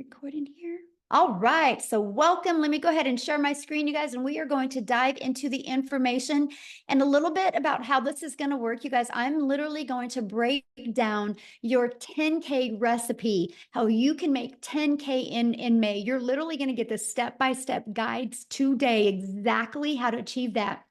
Recording here. All right, so welcome. Let me go ahead and share my screen, you guys, and we are going to dive into the information and a little bit about how this is going to work. You guys, I'm literally going to break down your 10K recipe, how you can make 10K in May. You're literally going to get the step-by-step guides today, exactly how to achieve that.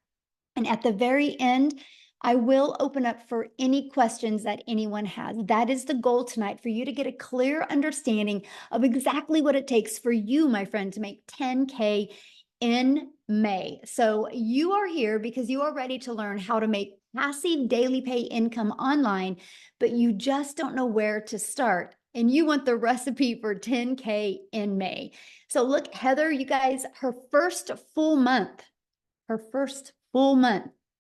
And at the very end, I will open up for any questions that anyone has. That is the goal tonight, for you to get a clear understanding of exactly what it takes for you, my friend, to make 10K in May. So you are here because you are ready to learn how to make passive daily pay income online, but you just don't know where to start. And you want the recipe for 10K in May. So look, Heather, you guys, her first full month,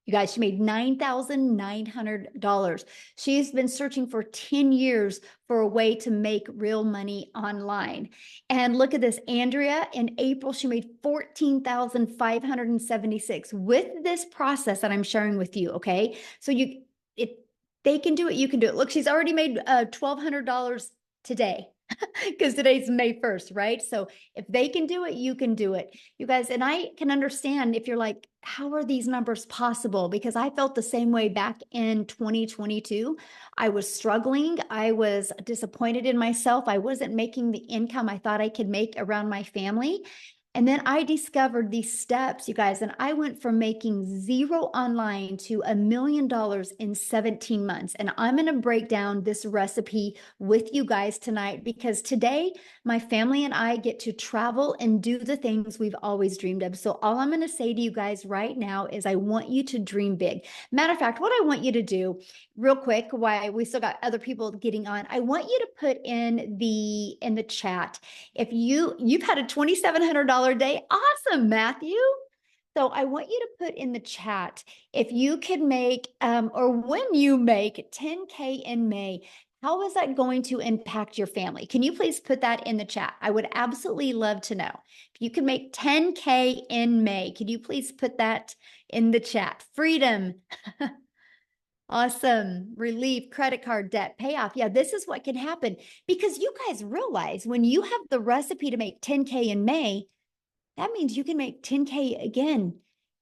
you guys, she made $9,900. She's been searching for 10 years for a way to make real money online. And look at this, Andrea, in April, she made $14,576 with this process that I'm sharing with you, okay? So if they can do it, you can do it. Look, she's already made $1,200 today. Because today's May 1st, right? So if they can do it, you can do it. You guys, and I can understand if you're like, how are these numbers possible? Because I felt the same way back in 2022. I was struggling. I was disappointed in myself. I wasn't making the income I thought I could make around my family. And then I discovered these steps, you guys, and I went from making zero online to $1 million in 17 months. And I'm going to break down this recipe with you guys tonight, because today my family and I get to travel and do the things we've always dreamed of. So all I'm going to say to you guys right now is I want you to dream big. Matter of fact, what I want you to do real quick, while we still got other people getting on, I want you to put in the chat, if you've had a $2,700 day. Awesome, Matthew. So I want you to put in the chat, if you could make, or when you make 10K in May, how is that going to impact your family? Can you please put that in the chat? I would absolutely love to know. If you can make 10K in May, could you please put that in the chat? Freedom. Awesome. Relief, credit card debt, payoff. Yeah, this is what can happen, because you guys realize when you have the recipe to make 10K in May, that means you can make 10K again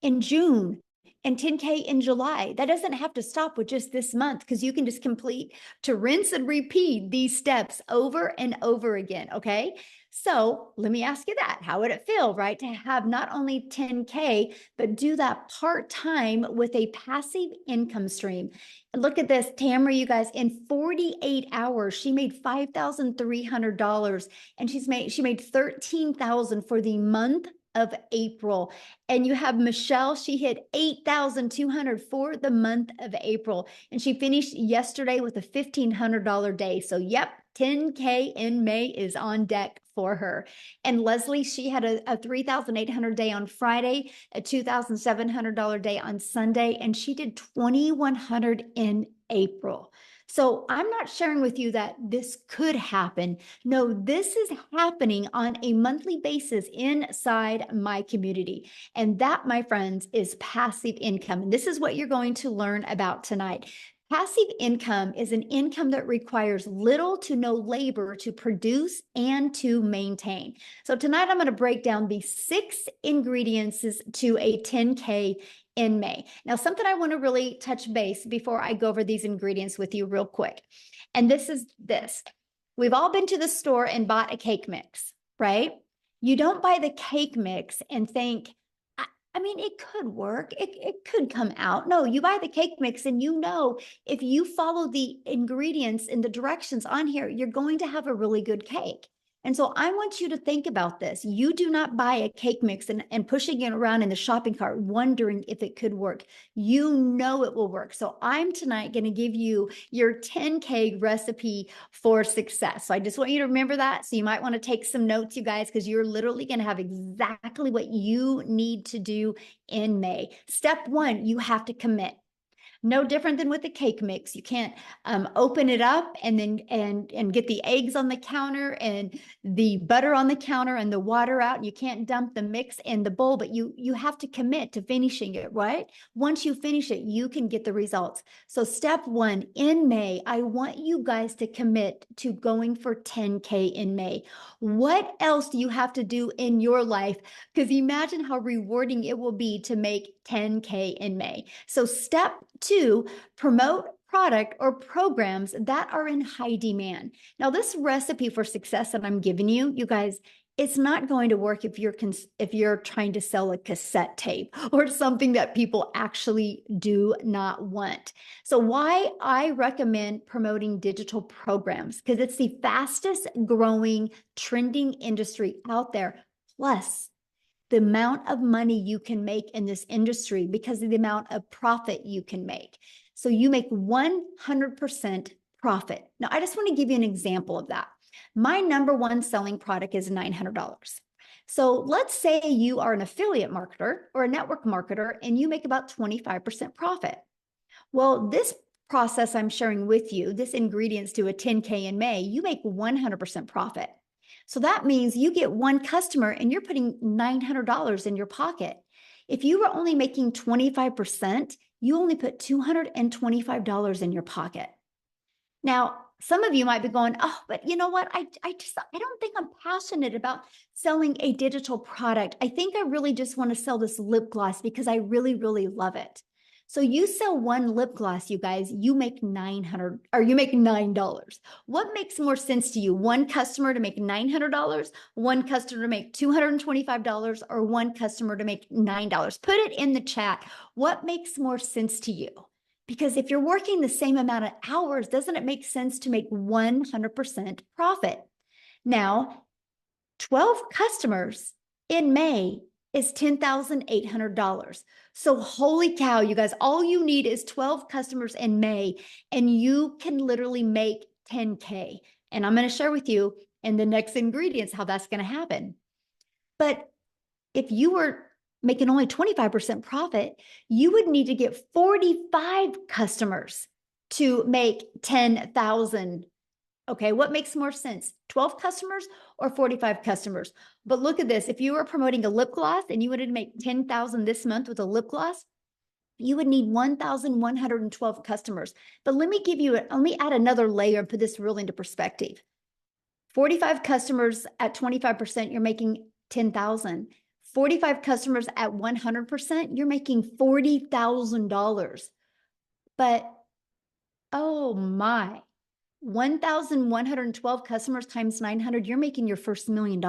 in June and 10K in July. That doesn't have to stop with just this month, because you can just complete to rinse and repeat these steps over and over again. Okay. So let me ask you that. How would it feel, right, to have not only 10K, but do that part-time with a passive income stream? And look at this, Tamara, you guys, in 48 hours, she made $5,300, and she made $13,000 for the month of April. And you have Michelle, she hit 8,200 for the month of April, and she finished yesterday with a $1,500 day. So yep, 10K in May is on deck for her. And Leslie, she had a 3,800 day on Friday, a $2,700 day on Sunday, and she did 2,100 in April. So I'm not sharing with you that this could happen. No, this is happening on a monthly basis inside my community. And that, my friends, is passive income. And this is what you're going to learn about tonight. Passive income is an income that requires little to no labor to produce and to maintain. So tonight I'm going to break down the 6 ingredients to a 10K in May. Now, something I want to really touch base before I go over these ingredients with you real quick. And this is this. We've all been to the store and bought a cake mix, right? You don't buy the cake mix and think, I mean, it could work. It could come out. No, you buy the cake mix and you know, if you follow the ingredients and the directions on here, you're going to have a really good cake. And so I want you to think about this. You do not buy a cake mix and pushing it around in the shopping cart, wondering if it could work. You know it will work. So I'm tonight going to give you your 10K recipe for success. So I just want you to remember that. So you might want to take some notes, you guys, because you're literally going to have exactly what you need to do in May. Step 1, you have to commit. No different than with the cake mix. You can't open it up and then and get the eggs on the counter and the butter on the counter and the water out. You can't dump the mix in the bowl, but you have to commit to finishing it, right? Once you finish it, you can get the results. So step one, in May, I want you guys to commit to going for 10K in May. What else do you have to do in your life? Because imagine how rewarding it will be to make 10K in May. So step two, promote product or programs that are in high demand. Now, this recipe for success that I'm giving you, you guys, it's not going to work if you're trying to sell a cassette tape or something that people actually do not want. So why I recommend promoting digital programs, because it's the fastest growing trending industry out there. Plus, the amount of money you can make in this industry because of the amount of profit you can make. So you make 100% profit. Now, I just want to give you an example of that. My number one selling product is $900. So let's say you are an affiliate marketer or a network marketer and you make about 25% profit. Well, this process I'm sharing with you, this ingredients to a 10K in May, you make 100% profit. So that means you get one customer and you're putting $900 in your pocket. If you were only making 25%, you only put $225 in your pocket. Now, some of you might be going, oh, but you know what? I don't think I'm passionate about selling a digital product. I think I really just want to sell this lip gloss because I really, really love it. So you sell one lip gloss, you guys, you make $900 or you make $9. What makes more sense to you? One customer to make $900, one customer to make $225, or one customer to make $9? Put it in the chat. What makes more sense to you? Because if you're working the same amount of hours, doesn't it make sense to make 100% profit? Now, 12 customers in May is $10,800. So holy cow, you guys, all you need is 12 customers in May and you can literally make 10K. And I'm going to share with you in the next ingredients how that's going to happen. But if you were making only 25% profit, you would need to get 45 customers to make 10,000. Okay, what makes more sense? 12 customers or 45 customers? But look at this. If you were promoting a lip gloss and you wanted to make 10,000 this month with a lip gloss, you would need 1,112 customers. But let me add another layer and put this really into perspective. 45 customers at 25%, you're making 10,000. 45 customers at 100%, you're making $40,000. But oh my, 1,112 customers times 900, you're making your first $1 million.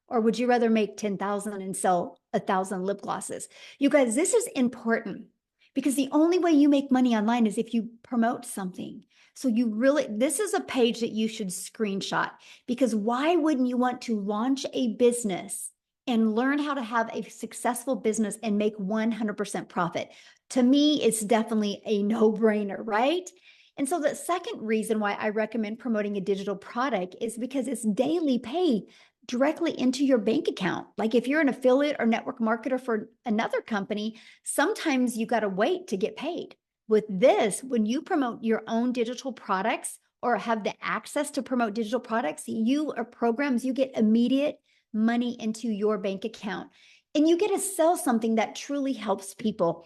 Or would you rather make 10,000 and sell 1,000 lip glosses? You guys, this is important because the only way you make money online is if you promote something. So this is a page that you should screenshot, because why wouldn't you want to launch a business and learn how to have a successful business and make 100% profit? To me, it's definitely a no-brainer, right? And so the second reason why I recommend promoting a digital product is because it's daily pay directly into your bank account. Like if you're an affiliate or network marketer for another company, sometimes you got to wait to get paid. With this, when you promote your own digital products or have the access to promote digital products, you or programs, you get immediate money into your bank account. And you get to sell something that truly helps people.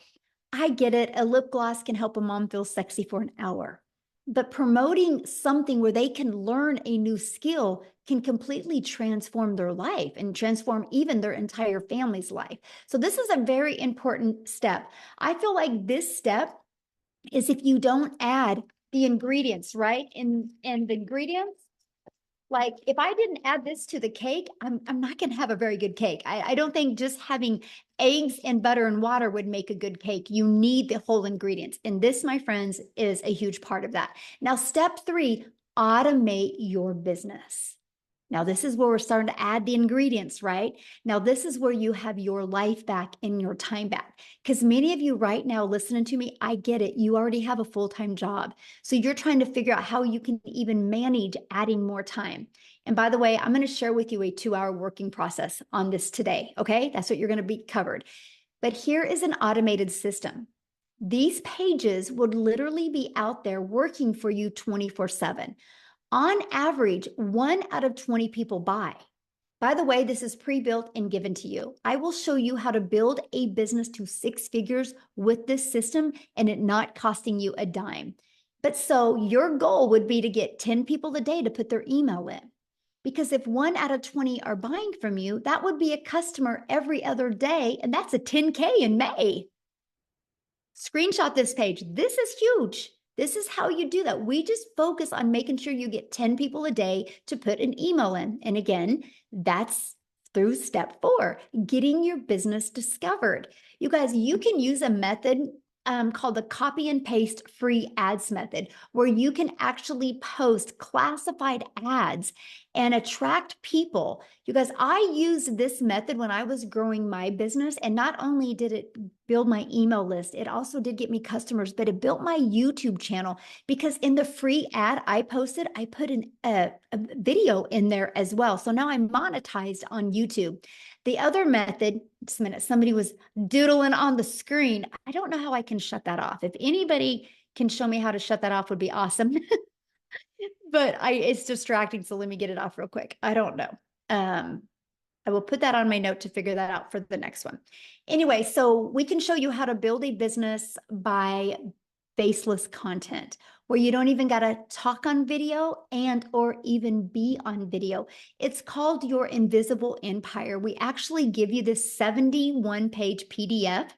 I get it. A lip gloss can help a mom feel sexy for an hour. But promoting something where they can learn a new skill can completely transform their life and transform even their entire family's life. So this is a very important step. I feel like this step is if you don't add the ingredients, right? And the ingredients, like if I didn't add this to the cake, I'm not going to have a very good cake. I don't think just having eggs and butter and water would make a good cake. You need the whole ingredients. And this, my friends, is a huge part of that. Now, step 3, automate your business. Now, this is where we're starting to add the ingredients, right? Now, this is where you have your life back and your time back. Because many of you right now listening to me, I get it. You already have a full-time job. So you're trying to figure out how you can even manage adding more time. And by the way, I'm going to share with you a 2-hour working process on this today, okay? That's what you're going to be covered. But here is an automated system. These pages would literally be out there working for you 24/7. On average, 1 out of 20 people buy. By the way, this is pre-built and given to you. I will show you how to build a business to 6 figures with this system and it not costing you a dime. But so your goal would be to get 10 people a day to put their email in. Because if 1 out of 20 are buying from you, that would be a customer every other day, and that's a 10K in May. Screenshot this page. This is huge. This is how you do that. We just focus on making sure you get 10 people a day to put an email in. And again, that's through step 4, getting your business discovered. You guys, you can use a method called the copy and paste free ads method, where you can actually post classified ads and attract people. You guys, I used this method when I was growing my business, and not only did it build my email list, it also did get me customers, but it built my YouTube channel, because in the free ad I posted, I put a video in there as well. So now I'm monetized on YouTube. The other method, just a minute, somebody was doodling on the screen. I don't know how I can shut that off. If anybody can show me how to shut that off, would be awesome. But it's distracting, so let me get it off real quick. I don't know. I will put that on my note to figure that out for the next one. Anyway, so we can show you how to build a business by faceless content, where you don't even got to talk on video and or even be on video. It's called your invisible empire. We actually give you this 71-page PDF,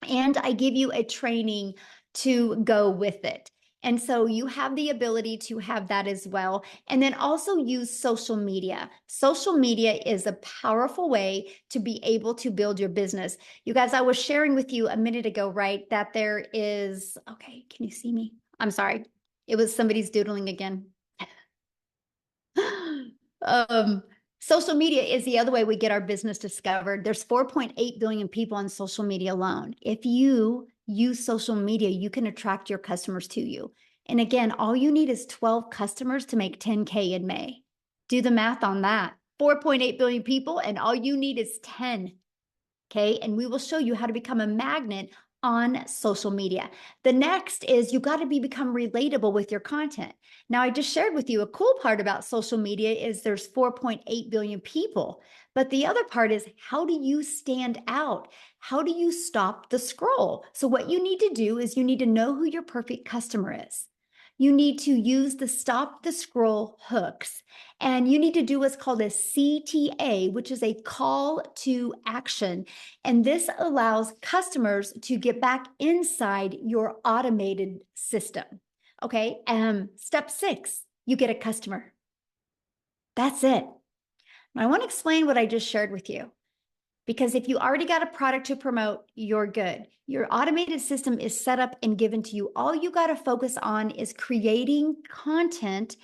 and I give you a training to go with it. And so you have the ability to have that as well. And then also use social media. Social media is a powerful way to be able to build your business. You guys, I was sharing with you a minute ago, right, that there is, okay, can you see me? I'm sorry. It was somebody's doodling again. Social media is the other way we get our business discovered. There's 4.8 billion people on social media alone. If you use social media, you can attract your customers to you. And again, all you need is 12 customers to make 10K in May. Do the math on that. 4.8 billion people, and all you need is 10. Okay. And we will show you how to become a magnet on social media. The next is you got to become relatable with your content. Now, I just shared with you a cool part about social media is there's 4.8 billion people, but the other part is, how do you stand out? How do you stop the scroll? So what you need to do is you need to know who your perfect customer is. You need to use the stop the scroll hooks, and you need to do what's called a CTA, which is a call to action. And this allows customers to get back inside your automated system. Okay. Step 6, you get a customer. That's it. I want to explain what I just shared with you, because if you already got a product to promote, you're good. Your automated system is set up and given to you. All you got to focus on is creating content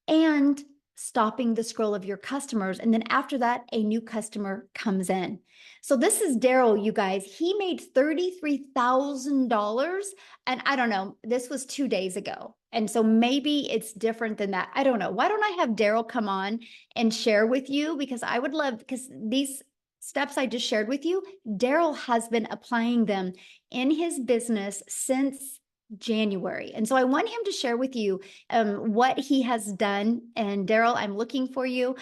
and stopping the scroll of your customers. And then after that, a new customer comes in. So this is Daryl, you guys. He made $33,000. And I don't know, this was 2 days ago. And so maybe it's different than that. I don't know. Why don't I have Daryl come on and share with you? Because I would love, because these steps I just shared with you, Daryl has been applying them in his business since January. And so I want him to share with you what he has done. And Daryl, I'm looking for you.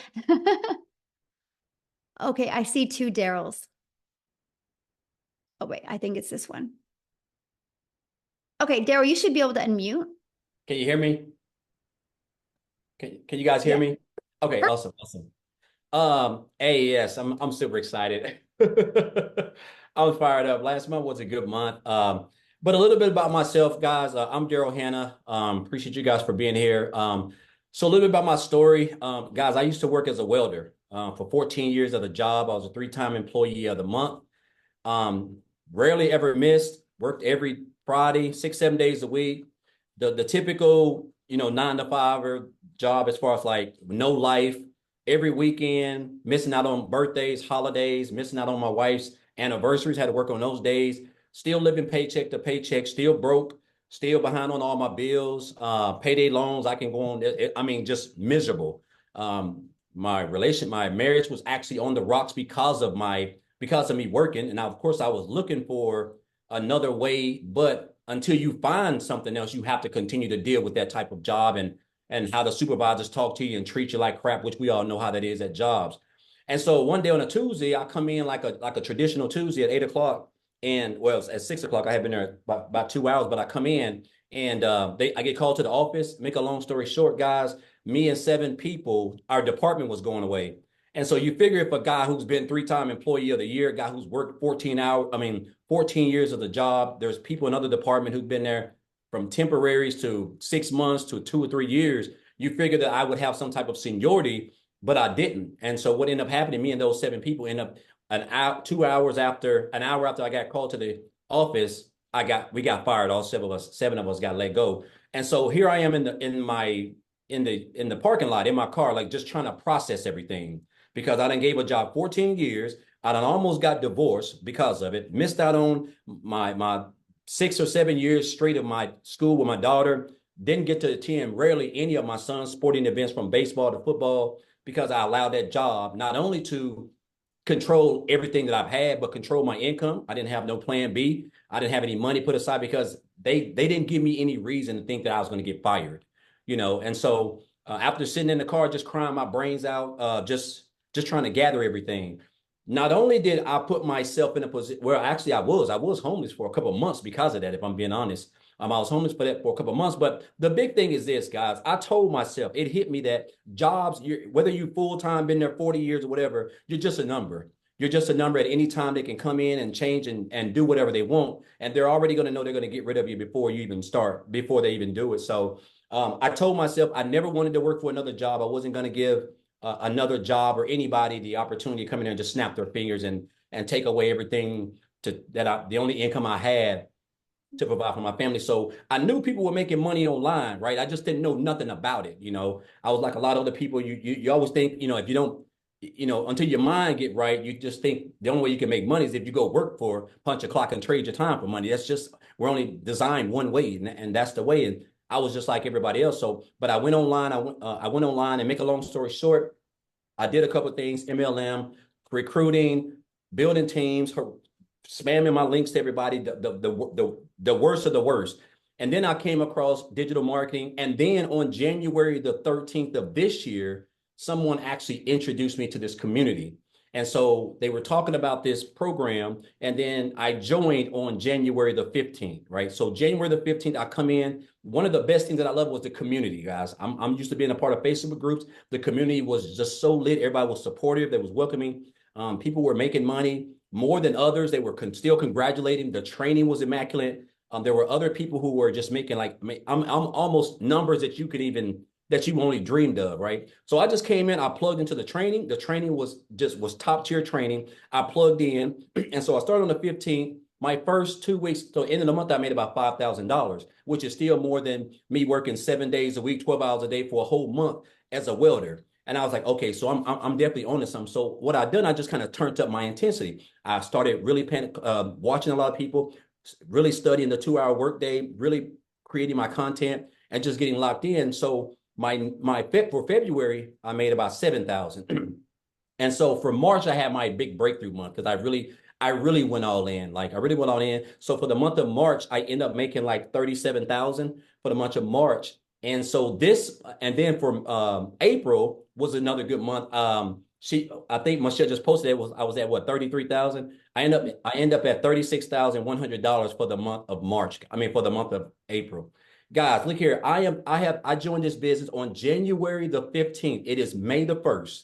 Okay, I see 2 Daryls. Oh, wait, I think it's this one. Okay, Daryl, you should be able to unmute. Can you hear me? Can you guys hear me? Okay, awesome. Hey, yes, I'm super excited. I'm fired up. Last month was a good month. But a little bit about myself, guys. I'm Daryl Hanna. Appreciate you guys for being here. So a little bit about my story. Guys, I used to work as a welder for 14 years at a job. I was a 3-time employee of the month. Rarely ever missed, worked every Friday, 6, 7 days a week. The typical, 9 to 5 job, as far as like no life, every weekend, missing out on birthdays, holidays, missing out on my wife's anniversaries, had to work on those days, still living paycheck to paycheck, still broke, still behind on all my bills, payday loans. I can go on. Just miserable. My marriage was actually on the rocks because of me working. And now, of course, I was looking for another way. But until you find something else, you have to continue to deal with that type of job and how the supervisors talk to you and treat you like crap, which we all know how that is at jobs. And so one day on a Tuesday, I come in like a traditional Tuesday at 8 o'clock. And well, at 6 o'clock, I had been there about 2 hours, but I come in and I get called to the office. Make a long story short, guys, me and 7 people, our department was going away. And so you figure if a guy who's been 3-time employee of the year, a guy who's worked 14 hours, 14 years of the job, there's people in other department who've been there from temporaries to 6 months to 2 or 3 years. You figure that I would have some type of seniority, but I didn't. And so what ended up happening, me and those 7 people end up an hour after I got called to the office, we got fired. All 7 of us got let go. And so here I am in the parking lot in my car, like just trying to process everything because I done gave a job 14 years. I done almost got divorced because of it. Missed out on my 6 or 7 years straight of my school with my daughter. Didn't get to attend rarely any of my son's sporting events from baseball to football because I allowed that job not only to control everything that I've had, but control my income. I didn't have no plan B. I didn't have any money put aside because they didn't give me any reason to think that I was going to get fired, And so after sitting in the car, just crying my brains out, just trying to gather everything. Not only did I put myself in a position where actually I was homeless for a couple of months because of that, if I'm being honest. I was homeless for a couple of months. But the big thing is this, guys. I told myself, it hit me that jobs, whether you full-time, been there 40 years or whatever, you're just a number. You're just a number at any time. They can come in and change and do whatever they want. And they're already going to know they're going to get rid of you before you even start, before they even do it. So I told myself I never wanted to work for another job. I wasn't going to give another job or anybody the opportunity to come in there and just snap their fingers and take away everything the only income I had to provide for my family. So I knew people were making money online, right? I just didn't know nothing about it. I was like a lot of other people. You always think, if you don't, until your mind get right, you just think the only way you can make money is if you go work for punch a clock and trade your time for money. That's just, we're only designed one way, and that's the way. And I was just like everybody else. So, but I went online. I went online, and make a long story short, I did a couple of things: MLM, recruiting, building teams, spamming my links to everybody, the worst of the worst. And then I came across digital marketing. And then on January the 13th of this year, someone actually introduced me to this community. And so they were talking about this program. And then I joined on January the 15th, right? So January the 15th, I come in. One of the best things that I love was the community, guys. I'm used to being a part of Facebook groups. The community was just so lit. Everybody was supportive. They was welcoming. People were making money more than others. They were still congratulating. The training was immaculate. There were other people who were just making I'm almost numbers that you only dreamed of, right? So I just came in, I plugged into the training. The training was top tier training. I plugged in. And so I started on the 15th. My first 2 weeks, so end of the month, I made about $5,000, which is still more than me working 7 days a week, 12 hours a day for a whole month as a welder. And I was like, okay, so I'm definitely on to something. So what I done, I just kind of turned up my intensity. I started really watching a lot of people, really studying the 2-hour workday, really creating my content, and just getting locked in. So for February, I made about 7,000. And so for March, I had my big breakthrough month because I really went all in. Like I really went all in. So for the month of March, I ended up making like 37,000 for the month of March. And so and then for April was another good month. I think Michelle just posted it. I was at what, 33,000. I end up at $36,100 for the month of March. For the month of April. Guys, look here. I joined this business on January the 15th. It is May the 1st.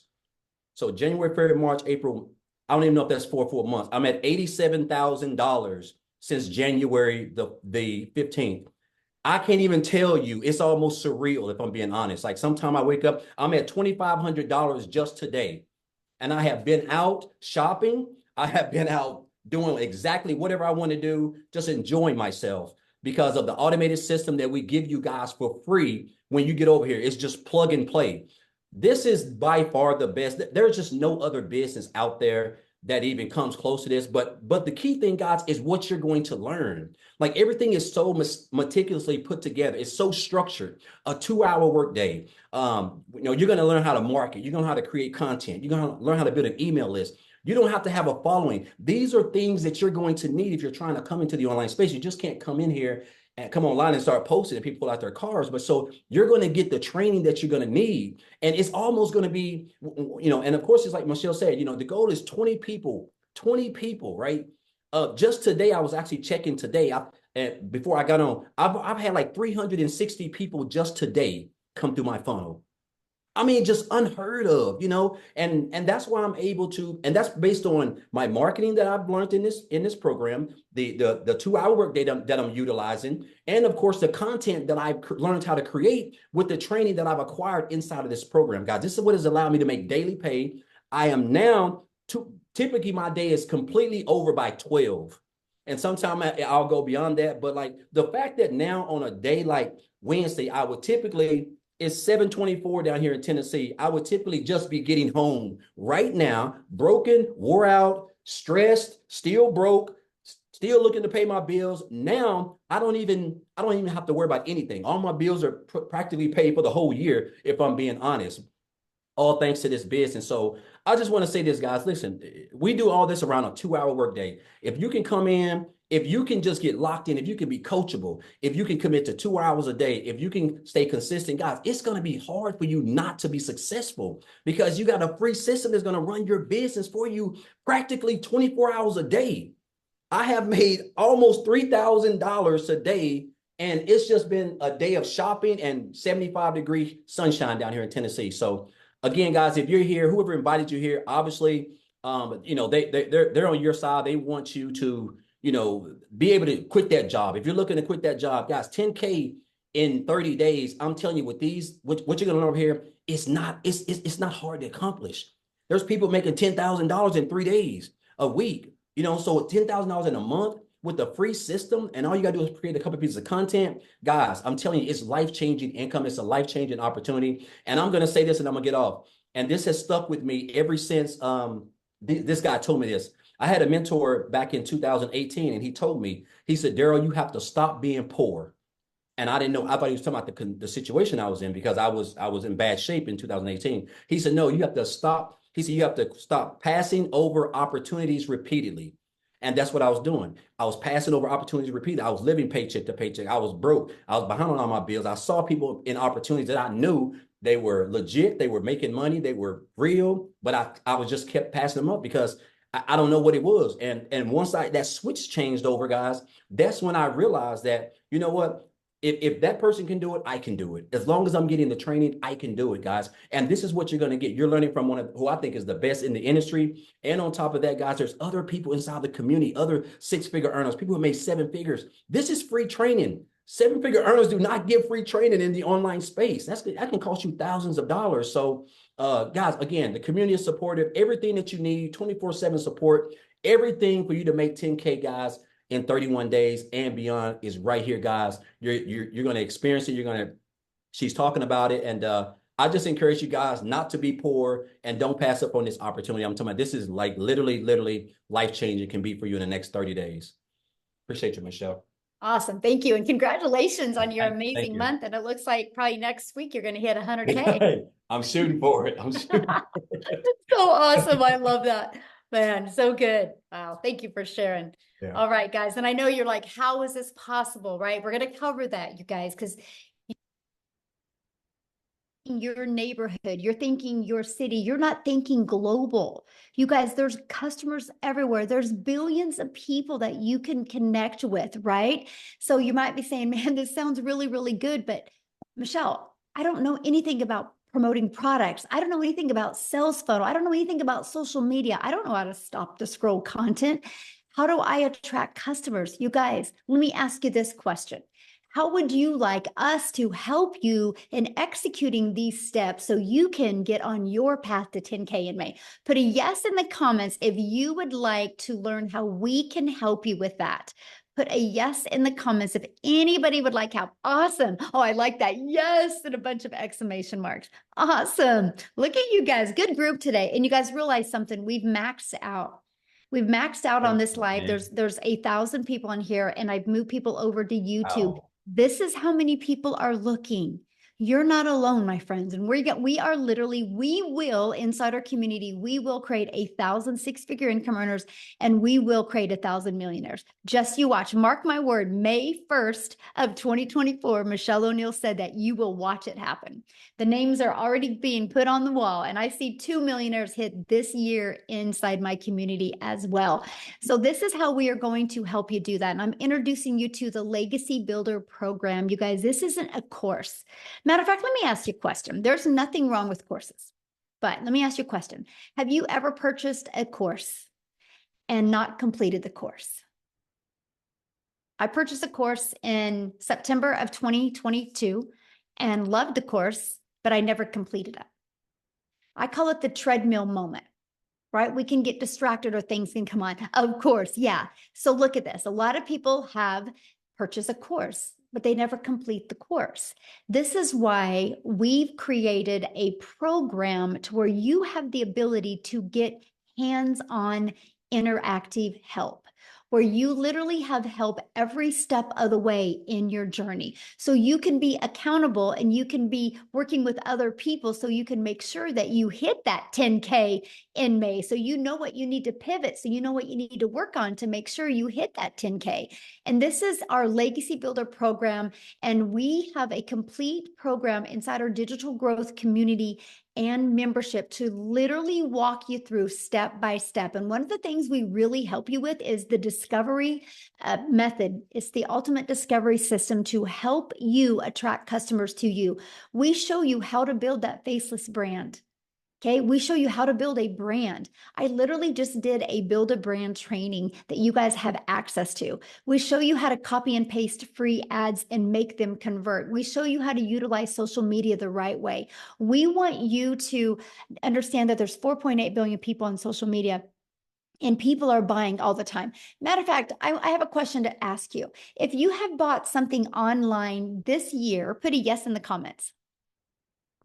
So January, February, March, April. I don't even know if that's 4 full months. I'm at $87,000 since January the 15th. I can't even tell you. It's almost surreal if I'm being honest. Like sometime I wake up, I'm at $2,500 just today. And I have been out shopping. I have been out doing exactly whatever I want to do, just enjoying myself because of the automated system that we give you guys for free when you get over here. It's just plug and play. This is by far the best. There's just no other business out there that even comes close to this. But the key thing, guys, is what you're going to learn. Like everything is so meticulously put together. It's so structured. A 2-hour workday. You're going to learn how to market. You're going to learn how to create content. You're going to learn how to build an email list. You don't have to have a following. These are things that you're going to need if you're trying to come into the online space. You just can't come in here and come online and start posting and people pull out their cars. But so you're going to get the training that you're going to need. And it's almost going to be, and of course, it's like Michelle said, the goal is 20 people, right? Just today, I was actually checking today. And before I got on, I've had like 360 people just today come through my funnel. I mean, just unheard of, and that's why I'm able to, and that's based on my marketing that I've learned in this program, the 2 hour work data that I'm utilizing, and of course the content that I've learned how to create with the training that I've acquired inside of this program, guys. This is what has allowed me to make daily pay. I am now typically my day is completely over by 12. And sometimes I'll go beyond that. But like the fact that now on a day like Wednesday, I would typically, it's 7:24 down here in Tennessee. I would typically just be getting home right now, broken, wore out, stressed, still broke, still looking to pay my bills. Now I don't even have to worry about anything. All my bills are practically paid for the whole year, if I'm being honest, all thanks to this business. So I just want to say this, guys. Listen, we do all this around a 2 hour workday. If you can come in, if you can just get locked in, if you can be coachable, if you can commit to 2 hours a day, if you can stay consistent, guys, it's going to be hard for you not to be successful because you got a free system that's going to run your business for you practically 24 hours a day. I have made almost $3,000 a day, and it's just been a day of shopping and 75-degree sunshine down here in Tennessee. So again, guys, if you're here, whoever invited you here, obviously, they're on your side. They want you to, be able to quit that job. If you're looking to quit that job, guys, 10K in 30 days. I'm telling you, with these, what you're gonna learn over here, it's not hard to accomplish. There's people making $10,000 in 3 days a week. So $10,000 in a month with a free system, and all you gotta do is create a couple pieces of content, guys. I'm telling you, it's life-changing income. It's a life-changing opportunity. And I'm gonna say this, and I'm gonna get off. And this has stuck with me ever since. This guy told me this. I had a mentor back in 2018, and he told me, he said, Daryl, you have to stop being poor. And I didn't know. I thought he was talking about the situation I was in because I was in bad shape in 2018. He said, no, you have to stop. He said, you have to stop passing over opportunities repeatedly. And that's what I was doing. I was passing over opportunities repeatedly. I was living paycheck to paycheck. I was broke. I was behind on all my bills. I saw people in opportunities that I knew they were legit. They were making money. They were real. But I was just kept passing them up because I don't know what it was. And once that switch changed over, guys, that's when I realized that, you know what? If that person can do it, I can do it. As long as I'm getting the training, I can do it, guys. And this is what you're going to get. You're learning from one of who I think is the best in the industry. And on top of that, guys, there's other people inside the community, other six-figure earners, people who made seven figures. This is free training. Seven-figure earners do not give free training in the online space. That can cost you thousands of dollars. So, guys, again, the community is supportive. Everything that you need, 24/7 support, everything for you to make 10K, guys, in 31 days and beyond is right here, guys. You're going to experience it. She's talking about it. And I just encourage you guys not to be poor and don't pass up on this opportunity. I'm talking about this is like literally life-changing can be for you in the next 30 days. Appreciate you, Michelle. Awesome. Thank you. And congratulations on your Thank amazing you. month. And it looks like probably next week you're going to hit 100K. I'm shooting for it. So awesome. I love that. Man, so good. Wow. Thank you for sharing. Yeah. All right, guys. And I know you're like, how is this possible, right? We're going to cover that, you guys, because your neighborhood, you're thinking your city, you're not thinking global. You guys, there's customers everywhere. There's billions of people that you can connect with, right? So you might be saying, man, this sounds really, really good. But Michelle, I don't know anything about promoting products. I don't know anything about sales funnel. I don't know anything about social media. I don't know how to stop the scroll content. How do I attract customers? You guys, let me ask you this question. How would you like us to help you in executing these steps so you can get on your path to 10K in May? Put a yes in the comments if you would like to learn how we can help you with that. Put a yes in the comments if anybody would like help. Awesome. Oh, I like that. Yes, and a bunch of exclamation marks. Awesome. Look at you guys. Good group today. And you guys realize something. We've maxed out. We've maxed out on this live. There's 1,000 people on here, and I've moved people over to YouTube. Wow. This is how many people are looking. You're not alone, my friends. And we are literally, we will inside our community, we will create 1,000 six-figure income earners, and we will create 1,000 millionaires. Just you watch. Mark my word, May 1st of 2024, Michelle O'Neill said that you will watch it happen. The names are already being put on the wall, and I see 2 millionaires hit this year inside my community as well. So this is how we are going to help you do that. And I'm introducing you to the Legacy Builder program. You guys, this isn't a course. Matter of fact, let me ask you a question. There's nothing wrong with courses, but let me ask you a question. Have you ever purchased a course and not completed the course? I purchased a course in September of 2022 and loved the course, but I never completed it. I call it the treadmill moment, right? We can get distracted or things can come on. Of course, yeah. So look at this. A lot of people have purchased a course, but they never complete the course. This is why we've created a program to where you have the ability to get hands-on interactive help, where you literally have help every step of the way in your journey. So you can be accountable and you can be working with other people so you can make sure that you hit that 10K in May. So you know what you need to pivot. So you know what you need to work on to make sure you hit that 10K. And this is our Legacy Builder program. And we have a complete program inside our digital growth community and membership to literally walk you through step by step. And one of the things we really help you with is the discovery method. It's the ultimate discovery system to help you attract customers to you. We show you how to build that faceless brand. Okay, we show you how to build a brand. I literally just did a build a brand training that you guys have access to. We show you how to copy and paste free ads and make them convert. We show you how to utilize social media the right way. We want you to understand that there's 4.8 billion people on social media and people are buying all the time. Matter of fact, I have a question to ask you. If you have bought something online this year, put a yes in the comments.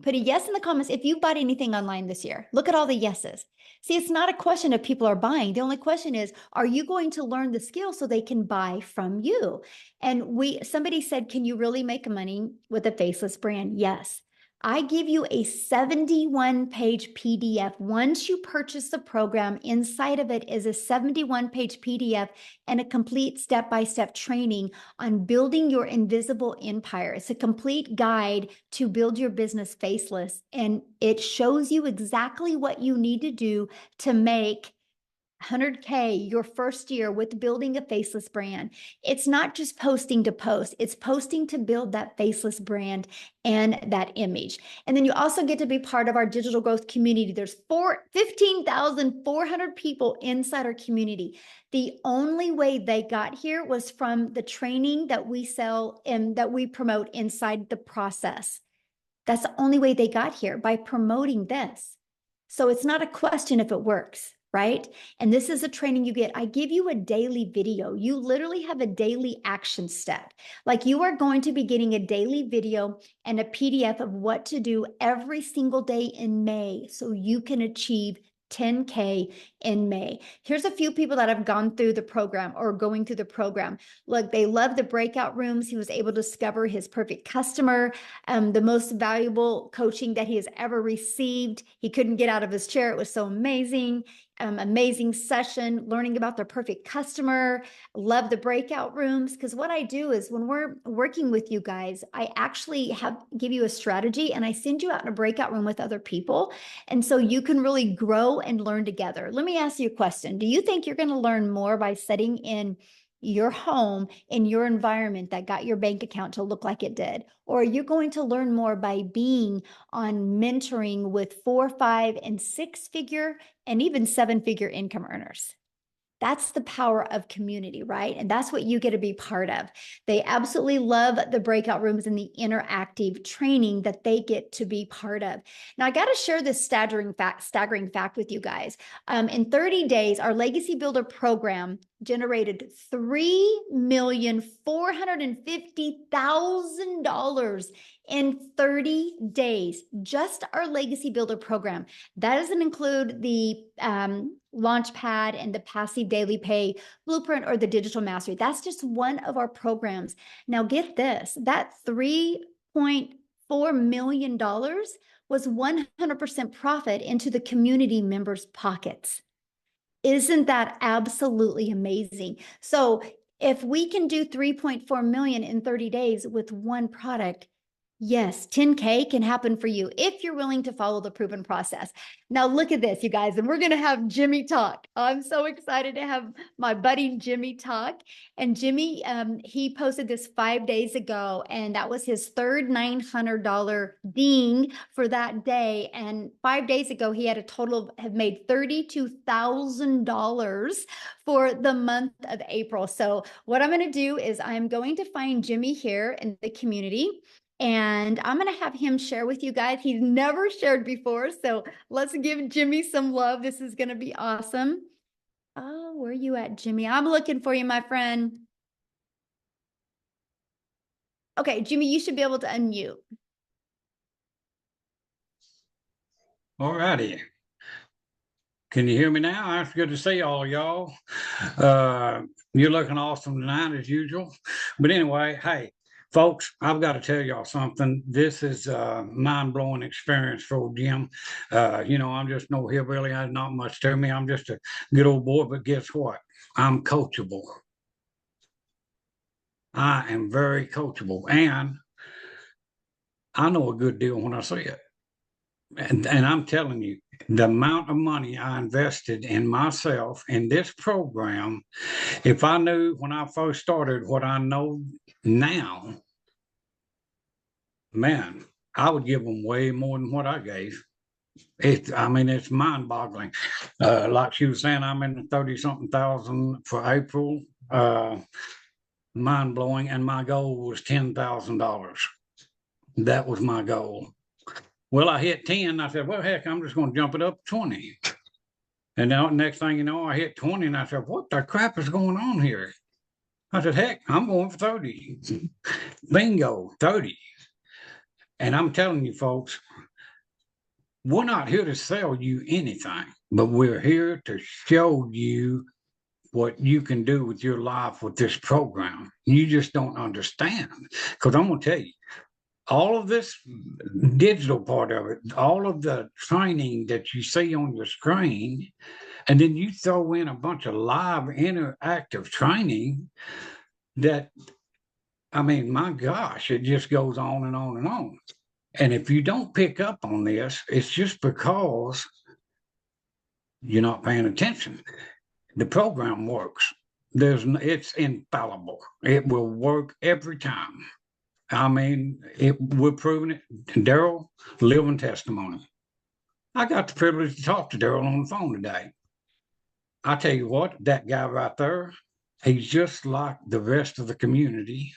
Put a yes in the comments if you bought anything online this year. Look at all the yeses. See, it's not a question of people are buying. The only question is, are you going to learn the skill so they can buy from you? And somebody said, can you really make money with a faceless brand? Yes. I give you a 71-page PDF. Once you purchase the program, inside of it is a 71-page PDF and a complete step-by-step training on building your invisible empire. It's a complete guide to build your business faceless, and it shows you exactly what you need to do to make 100K your first year with building a faceless brand. It's not just posting to post, it's posting to build that faceless brand and that image. And then you also get to be part of our digital growth community. There's 15,400 people inside our community. The only way they got here was from the training that we sell and that we promote inside the process. That's the only way they got here, by promoting this. So it's not a question if it works, right? And this is a training you get. I give you a daily video. You literally have a daily action step. Like, you are going to be getting a daily video and a PDF of what to do every single day in May so you can achieve 10K in May. Here's a few people that have gone through the program or going through the program. Look, they love the breakout rooms. He was able to discover his perfect customer, the most valuable coaching that he has ever received. He couldn't get out of his chair. It was so amazing. Amazing session, learning about their perfect customer. Love the breakout rooms, because what I do is when we're working with you guys, I actually give you a strategy and I send you out in a breakout room with other people. And so you can really grow and learn together. Let me ask you a question. Do you think you're going to learn more by sitting in your home, in your environment that got your bank account to look like it did? Or are you going to learn more by being on mentoring with 4, 5, and 6-figure and even 7-figure income earners? That's the power of community, right? And that's what you get to be part of. They absolutely love the breakout rooms and the interactive training that they get to be part of. Now, I got to share this staggering fact with you guys. In 30 days, our Legacy Builder program generated $3,450,000 in 30 days. Just our Legacy Builder program. That doesn't include the Launchpad and the passive daily pay blueprint or the digital mastery. That's just one of our programs. Now get this, that million was 100% profit into the community members' pockets. Isn't that absolutely amazing? So if we can do 3.4 million in 30 days with one product, yes, 10K can happen for you if you're willing to follow the proven process. Now, look at this, you guys, and we're going to have Jimmy talk. I'm so excited to have my buddy Jimmy talk. And Jimmy, he posted this 5 days ago, and that was his third $900 ding for that day. And 5 days ago, he had a total of have made $32,000 for the month of April. So what I'm going to do is I'm going to find Jimmy here in the community. And I'm going to have him share with you guys. He's never shared before. So let's give Jimmy some love. This is going to be awesome. Oh, where are you at, Jimmy? I'm looking for you, my friend. Okay, Jimmy, you should be able to unmute. All righty. Can you hear me now? It's good to see all y'all. You're looking awesome tonight as usual. But anyway, hey, folks, I've got to tell y'all something. This is a mind-blowing experience for Jim. I'm just no hillbilly. There's not much to me. I'm just a good old boy, but guess what? I'm coachable. I am very coachable, and I know a good deal when I see it. And I'm telling you, the amount of money I invested in myself in this program, if I knew when I first started what I know now, man, I would give them way more than what I gave. It's mind-boggling. Like she was saying, I'm in the 30-something thousand for April. Mind-blowing, and my goal was $10,000. That was my goal. Well, I hit 10. I said, well, heck, I'm just going to jump it up to 20. And now, next thing you know, I hit 20, and I said, what the crap is going on here? I said, heck, I'm going for 30. Bingo, 30. And I'm telling you, folks, we're not here to sell you anything, but we're here to show you what you can do with your life with this program. You just don't understand. Because I'm going to tell you, all of this digital part of it, all of the training that you see on your screen, and then you throw in a bunch of live interactive training that, my gosh, it just goes on and on and on. And if you don't pick up on this, it's just because you're not paying attention. The program works. It's infallible. It will work every time. We're proving it. Daryl, living testimony. I got the privilege to talk to Daryl on the phone today. I tell you what, that guy right there, he's just like the rest of the community.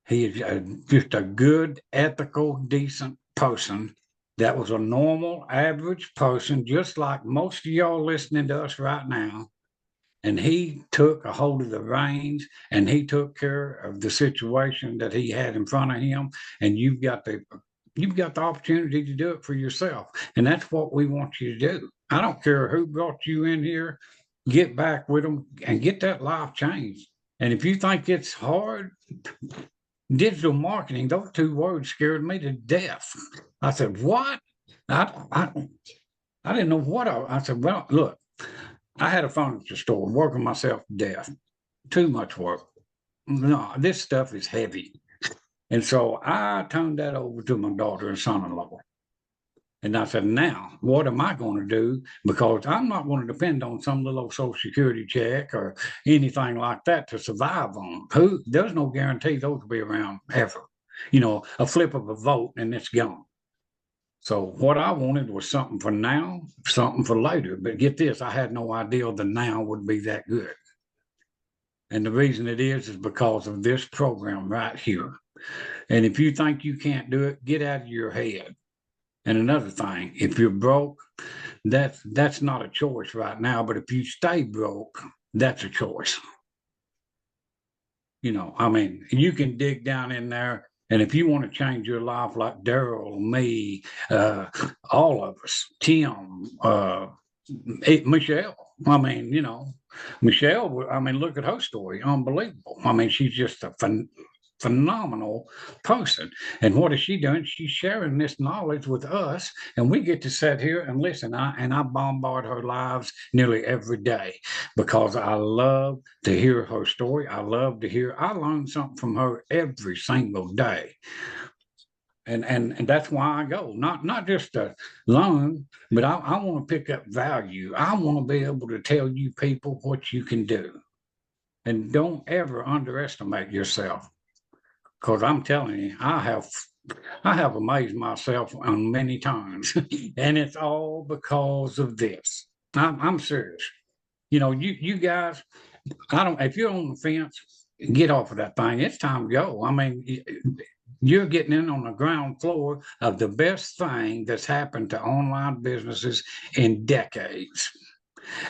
He is just a good, ethical, decent person that was a normal, average person, just like most of y'all listening to us right now. And he took a hold of the reins, and he took care of the situation that he had in front of him. And you've got the opportunity to do it for yourself. And that's what we want you to do. I don't care who brought you in here, get back with them and get that life changed. And if you think it's hard, digital marketing, those two words scared me to death. I said, what? I didn't know what I said, well, look, I had a furniture store working myself to death. Too much work. No, this stuff is heavy. And so I turned that over to my daughter and son-in-law. And I said, now, what am I going to do? Because I'm not going to depend on some little Social Security check or anything like that to survive on. There's no guarantee those will be around ever. A flip of a vote and it's gone. So what I wanted was something for now, something for later. But get this, I had no idea the now would be that good. And the reason it is because of this program right here. And if you think you can't do it, get out of your head. And another thing, if you're broke, that's not a choice right now. But if you stay broke, that's a choice. You can dig down in there. And if you want to change your life like Daryl, me, all of us, Tim, Michelle, Michelle, look at her story. Unbelievable. She's just phenomenal person. And what is she doing? She's sharing this knowledge with us, and we get to sit here and listen. I bombard her lives nearly every day because I love to hear her story. I love to hear. I learn something from her every single day. And that's why I go, not just to learn, but I want to pick up value. I want to be able to tell you people what you can do. And don't ever underestimate yourself. Because I'm telling you, I have amazed myself on many times. And it's all because of this. I'm serious. You know, you guys, if you're on the fence, get off of that thing. It's time to go. I mean, you're getting in on the ground floor of the best thing that's happened to online businesses in decades.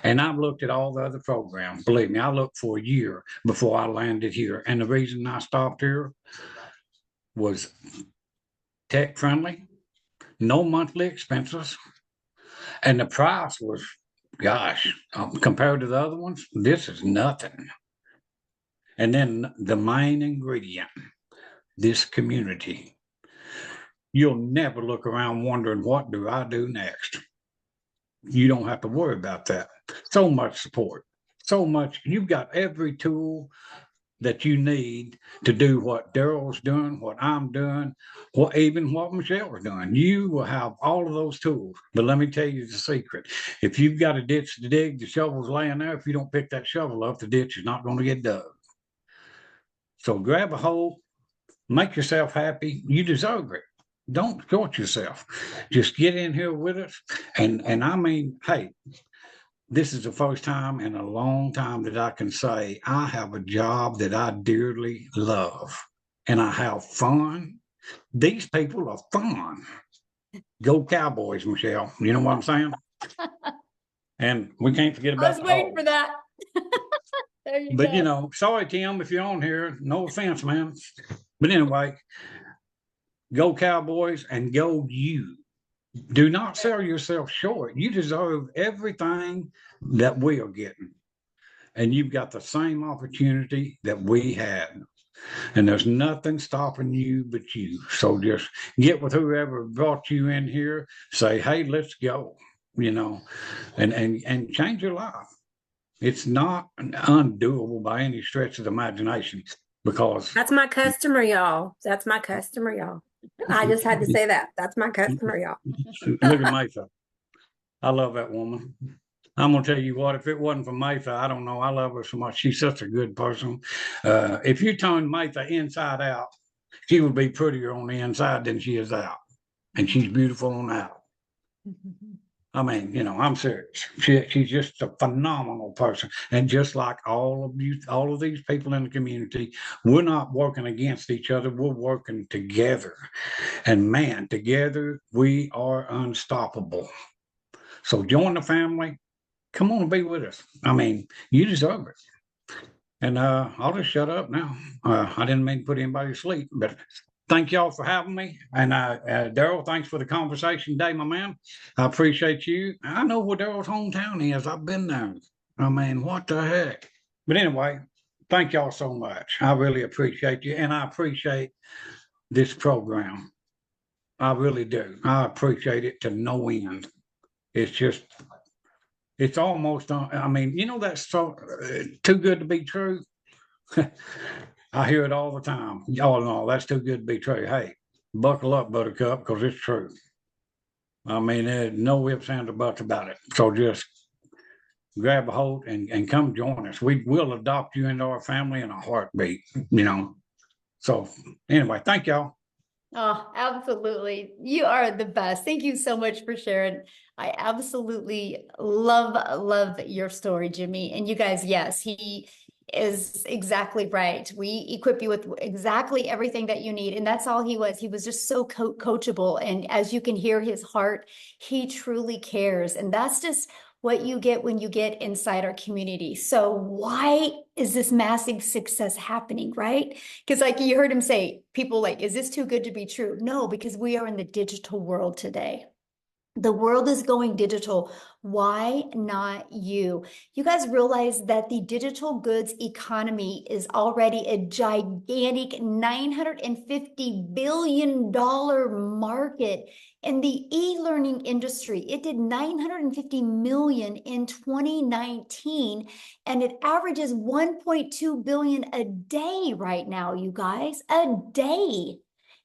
And I've looked at all the other programs. Believe me, I looked for a year before I landed here. And the reason I stopped here was tech friendly, no monthly expenses, and the price was, gosh, compared to the other ones, this is nothing. And then the main ingredient, this community. You'll never look around wondering, what do I do next? You don't have to worry about that. So much support, so much. You've got every tool that you need to do what Daryl's doing, what I'm doing, even what Michelle's doing. You will have all of those tools. But let me tell you the secret. If you've got a ditch to dig, the shovel's laying there. If you don't pick that shovel up, the ditch is not going to get dug. So grab a hole, make yourself happy. You deserve it. Don't short yourself. Just get in here with us. And I mean, hey, this is the first time in a long time that I can say I have a job that I dearly love and I have fun. These people are fun. Go Cowboys, Michelle. You know what I'm saying? And we can't forget about I was waiting for that. There you But go. you know, sorry, Tim, if you're on here, no offense, man. But anyway, go Cowboys and go you. Do not sell yourself short. You deserve everything that we are getting. And you've got the same opportunity that we had. And there's nothing stopping you but you. So just get with whoever brought you in here, say, hey, let's go, you know, and change your life. It's not undoable by any stretch of the imagination because That's my customer, y'all. That's my customer, y'all. I just had to say that. That's my customer, y'all. look at Mayfa. I love that woman. I'm gonna tell you what, if it wasn't for Mayfa, I don't know. I love her so much. She's such a good person. If you turn Mayfa inside out, she would be prettier on the inside than she is out. And she's beautiful on out. I mean, you know, I'm serious. She's just a phenomenal person. And just like all of you, all of these people in the community, we're not working against each other. We're working together. And man, together we are unstoppable. So join the family. Come on and be with us. I mean, you deserve it. And I'll just shut up now. I didn't mean to put anybody to sleep, but thank y'all for having me. And Daryl, thanks for the conversation today, my man. I appreciate you. I know where Daryl's hometown is. I've been there. I mean, what the heck? But anyway, thank y'all so much. I really appreciate you. And I appreciate this program. I really do. I appreciate it to no end. It's just, it's almost, I mean, you know, that's so too good to be true. I hear it all the time. Y'all know that's too good to be true. Hey, buckle up, Buttercup, because it's true. I mean, there's no ifs, ands, or buts about it. So just grab a hold and come join us. We will adopt you into our family in a heartbeat, you know. So anyway, thank y'all. Oh, absolutely. You are the best. Thank you so much for sharing. I absolutely love your story, Jimmy. And you guys, yes, he is exactly right. We equip you with exactly everything that you need. And that's all he was. He was just so coachable. And as you can hear his heart, he truly cares. And that's just what you get when you get inside our community. So why is this massive success happening, right? Because like you heard him say, people like, is this too good to be true? No, because we are in the digital world today. The world is going digital. Why not you? You guys realize that the digital goods economy is already a gigantic $950 billion market in the e-learning industry. It did 950 million in 2019, and it averages 1.2 billion a day right now, you guys, a day.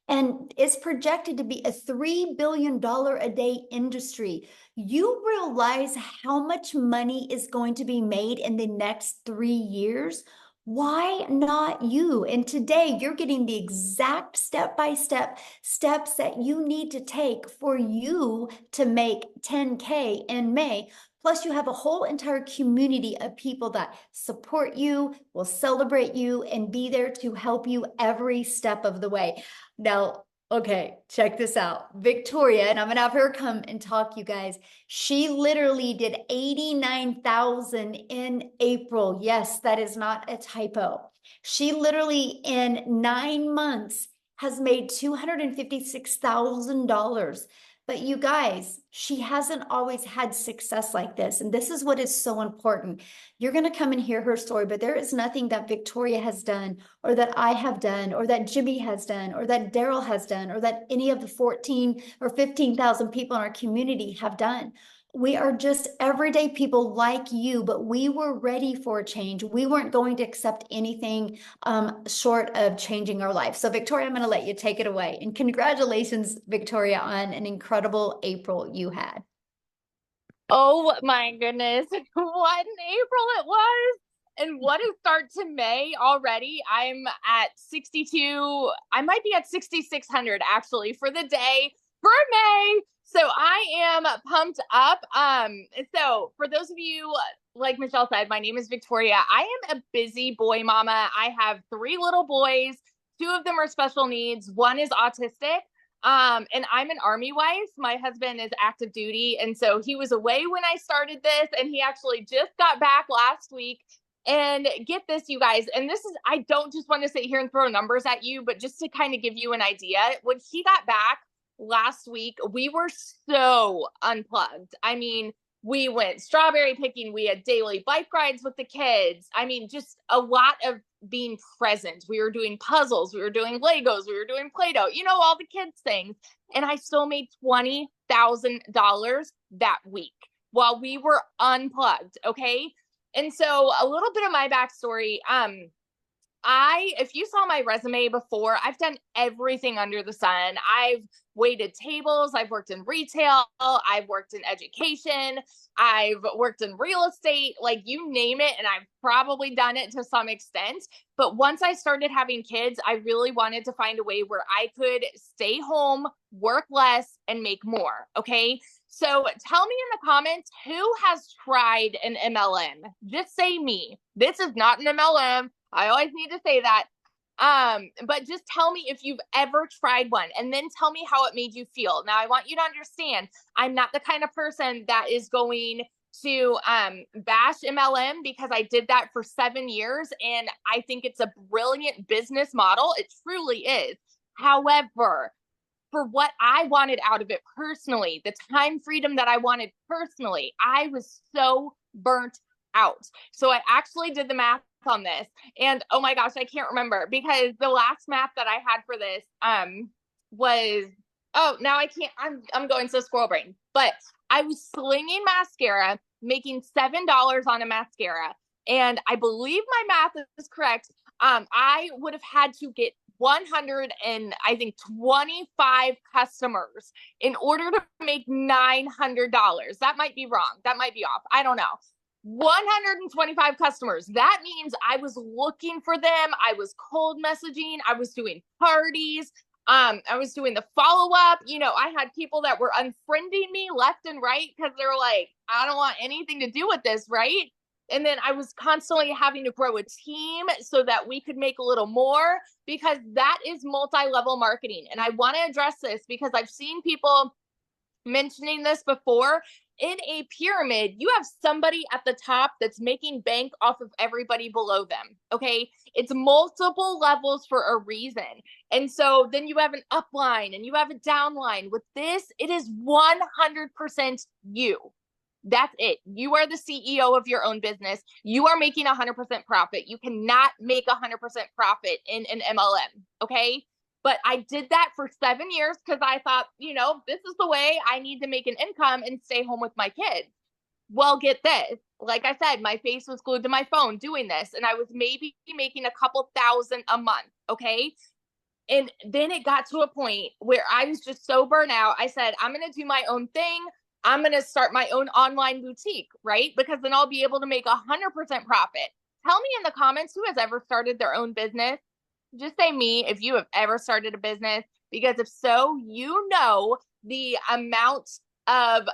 And it's projected to be a $3 billion a day industry. You realize how much money is going to be made in the next 3 years? Why not you? And today you're getting the exact step-by-step steps that you need to take for you to make 10K in May. Plus, you have a whole entire community of people that support you, will celebrate you, and be there to help you every step of the way. Now, okay, check this out. Victoria, and I'm gonna have her come and talk, you guys. She literally did 89,000 in April. Yes, that is not a typo. She literally in 9 months has made $256,000. But you guys, she hasn't always had success like this. And this is what is so important. You're going to come and hear her story, but there is nothing that Victoria has done, or that I have done, or that Jimmy has done, or that Daryl has done, or that any of the 14 or 15,000 people in our community have done. We are just everyday people like you, but we were ready for a change. We weren't going to accept anything short of changing our life. So Victoria, I'm going to let you take it away. And congratulations, Victoria, on an incredible April you had. Oh my goodness. What an April it was. And what a start to May already. I'm at 62. I might be at 6,600 actually for the day for May. So I am pumped up. So for those of you, like Michelle said, my name is Victoria. I am a busy boy mama. I have 3 little boys. 2 of them are special needs. 1 is autistic. And I'm an Army wife. My husband is active duty. And so he was away when I started this, and he actually just got back last week. And get this, you guys, and this is, I don't just want to sit here and throw numbers at you, but just to kind of give you an idea, when he got back last week, we were so unplugged. I mean, we went strawberry picking. We had daily bike rides with the kids. I mean, just a lot of being present. We were doing puzzles. We were doing Legos. We were doing Play-Doh, all the kids things. And I still made $20,000 that week while we were unplugged. Okay. And so a little bit of my backstory, if you saw my resume before, I've done everything under the sun. I've waited tables. I've worked in retail. I've worked in education. I've worked in real estate, like you name it. And I've probably done it to some extent. But once I started having kids, I really wanted to find a way where I could stay home, work less, and make more. Okay. So tell me in the comments, who has tried an MLM? Just say me. This is not an MLM. I always need to say that. But just tell me if you've ever tried one, and then tell me how it made you feel. Now, I want you to understand, I'm not the kind of person that is going to bash MLM, because I did that for 7 years, and I think it's a brilliant business model. It truly is. However, for what I wanted out of it personally, the time freedom that I wanted personally, I was so burnt out. So I actually did the math on this, and oh my gosh, I can't remember, because the last math that I had for this was, oh, now I can't, I'm going so squirrel brain, but I was slinging mascara, making $7 on a mascara, and I believe my math is correct. I would have had to get 125 customers in order to make $900. That might be wrong. That might be off. I don't know. 125 customers. That means I was looking for them. I was cold messaging. I was doing parties. I was doing the follow-up. I had people that were unfriending me left and right because they were like, I don't want anything to do with this, right? And then I was constantly having to grow a team so that we could make a little more, because that is multi-level marketing. And I want to address this because I've seen people mentioning this before. in a pyramid, you have somebody at the top that's making bank off of everybody below them. Okay. It's multiple levels for a reason. And so then you have an upline and you have a downline. With this, it is 100% you. That's it. You are the CEO of your own business. You are making 100% profit. You cannot make 100% profit in an MLM. Okay. But I did that for 7 years because I thought, this is the way I need to make an income and stay home with my kids. Well, get this. Like I said, my face was glued to my phone doing this, and I was maybe making a couple thousand a month. Okay. And then it got to a point where I was just so burnt out. I said, I'm going to do my own thing. I'm going to start my own online boutique, right? Because then I'll be able to make 100% profit. Tell me in the comments who has ever started their own business. Just say me if you have ever started a business, because if so, the amount of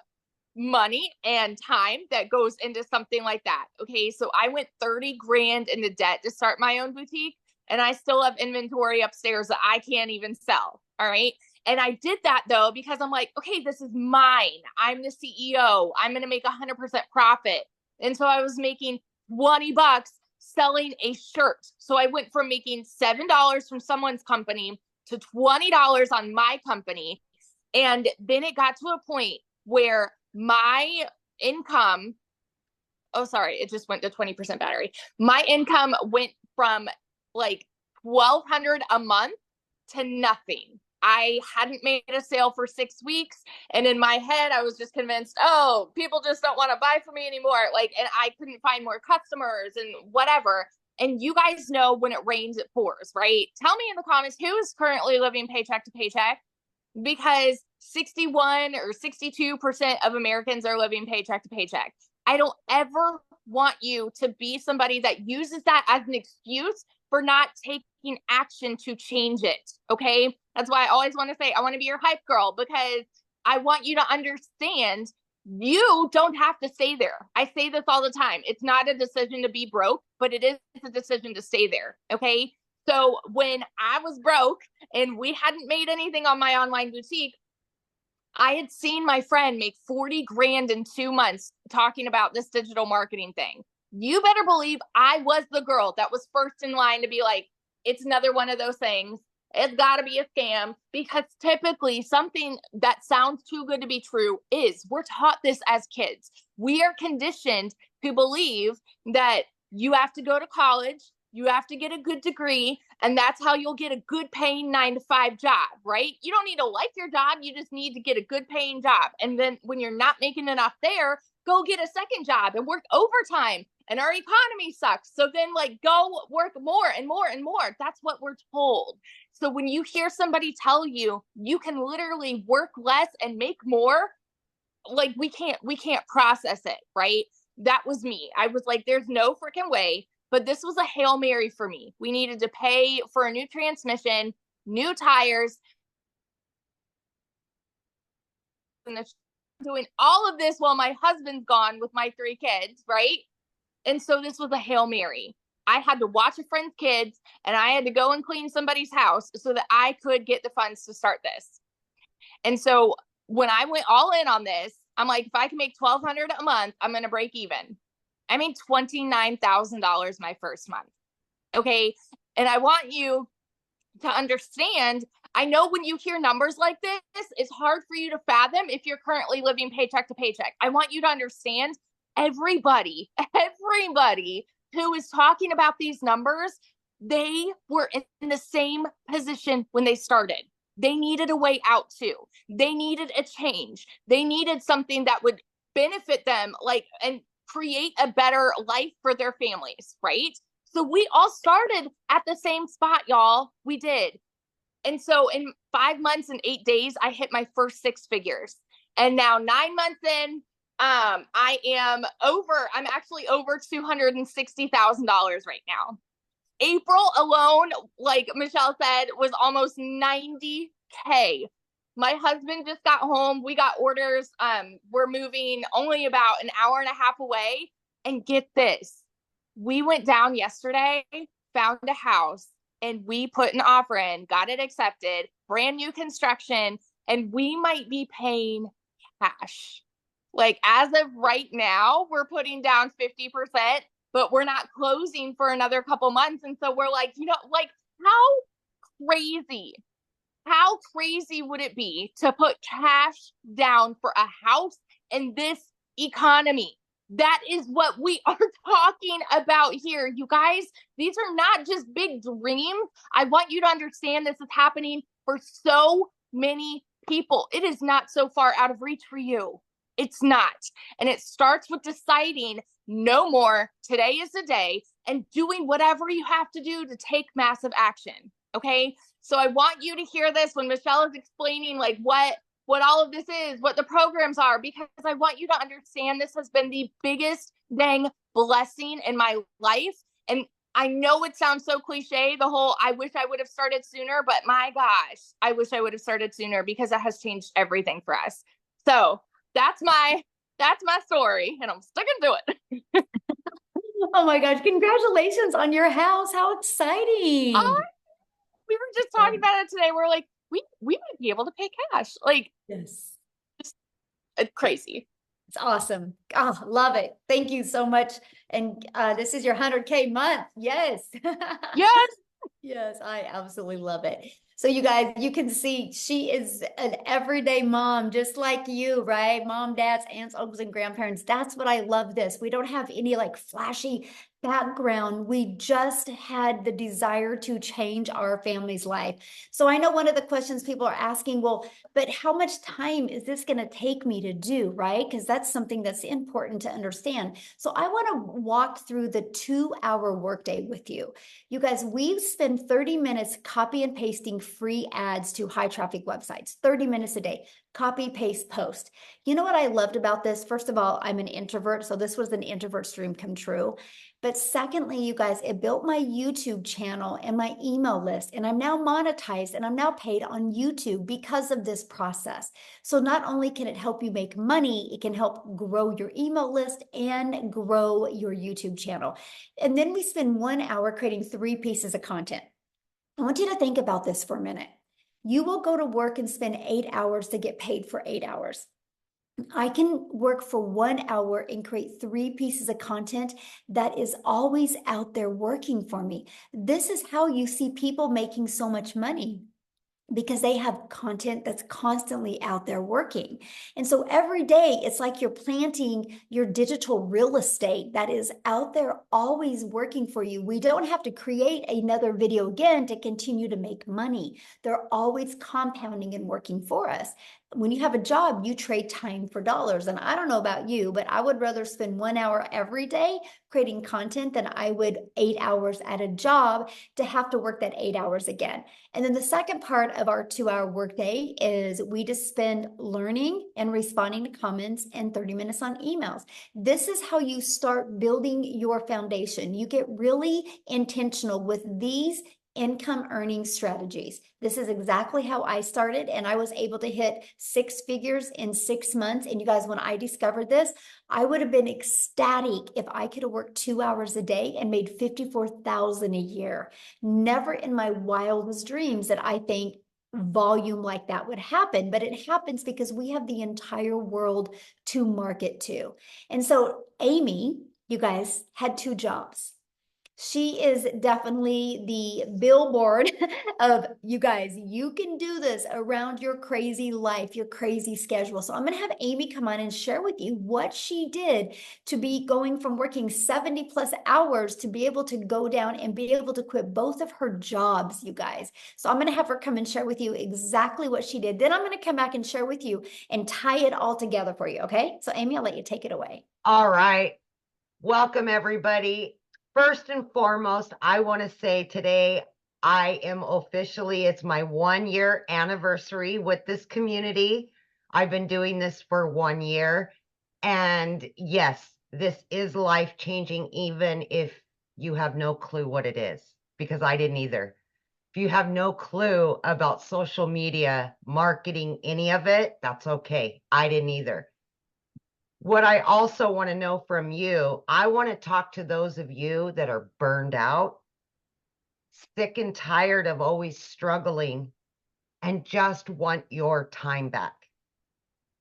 money and time that goes into something like that. Okay. So I went 30 grand into debt to start my own boutique, and I still have inventory upstairs that I can't even sell. All right. And I did that though, because I'm like, okay, this is mine. I'm the CEO. I'm going to make 100% profit. And so I was making $20 selling a shirt. So I went from making $7 from someone's company to $20 on my company. And then it got to a point where my income, it just went to 20% battery. My income went from like $1,200 a month to nothing. I hadn't made a sale for 6 weeks. And in my head, I was just convinced, people just don't want to buy from me anymore. And I couldn't find more customers and whatever. And you guys know when it rains, it pours, right? Tell me in the comments who is currently living paycheck to paycheck, because 61 or 62% of Americans are living paycheck to paycheck. I don't ever want you to be somebody that uses that as an excuse for not taking action to change it. Okay. That's why I always want to say, I want to be your hype girl, because I want you to understand you don't have to stay there. I say this all the time. It's not a decision to be broke, but it is a decision to stay there. Okay. So when I was broke and we hadn't made anything on my online boutique, I had seen my friend make 40 grand in 2 months talking about this digital marketing thing. You better believe I was the girl that was first in line to be like, it's another one of those things. It's got to be a scam, because typically something that sounds too good to be true is. We're taught this as kids. We are conditioned to believe that you have to go to college, you have to get a good degree, and that's how you'll get a good paying 9-to-5 job, right? You don't need to like your job. You just need to get a good paying job. And then when you're not making enough there, go get a second job and work overtime. And our economy sucks. So then go work more and more and more. That's what we're told. So when you hear somebody tell you, you can literally work less and make more, we can't process it, right? That was me. I was like, there's no freaking way. But this was a Hail Mary for me. We needed to pay for a new transmission, new tires, and doing all of this while my husband's gone with my 3 kids, right? And so this was a Hail Mary. I had to watch a friend's kids, and I had to go and clean somebody's house so that I could get the funds to start this. And so when I went all in on this, I'm like, if I can make $1,200 a month, I'm going to break even. I made $29,000 my first month. Okay. And I want you to understand, I know when you hear numbers like this, it's hard for you to fathom if you're currently living paycheck to paycheck. I want you to understand everybody who is talking about these numbers, they were in the same position when they started. They needed a way out too. They needed a change. They needed something that would benefit them, and create a better life for their families, right? So we all started at the same spot, y'all. We did. And so in 5 months and 8 days, I hit my first 6 figures. And now 9 months in, I'm actually over $260,000 right now. April alone, like Michelle said, was almost 90K. My husband just got home. We got orders. We're moving only about an hour and a half away. And get this, we went down yesterday, found a house, and we put an offer in, got it accepted, brand new construction, and we might be paying cash. Like as of right now, we're putting down 50%, but we're not closing for another couple months. And so we're like, like crazy, how crazy would it be to put cash down for a house in this economy? That is what we are talking about here. You guys, these are not just big dreams. I want you to understand this is happening for so many people. It is not so far out of reach for you. It's not. And it starts with deciding no more. Today is the day, and doing whatever you have to do to take massive action. Okay. So I want you to hear this when Michelle is explaining like what all of this is, what the programs are, because I want you to understand this has been the biggest dang blessing in my life. And I know it sounds so cliche, the whole I wish I would have started sooner, but my gosh, I wish I would have started sooner because it has changed everything for us. So that's my story, and I'm sticking to it. Oh my gosh, congratulations on your house. How exciting. We were just talking about it today. We're like, we might be able to pay cash. Like, Yes. just crazy. It's awesome. Oh, love it. Thank you so much. And this is your 100K month. Yes. Yes. Yes, I absolutely love it. So you guys, you can see she is an everyday mom, just like you, right? Mom, dads, aunts, uncles, and grandparents. That's what I love this. We don't have any like flashy background. We just had the desire to change our family's life. So I know one of the questions people are asking, well, but how much time is this going to take me to do, right? Because that's something that's important to understand. So I want to walk through the 2-hour workday with you. You guys, we spend 30 minutes copy and pasting free ads to high traffic websites, 30 minutes a day, copy, paste, post. You know what I loved about this? First of all, I'm an introvert, so this was an introvert's dream come true. But secondly, you guys, it built my YouTube channel and my email list, and I'm now monetized and I'm now paid on YouTube because of this process. So not only can it help you make money, it can help grow your email list and grow your YouTube channel. And then we spend 1 hour creating 3 pieces of content. I want you to think about this for a minute. You will go to work and spend 8 hours to get paid for 8 hours. I can work for 1 hour and create 3 pieces of content that is always out there working for me. This is how you see people making so much money, because they have content that's constantly out there working. And so every day it's like you're planting your digital real estate that is out there always working for you. We don't have to create another video again to continue to make money. They're always compounding and working for us. When you have a job, you trade time for dollars. And I don't know about you, but I would rather spend 1 hour every day creating content than I would 8 hours at a job to have to work that 8 hours again. And then the second part of our 2-hour workday is we just spend learning and responding to comments and 30 minutes on emails. This is how you start building your foundation. You get really intentional with these income earning strategies. This is exactly how I started, and I was able to hit 6 figures in 6 months. And you guys, when I discovered this, I would have been ecstatic if I could have worked 2 hours a day and made $54,000 a year. Never in my wildest dreams that I think volume like that would happen, but it happens because we have the entire world to market to. And so Amy, you guys, had 2 jobs. She is definitely the billboard of, you guys, you can do this around your crazy life, your crazy schedule. So I'm going to have Amy come on and share with you what she did to be going from working 70 plus hours to be able to go down and be able to quit both of her jobs, you guys. So I'm going to have her come and share with you exactly what she did. Then I'm going to come back and share with you and tie it all together for you. Okay. So Amy, I'll let you take it away. All right. Welcome, everybody. First and foremost, I want to say today I am officially, it's my 1-year anniversary with this community. I've been doing this for 1 year. And yes, this is life-changing, even if you have no clue what it is, because I didn't either. If you have no clue about social media, marketing, any of it, that's okay. I didn't either. What I also want to know from you, I want to talk to those of you that are burned out, sick and tired of always struggling, and just want your time back.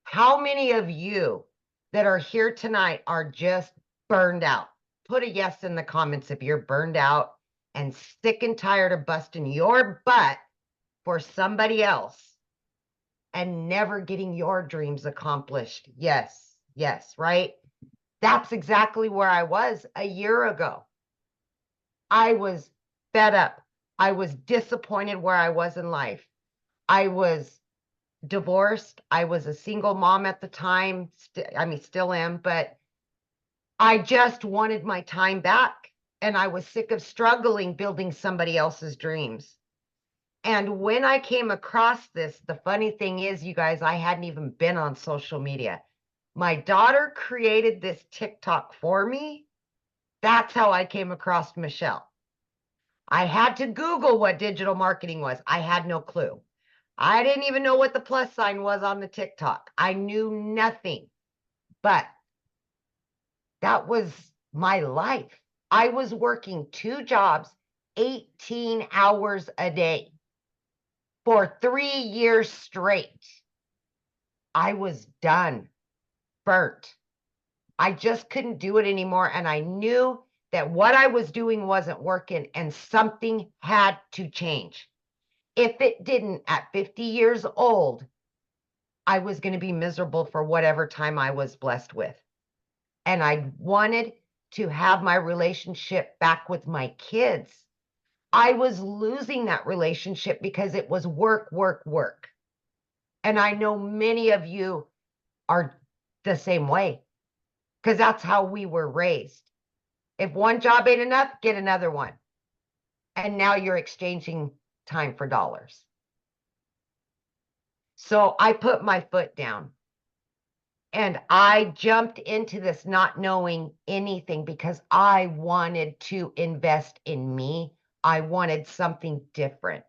How many of you that are here tonight are just burned out. Put a yes in the comments if you're burned out and sick and tired of busting your butt for somebody else and never getting your dreams accomplished. Yes, yes, right? That's exactly where I was a year ago. I was fed up. I was disappointed where I was in life. I was divorced. I was a single mom at the time. Still am, but I just wanted my time back. And I was sick of struggling building somebody else's dreams. And when I came across this, the funny thing is, you guys, I hadn't even been on social media. My daughter created this TikTok for me. That's how I came across Michelle. I had to Google what digital marketing was. I had no clue. I didn't even know what the plus sign was on the TikTok. I knew nothing, but that was my life. I was working 2 jobs, 18 hours a day for 3 years straight. I was done, burnt. I just couldn't do it anymore. And I knew that what I was doing wasn't working and something had to change. If it didn't, at 50 years old, I was going to be miserable for whatever time I was blessed with. And I wanted to have my relationship back with my kids. I was losing that relationship because it was work, work, work. And I know many of you are the same way because that's how we were raised. If one job ain't enough, get another one. And now you're exchanging time for dollars. So I put my foot down and I jumped into this not knowing anything because I wanted to invest in me. I wanted something different.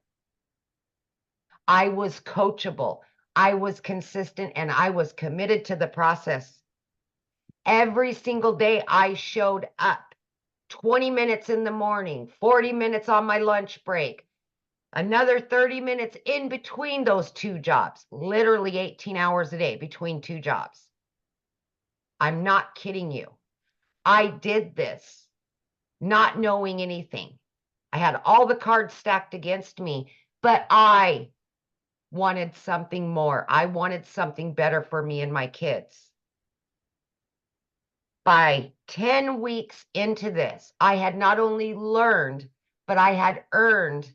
I was coachable. I was consistent and I was committed to the process. Every single day I showed up 20 minutes in the morning, 40 minutes on my lunch break, another 30 minutes in between those 2 jobs, literally 18 hours a day between 2 jobs. I'm not kidding you. I did this not knowing anything. I had all the cards stacked against me, but I wanted something more. I wanted something better for me and my kids. By 10 weeks into this, I had not only learned, but I had earned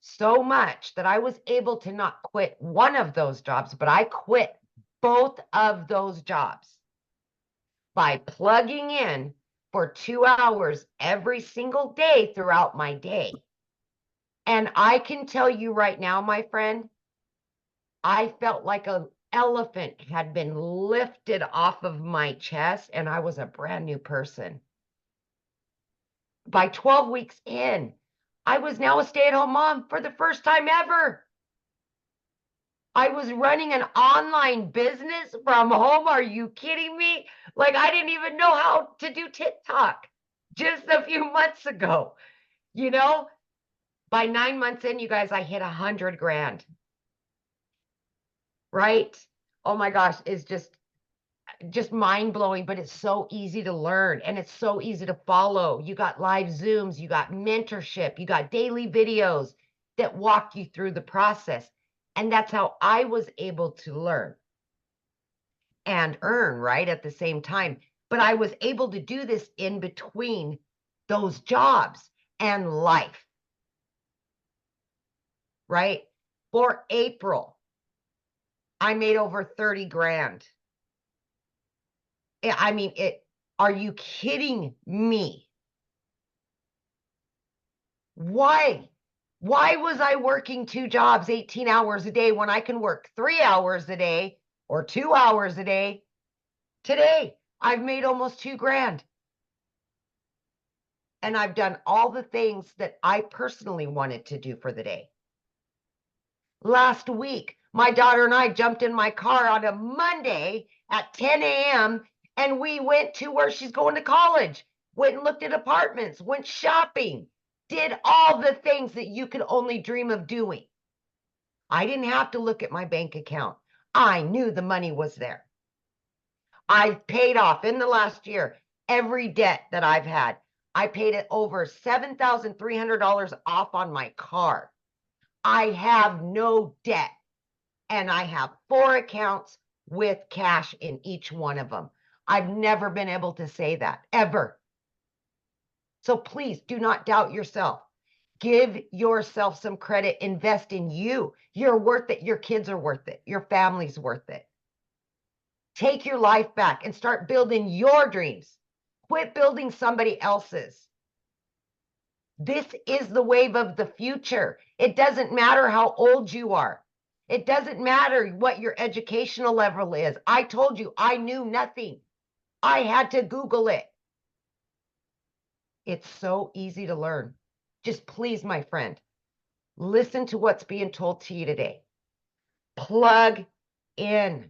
so much that I was able to not quit one of those jobs, but I quit both of those jobs by plugging in for 2 hours every single day throughout my day. And I can tell you right now, my friend, I felt like an elephant had been lifted off of my chest and I was a brand new person. By 12 weeks in, I was now a stay-at-home mom for the first time ever. I was running an online business from home. Are you kidding me? Like, I didn't even know how to do TikTok just a few months ago. You know, by 9 months in, you guys, I hit 100 grand. Right? Oh my gosh, it's just mind-blowing, but it's so easy to learn and it's so easy to follow. You got live Zooms, you got mentorship, you got daily videos that walk you through the process. And that's how I was able to learn and earn, right, at the same time. But I was able to do this in between those jobs and life, right? For April, I made over 30 grand. I mean, are you kidding me? Why? Why was I working 2 jobs, 18 hours a day when I can work 3 hours a day or 2 hours a day? Today, I've made almost 2 grand. And I've done all the things that I personally wanted to do for the day. Last week, my daughter and I jumped in my car on a Monday at 10 a.m. and we went to where she's going to college, went and looked at apartments, went shopping, did all the things that you could only dream of doing. I didn't have to look at my bank account. I knew the money was there. I paid off in the last year every debt that I've had. I paid it over $7,300 off on my car. I have no debt, and I have 4 accounts with cash in each one of them. I've never been able to say that ever. So please do not doubt yourself. Give yourself some credit. Invest in you. You're worth it. Your kids are worth it. Your family's worth it. Take your life back and start building your dreams. Quit building somebody else's. This is the wave of the future. It doesn't matter how old you are. It doesn't matter what your educational level is. I told you I knew nothing. I had to Google it. It's so easy to learn. Just please, my friend, listen to what's being told to you today. Plug in.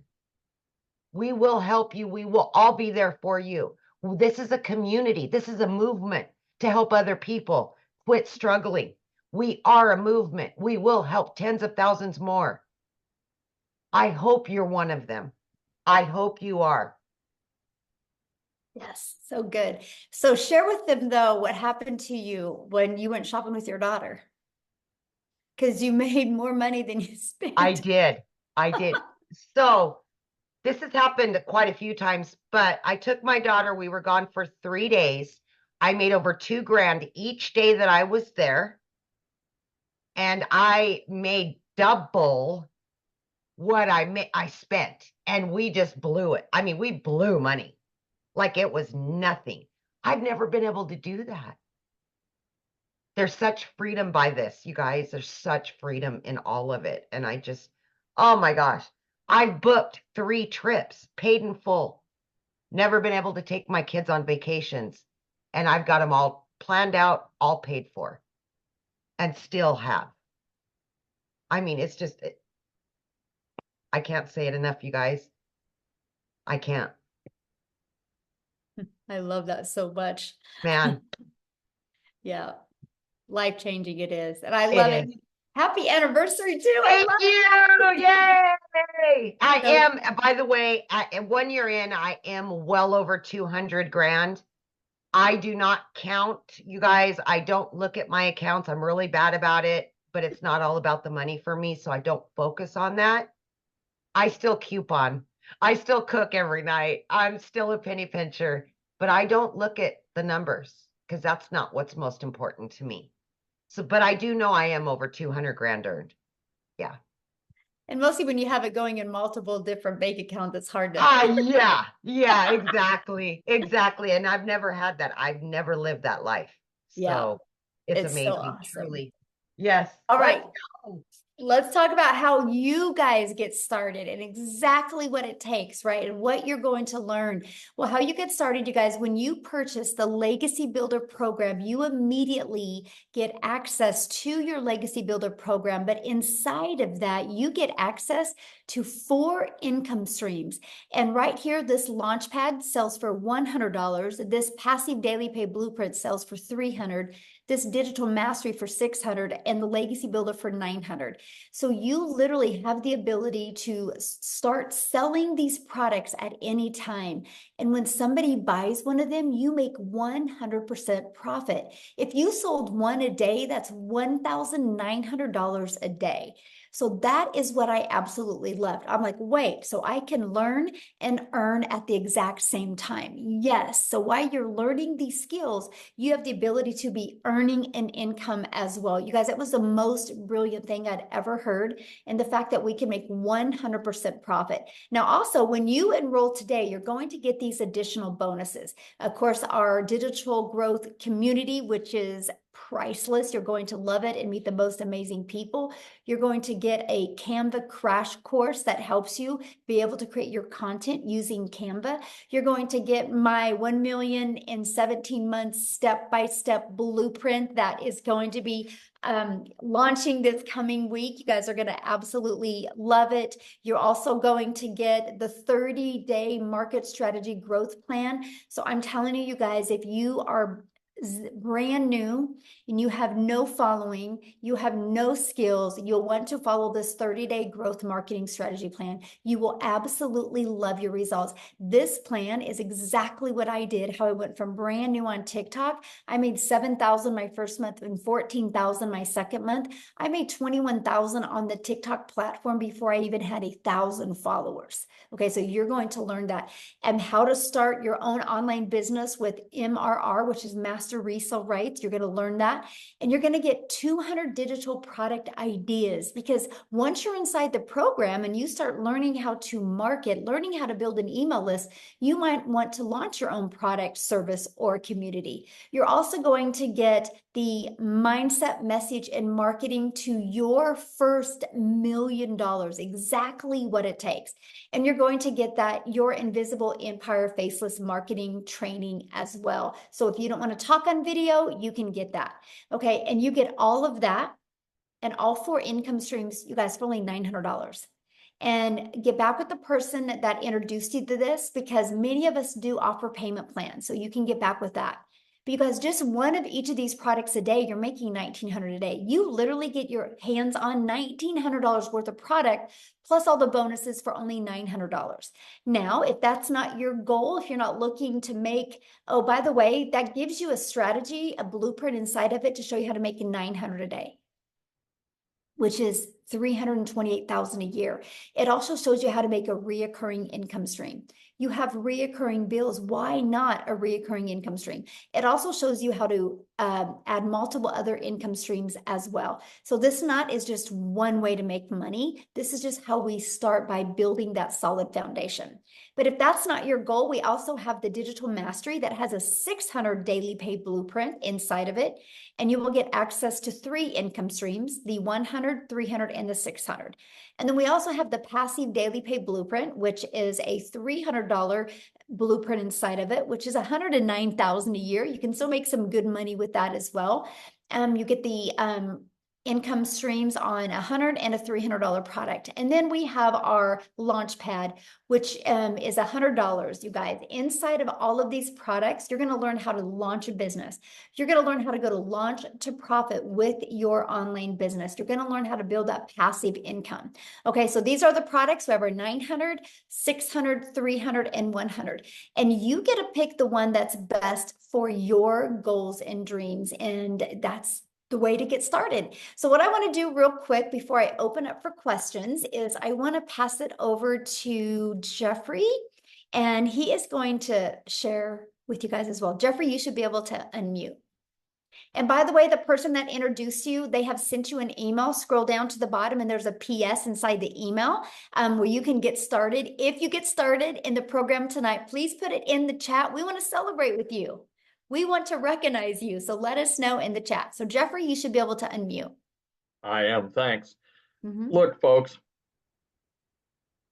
We will help you. We will all be there for you. This is a community. This is a movement to help other people quit struggling. We are a movement. We will help tens of thousands more. I hope you're one of them. I hope you are. Yes, so good. So share with them though what happened to you when you went shopping with your daughter. Because you made more money than you spent. I did. So this has happened quite a few times, but I took my daughter. We were gone for 3 days. I made over $2,000 each day that I was there. And I made double what I spent. And we just blew it. I mean, we blew money like it was nothing. I've never been able to do that. There's such freedom by this, you guys. There's such freedom in all of it. And I just, oh my gosh, I've booked 3 trips, paid in full. Never been able to take my kids on vacations. And I've got them all planned out, all paid for, and still have. I mean, it's just, I can't say it enough, you guys. I can't. I love that so much. Man, Yeah. Life-changing it is. And I it love it. is. Happy anniversary too. Thank you. Yay. I So- am, by the way, 1 year in, I am well over 200 grand. I do not count, you guys. I don't look at my accounts. I'm really bad about it, but it's not all about the money for me. So I don't focus on that. I still coupon. I still cook every night. I'm still a penny pincher, but I don't look at the numbers because that's not what's most important to me. So, but I do know I am over 200 grand earned. Yeah. And mostly when you have it going in multiple different bank accounts, it's hard to. Yeah, exactly. Exactly. And I've never had that. I've never lived that life. Yeah. So it's It's so amazing, awesome. truly. Yes. All Let's right. go. Let's talk about how you guys get started and exactly what it takes, right? And what you're going to learn. Well, how you get started, you guys, when you purchase the Legacy Builder program, you immediately get access to your Legacy Builder program. But inside of that, you get access to 4 income streams. And right here, this Launchpad sells for $100. This Passive Daily Pay Blueprint sells for $300. This Digital Mastery for $600 and the Legacy Builder for $900. So you literally have the ability to start selling these products at any time. And when somebody buys one of them, you make 100% profit. If you sold one a day, that's $1,900 a day. So that is what I absolutely loved. I'm like, wait, so I can learn and earn at the exact same time. Yes. So while you're learning these skills, you have the ability to be earning an income as well. You guys, that was the most brilliant thing I'd ever heard. And the fact that we can make 100% profit. Now, also, when you enroll today, you're going to get these additional bonuses. Of course, our digital growth community, which is priceless. You're going to love it and meet the most amazing people. You're going to get a Canva crash course that helps you be able to create your content using Canva. You're going to get my 1 million in 17 months step-by-step blueprint that is going to be launching this coming week. You guys are going to absolutely love it. You're also going to get the 30-day market strategy growth plan. So I'm telling you guys, if you are brand new and you have no following, you have no skills, you'll want to follow this 30-day growth marketing strategy plan. You will absolutely love your results. This plan is exactly what I did, how I went from brand new on TikTok. I made 7,000 my first month and 14,000 my second month. I made 21,000 on the TikTok platform before I even had 1,000 followers. Okay, so you're going to learn that, and how to start your own online business with MRR, which is master resale rights. You're going to learn that, and you're going to get 200 digital product ideas, because once you're inside the program and you start learning how to market, learning how to build an email list, you might want to launch your own product, service, or community. You're also going to get the mindset, message, and marketing to your first $1 million, exactly what it takes. And you're going to get that Your Invisible Empire Faceless marketing training as well. So if you don't want to talk on video, you can get that. Okay, and you get all of that and all 4 income streams, you guys, for only $900. And get back with the person that introduced you to this, because many of us do offer payment plans. So you can get back with that. Because just one of each of these products a day, you're making $1,900 a day. You literally get your hands on $1,900 worth of product, plus all the bonuses for only $900. Now, if that's not your goal, if you're not looking to make, oh, by the way, that gives you a strategy, a blueprint inside of it to show you how to make $900 a day, which is $328,000 a year. It also shows you how to make a reoccurring income stream. You have reoccurring bills. Why not a reoccurring income stream? It also shows you how to add multiple other income streams as well. So this not is just one way to make money. This is just how we start, by building that solid foundation. But if that's not your goal, we also have the Digital Mastery that has a 600 daily pay blueprint inside of it. And you will get access to 3 income streams, the 100, 300, and the 600. And then we also have the Passive Daily Pay Blueprint, which is a $300 blueprint inside of it, which is $109,000 a year. You can still make some good money with that as well. You get the income streams on $100 and a $300 product. And then we have our launch pad, which is $100, you guys. Inside of all of these products, you're going to learn how to launch a business. You're going to learn how to go to launch to profit with your online business. You're going to learn how to build that passive income. Okay, so these are the products. We have our 900, 600, 300, and 100. And you get to pick the one that's best for your goals and dreams. And that's the way to get started. So what I want to do real quick before I open up for questions is I want to pass it over to Jeffrey, and he is going to share with you guys as well. Jeffrey, you should be able to unmute. And by the way, the person that introduced you, they have sent you an email. Scroll down to the bottom and there's a PS inside the email where you can get started. If you get started in the program tonight, please put it in the chat. We want to celebrate with you. We want to recognize you. So let us know in the chat. So Jeffrey, you should be able to unmute. I am, thanks. Look, folks,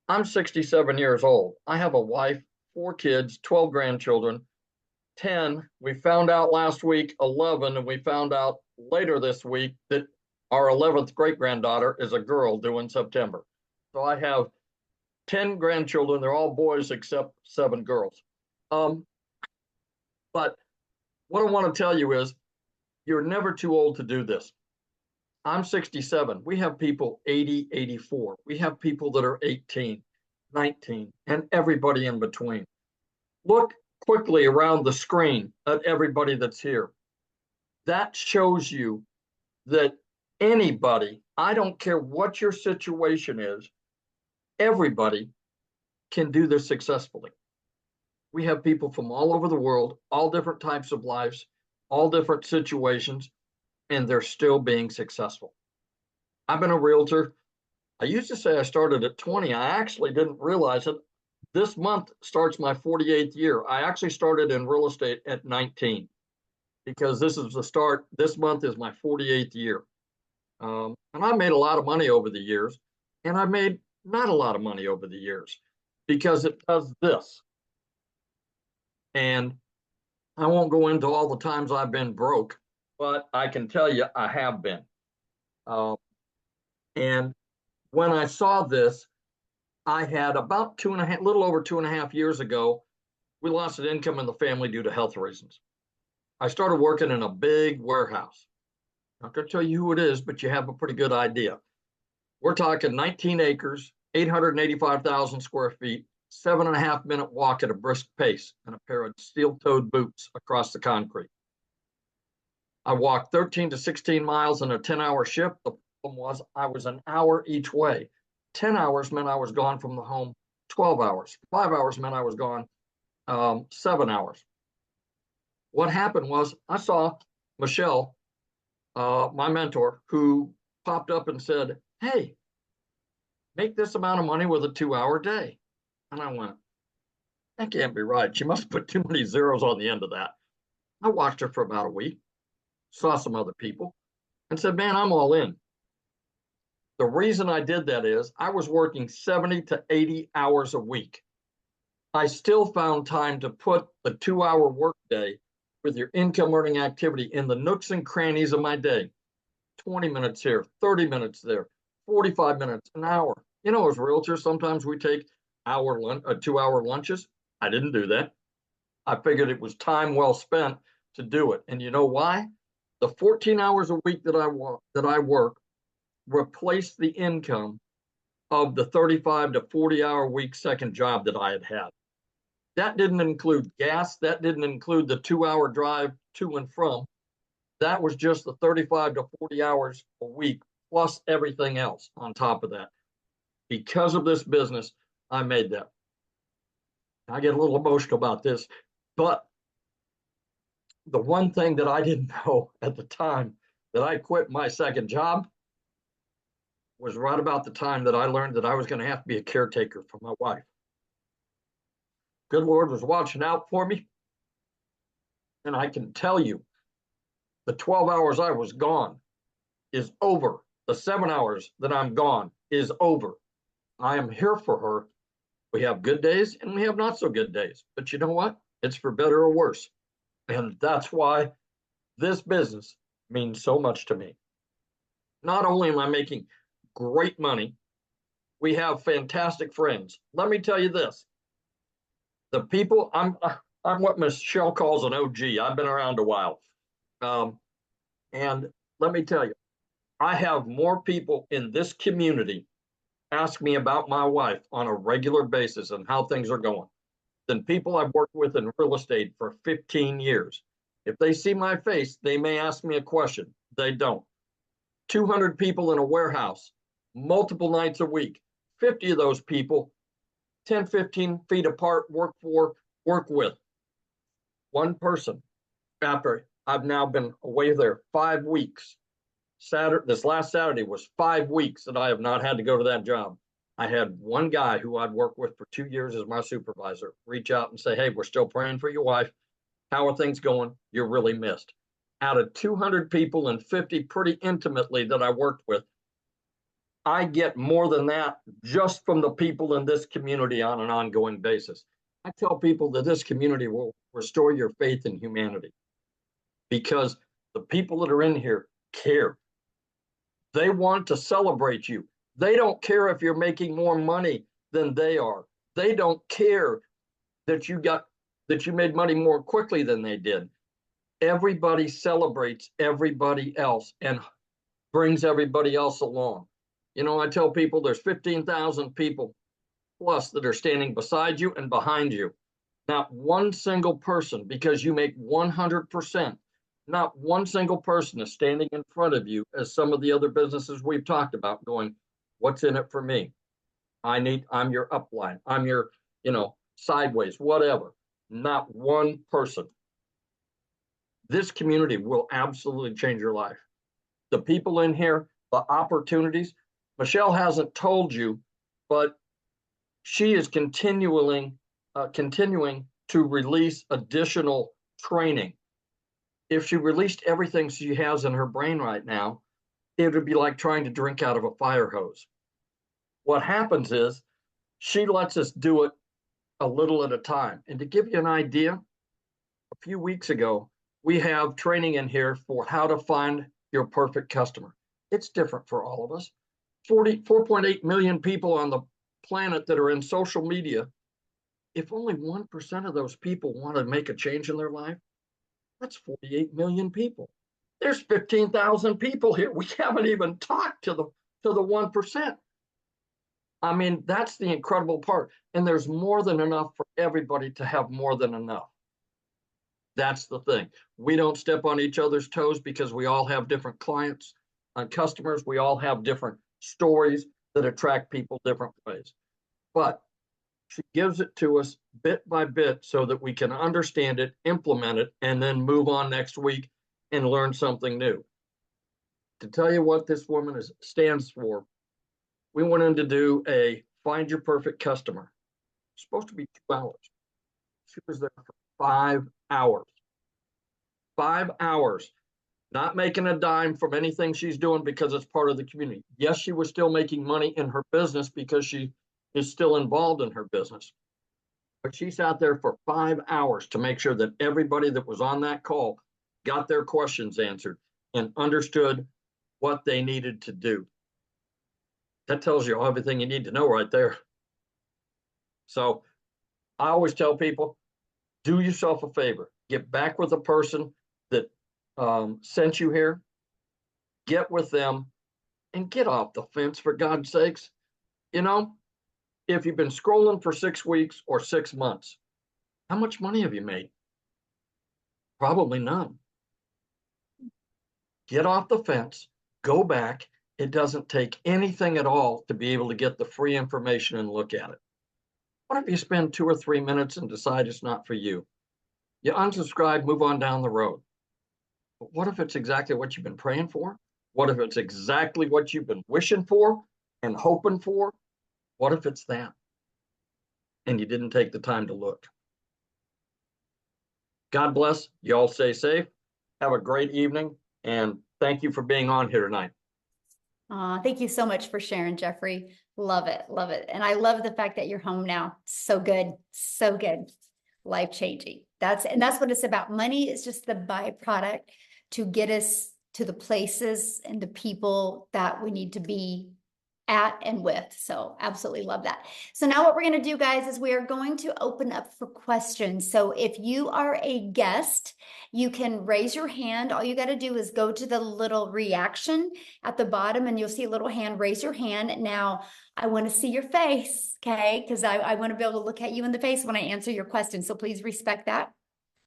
I'm 67 years old. I have a wife, 4 kids, 12 grandchildren, 10. We found out last week, 11, and we found out later this week that our 11th great-granddaughter is a girl due in September. So I have 10 grandchildren. They're all boys except 7 girls. But what I want to tell you is you're never too old to do this. I'm 67. We have people 80, 84. We have people that are 18, 19, and everybody in between. Look quickly around the screen at everybody that's here. That shows you that anybody, I don't care what your situation is, everybody can do this successfully. We have people from all over the world, all different types of lives, all different situations, and they're still being successful. I've been a realtor. I used to say I started at 20. I actually didn't realize it. This month starts my 48th year. I actually started in real estate at 19 because this is the start. This month is my 48th year. And I made a lot of money over the years, and I made not a lot of money over the years because it does this. And I won't go into all the times I've been broke, but I can tell you I have been. And when I saw this, I had about little over 2.5 years ago, we lost an income in the family due to health reasons. I started working in a big warehouse. Not going to tell you who it is, but you have a pretty good idea. We're talking 19 acres, 885,000 square feet, 7.5 minute walk at a brisk pace, and a pair of steel-toed boots across the concrete. I walked 13 to 16 miles in a 10-hour shift. The problem was I was an hour each way. 10 hours meant I was gone from the home 12 hours. 5 hours meant I was gone 7 hours. What happened was I saw Michelle, my mentor, who popped up and said, hey, make this amount of money with a 2-hour day. And I went, that can't be right. She must have put too many zeros on the end of that. I watched her for about a week, saw some other people, and said, man, I'm all in. The reason I did that is I was working 70 to 80 hours a week. I still found time to put the 2-hour workday with your income earning activity in the nooks and crannies of my day. 20 minutes here, 30 minutes there, 45 minutes, an hour. You know, as realtors, sometimes we take 2-hour lunches. I didn't do that. I figured it was time well spent to do it. And you know why? The 14 hours a week that I work replaced the income of the 35 to 40-hour week second job that I had had. That didn't include gas. That didn't include the 2-hour drive to and from. That was just the 35 to 40 hours a week, plus everything else on top of that. Because of this business, I made that. I get a little emotional about this, but the one thing that I didn't know at the time that I quit my second job was right about the time that I learned that I was going to have to be a caretaker for my wife. Good Lord was watching out for me. And I can tell you, the 12 hours I was gone is over. The 7 hours that I'm gone is over. I am here for her. We have good days and we have not so good days. But you know what? It's for better or worse. And that's why this business means so much to me. Not only am I making great money, we have fantastic friends. Let me tell you this. The people, I'm what Michelle calls an OG. I've been around a while. And let me tell you, I have more people in this community ask me about my wife on a regular basis and how things are going than people I've worked with in real estate for 15 years. If they see my face, they may ask me a question. They don't. 200 people in a warehouse, multiple nights a week, 50 of those people, 10, 15 feet apart, work with. One person, after I've now been away there 5 weeks. This last Saturday was 5 weeks that I have not had to go to that job. I had one guy who I'd worked with for 2 years as my supervisor reach out and say, hey, we're still praying for your wife. How are things going? You're really missed. Out of 200 people and 50 pretty intimately that I worked with, I get more than that just from the people in this community on an ongoing basis. I tell people that this community will restore your faith in humanity because the people that are in here care. They want to celebrate you. They don't care if you're making more money than they are. They don't care that you made money more quickly than they did. Everybody celebrates everybody else and brings everybody else along. You know, I tell people there's 15,000 people plus that are standing beside you and behind you. Not one single person, because you make 100%, not one single person is standing in front of you as some of the other businesses we've talked about going, what's in it for me? I'm your upline. I'm your, sideways, whatever. Not one person. This community will absolutely change your life. The people in here, the opportunities, Michelle hasn't told you, but she is continuing to release additional training. If she released everything she has in her brain right now, it would be like trying to drink out of a fire hose. What happens is she lets us do it a little at a time. And to give you an idea, a few weeks ago, we have training in here for how to find your perfect customer. It's different for all of us. 4.8 million people on the planet that are in social media. If only 1% of those people want to make a change in their life, That's 48 million people. There's 15,000 people here. We haven't even talked to the 1%. I mean, that's the incredible part. And there's more than enough for everybody to have more than enough. That's the thing. We don't step on each other's toes because we all have different clients and customers. We all have different stories that attract people different ways. But she gives it to us bit by bit so that we can understand it, implement it, and then move on next week and learn something new. To tell you what this woman stands for, we went in to do a Find Your Perfect Customer. It's supposed to be 2 hours. She was there for 5 hours. 5 hours, not making a dime from anything she's doing because it's part of the community. Yes, she was still making money in her business because she is still involved in her business. But she sat there for 5 hours to make sure that everybody that was on that call got their questions answered and understood what they needed to do. That tells you everything you need to know right there. So I always tell people, do yourself a favor. Get back with the person that sent you here. Get with them and get off the fence, for God's sakes. You know, if you've been scrolling for 6 weeks or 6 months, how much money have you made? Probably none. Get off the fence, go back. It doesn't take anything at all to be able to get the free information and look at it. What if you spend 2 or 3 minutes and decide it's not for you? You unsubscribe, move on down the road. But what if it's exactly what you've been praying for? What if it's exactly what you've been wishing for and hoping for? What if it's that? And you didn't take the time to look. God bless. You all stay safe. Have a great evening. And thank you for being on here tonight. Thank you so much for sharing, Jeffrey. Love it. Love it. And I love the fact that you're home now. So good. So good. Life-changing. That's what it's about. Money is just the byproduct to get us to the places and the people that we need to be at and with. So absolutely love that. So now what we're going to do, guys, is we are going to open up for questions. So if you are a guest, you can raise your hand. All you got to do is go to the little reaction at the bottom and you'll see a little hand. Raise your hand. Now, I want to see your face, okay? Because I want to be able to look at you in the face when I answer your question. So please respect that.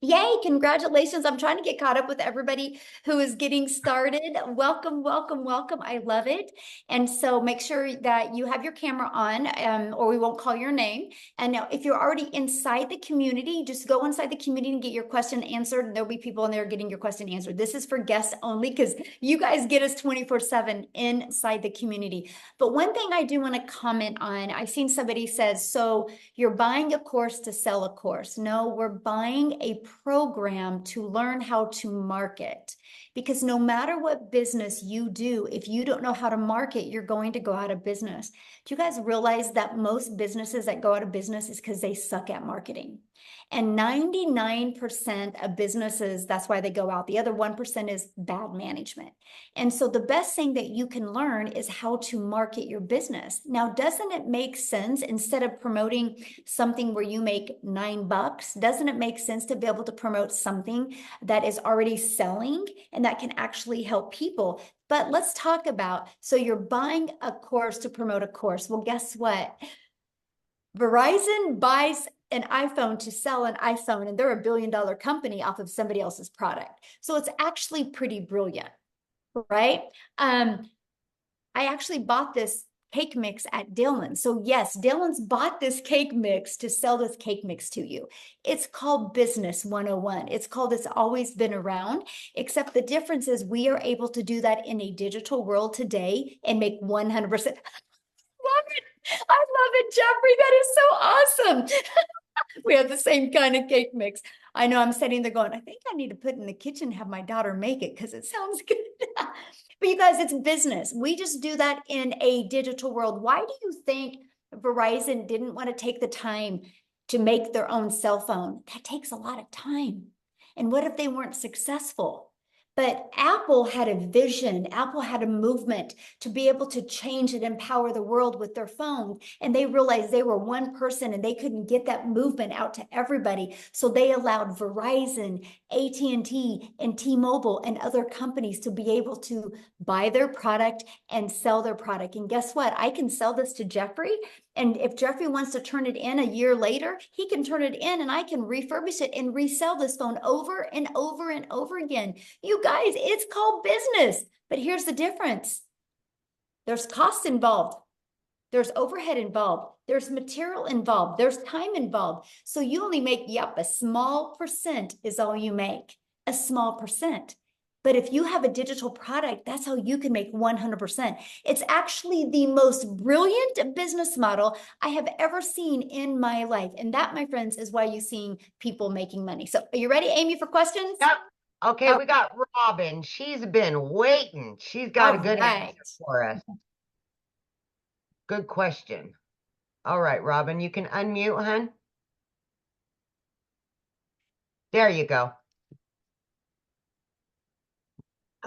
Yay, congratulations. I'm trying to get caught up with everybody who is getting started. Welcome, welcome, welcome. I love it. And so make sure that you have your camera on or we won't call your name. And now if you're already inside the community, just go inside the community and get your question answered. There'll be people in there getting your question answered. This is for guests only because you guys get us 24/7 inside the community. But one thing I do want to comment on, I've seen somebody says, so you're buying a course to sell a course. No, we're buying a program to learn how to market. Because no matter what business you do, if you don't know how to market, you're going to go out of business. Do you guys realize that most businesses that go out of business is because they suck at marketing? And 99% of businesses, that's why they go out. The other 1% is bad management. And so the best thing that you can learn is how to market your business. Now, doesn't it make sense instead of promoting something where you make $9, doesn't it make sense to be able to promote something that is already selling and that can actually help people? But let's talk about, so you're buying a course to promote a course. Well, guess what? Verizon buys an iPhone to sell an iPhone, and they're a billion-dollar company off of somebody else's product. So it's actually pretty brilliant, right? I actually bought this cake mix at Dylan's. So yes, Dylan's bought this cake mix to sell this cake mix to you. It's called Business 101. It's called It's Always Been Around, except the difference is we are able to do that in a digital world today and make 100%. Love it. I love it, Jeffrey. That is so awesome. We have the same kind of cake mix. I know I'm sitting there going, I think I need to put it in the kitchen and have my daughter make it because it sounds good. But you guys, it's business. We just do that in a digital world. Why do you think Verizon didn't want to take the time to make their own cell phone? That takes a lot of time. And what if they weren't successful? But Apple had a vision. Apple had a movement to be able to change and empower the world with their phone. And they realized they were one person and they couldn't get that movement out to everybody. So they allowed Verizon, AT&T, and T-Mobile and other companies to be able to buy their product and sell their product. And guess what? I can sell this to Jeffrey. And if Jeffrey wants to turn it in a year later, he can turn it in and I can refurbish it and resell this phone over and over and over again. You guys, it's called business. But here's the difference. There's costs involved. There's overhead involved. There's material involved. There's time involved. So you only make, yep, a small percent is all you make, a small percent. But if you have a digital product, that's how you can make 100%. It's actually the most brilliant business model I have ever seen in my life. And that, my friends, is why you're seeing people making money. So are you ready, Amy, for questions? Yep. Okay, Oh. we got Robin. She's been waiting. She's got a good Right. answer for us. Good question. All right, Robin, you can unmute, hun. There you go.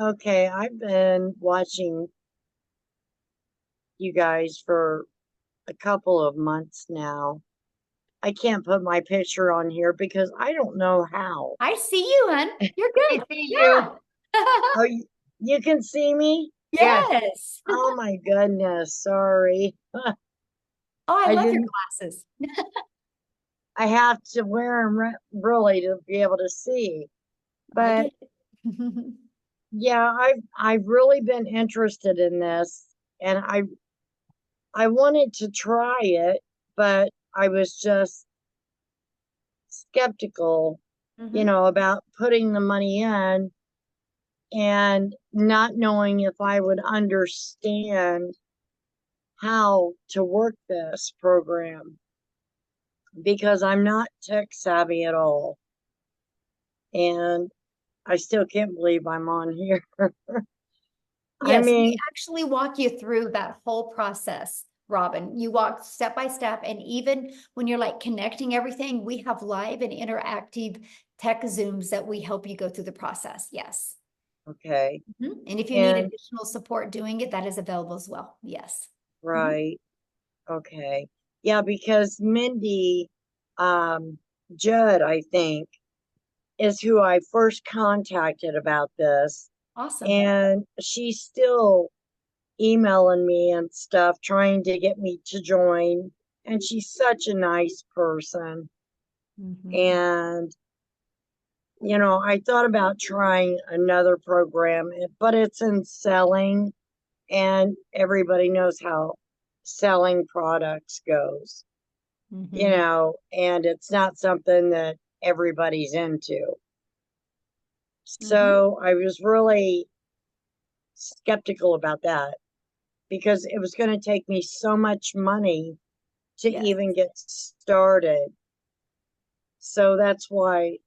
Okay, I've been watching you guys for a couple of months now. I can't put my picture on here because I don't know how. I see you, hun. You're I good. see Yeah. Oh, you can see me? Yes. Oh my goodness, sorry. Oh, I I love your didn't- glasses. I have to wear them really to be able to see. I But get it. yeah, I've really been interested in this, and I wanted to try it, but I was just skeptical, Mhm. about putting the money in and not knowing if I would understand how to work this program because I'm not tech savvy at all. And I still can't believe I'm on here. I Yes, we mean, actually walk you through that whole process, Robin. You walk step by step, and even when you're like connecting everything, we have live and interactive tech Zooms that we help you go through the process. Yes. okay. Mhm. And if you need And additional support doing it, that is available as well. Yes. right. Okay. Yeah, because Mindy Judd, I think, is who I first contacted about this. Awesome. And she's still emailing me and stuff, trying to get me to join. And she's such a nice person. Mhm. And, I thought about trying another program, but it's in selling, and everybody knows how selling products goes, Mhm. and it's not something that everybody's into. Mhm. So I was really skeptical about that because it was going to take me so much money to Yes. even get started. So that's why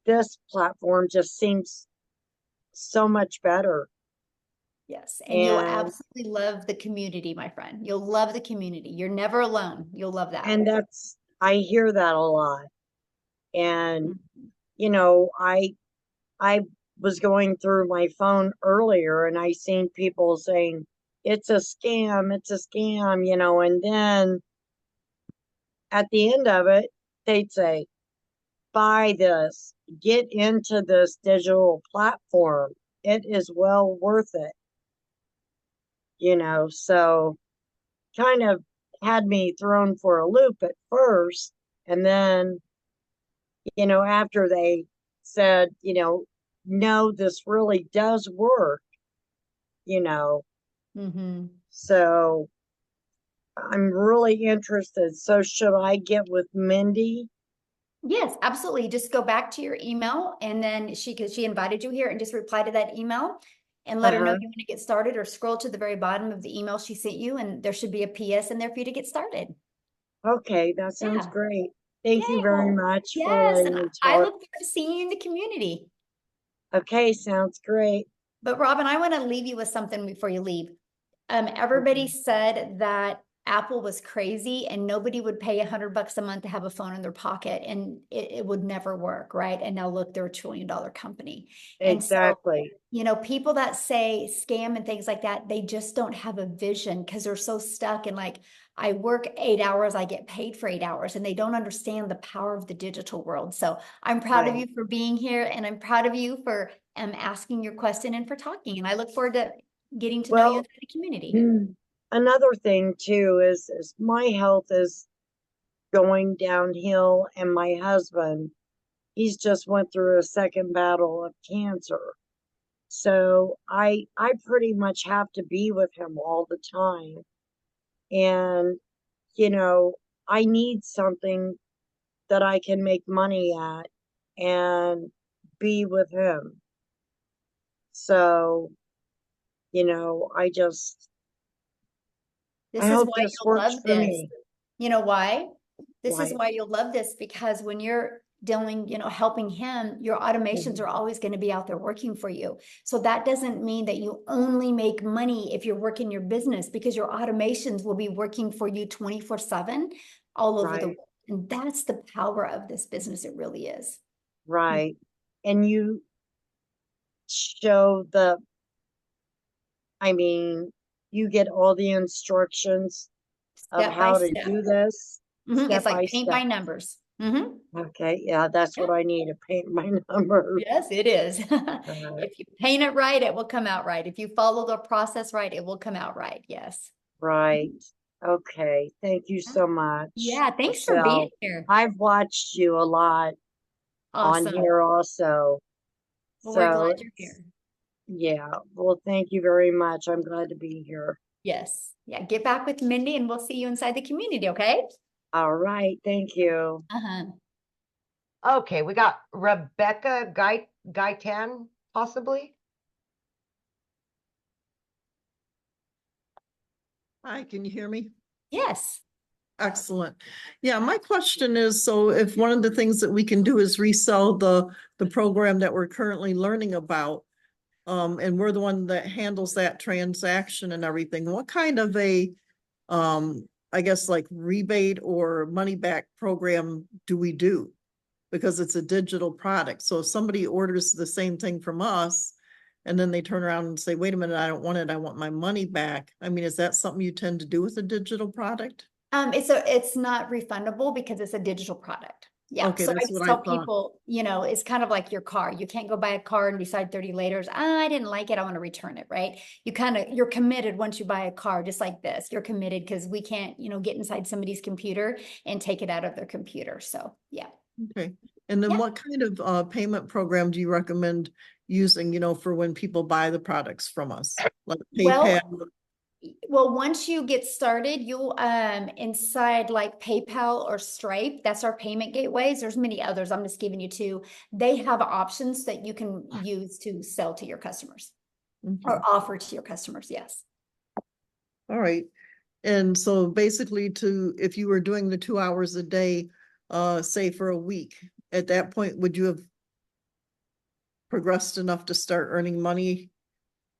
this platform just seems so much better. Yes. And you'll And absolutely love the community, my friend. You'll love the community. You're never alone. You'll love that. and I hear that a lot. And Mhm. I was going through my phone earlier and I seen people saying it's a scam, and then at the end of it, they'd say, buy this, get into this digital platform. It is well worth it, so kind of had me thrown for a loop at first. And then, after they said, no, this really does work, you know, Mhm. so I'm really interested. So should I get with Mindy? Yes, absolutely. Just go back to your email and then because she invited you here, and just reply to that email and let her know Uh-huh. you want to get started, or scroll to the very bottom of the email she sent you and there should be a PS in there for you to get started. Okay, that sounds Yeah. great. Thank you Yay. very Well, much for yes. letting And me I talk. look forward to seeing you in the community. Okay, sounds great. But Robin, I want to leave you with something before you leave. Everybody Okay. said that Apple was crazy and nobody would pay $100 a month to have a phone in their pocket and it would never work, right? And now look, they're $1 trillion company. And so, Exactly. you know, people that say scam and things like that, they just don't have a vision because they're so stuck in like, I work 8 hours, I get paid for 8 hours, and they don't understand the power of the digital world. So I'm proud of Right. you for being here, and I'm proud of you for asking your question and for talking. And I look forward to getting to know you Well, in the community. another thing too is my health is going downhill, and my husband, he's just went through a second battle of cancer. So I pretty much have to be with him all the time. And, you know, I need something that I can make money at and be with him. So, you know, This I is hope why this you'll works love for this. me. You know why? This is Why? why you'll love this, because when you're dealing, you know, helping him, your automations are always going to be out there working for you. So that doesn't mean that you only make money if you're working your business, because your automations will be working for you 24/7 all over the Right, world. And that's the power of this business. It really is. right. And you show I mean, you get all the instructions of Step by how to step. do this It's step by like paint by step. numbers. Okay, yeah, that's Yeah. what I need to paint my numbers. Yes, it is. Uh, If you paint it right, it will come out right. If you follow the process right, it will come out right. Yes. right. Okay. Thank you so much, Yeah, thanks for being Michelle. here. I've watched you a lot on Awesome. here also. Well, we're So glad you're here. yeah, well, thank you very much. I'm glad to be here. Yes. Yeah, get back with Mindy and we'll see you inside the community, okay? All right. Thank you. Uh-huh. Okay, we got Rebecca Gaitan, possibly. Hi, can you hear me? Yes. Excellent. Yeah, my question is, so if one of the things that we can do is resell the program that we're currently learning about, and we're the one that handles that transaction and everything, what kind of a, I guess like rebate or money back program do we do? Because it's a digital product. So if somebody orders the same thing from us and then they turn around and say, wait a minute, I don't want it, I want my money back. I mean, is that something you tend to do with a digital product? It's not refundable because it's a digital product. Yeah. Okay, So I that's just what I tell thought. people, you know, it's kind of like your car. You can't go buy a car and decide 30 later, I didn't like it, I want to return it, right? You're committed once you buy a car, just like this. You're committed because we can't, you know, get inside somebody's computer and take it out of their computer. So yeah. Okay. And then Yeah. what kind of payment program do you recommend using, you know, for when people buy the products from us? Like PayPal? Well, once you get started, you'll inside like PayPal or Stripe, that's our payment gateways. There's many others. I'm just giving you two. They have options that you can use to sell to your customers or offer to your customers. Yes. All right. And so basically if you were doing the 2 hours a day, say for a week, at that point, would you have progressed enough to start earning money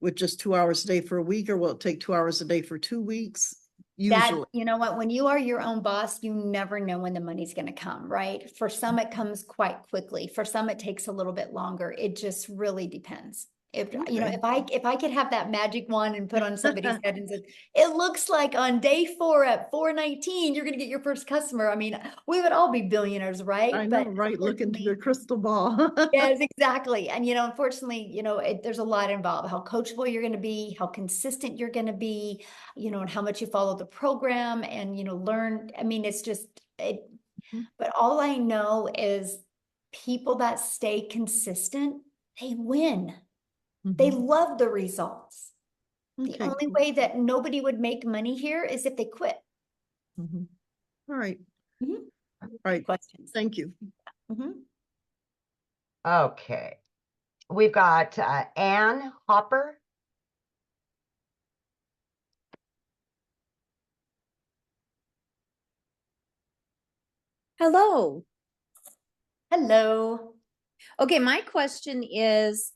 with just 2 hours a day for a week, or will it take 2 hours a day for 2 weeks? Usually. You know what, when you are your own boss, you never know when the money's going to come, right? For some, it comes quite quickly. For some, it takes a little bit longer. It just really depends. If you know, if I could have that magic wand and put on somebody's head and said, it looks like on day 4 at 4:19, you're going to get your first customer. I mean, we would all be billionaires, right? I know, But right? Look into your crystal ball. yes, exactly. And, you know, unfortunately, you know, there's a lot involved, how coachable you're going to be, how consistent you're going to be, you know, and how much you follow the program and, you know, learn. I mean, it's just, but all I know is people that stay consistent, they win. They love the results. The Okay, only cool. way that nobody would make money here is if they quit. All right. All Right. Questions. Thank you. Okay, we've got Ann Hopper. Hello. Hello. Okay, my question is,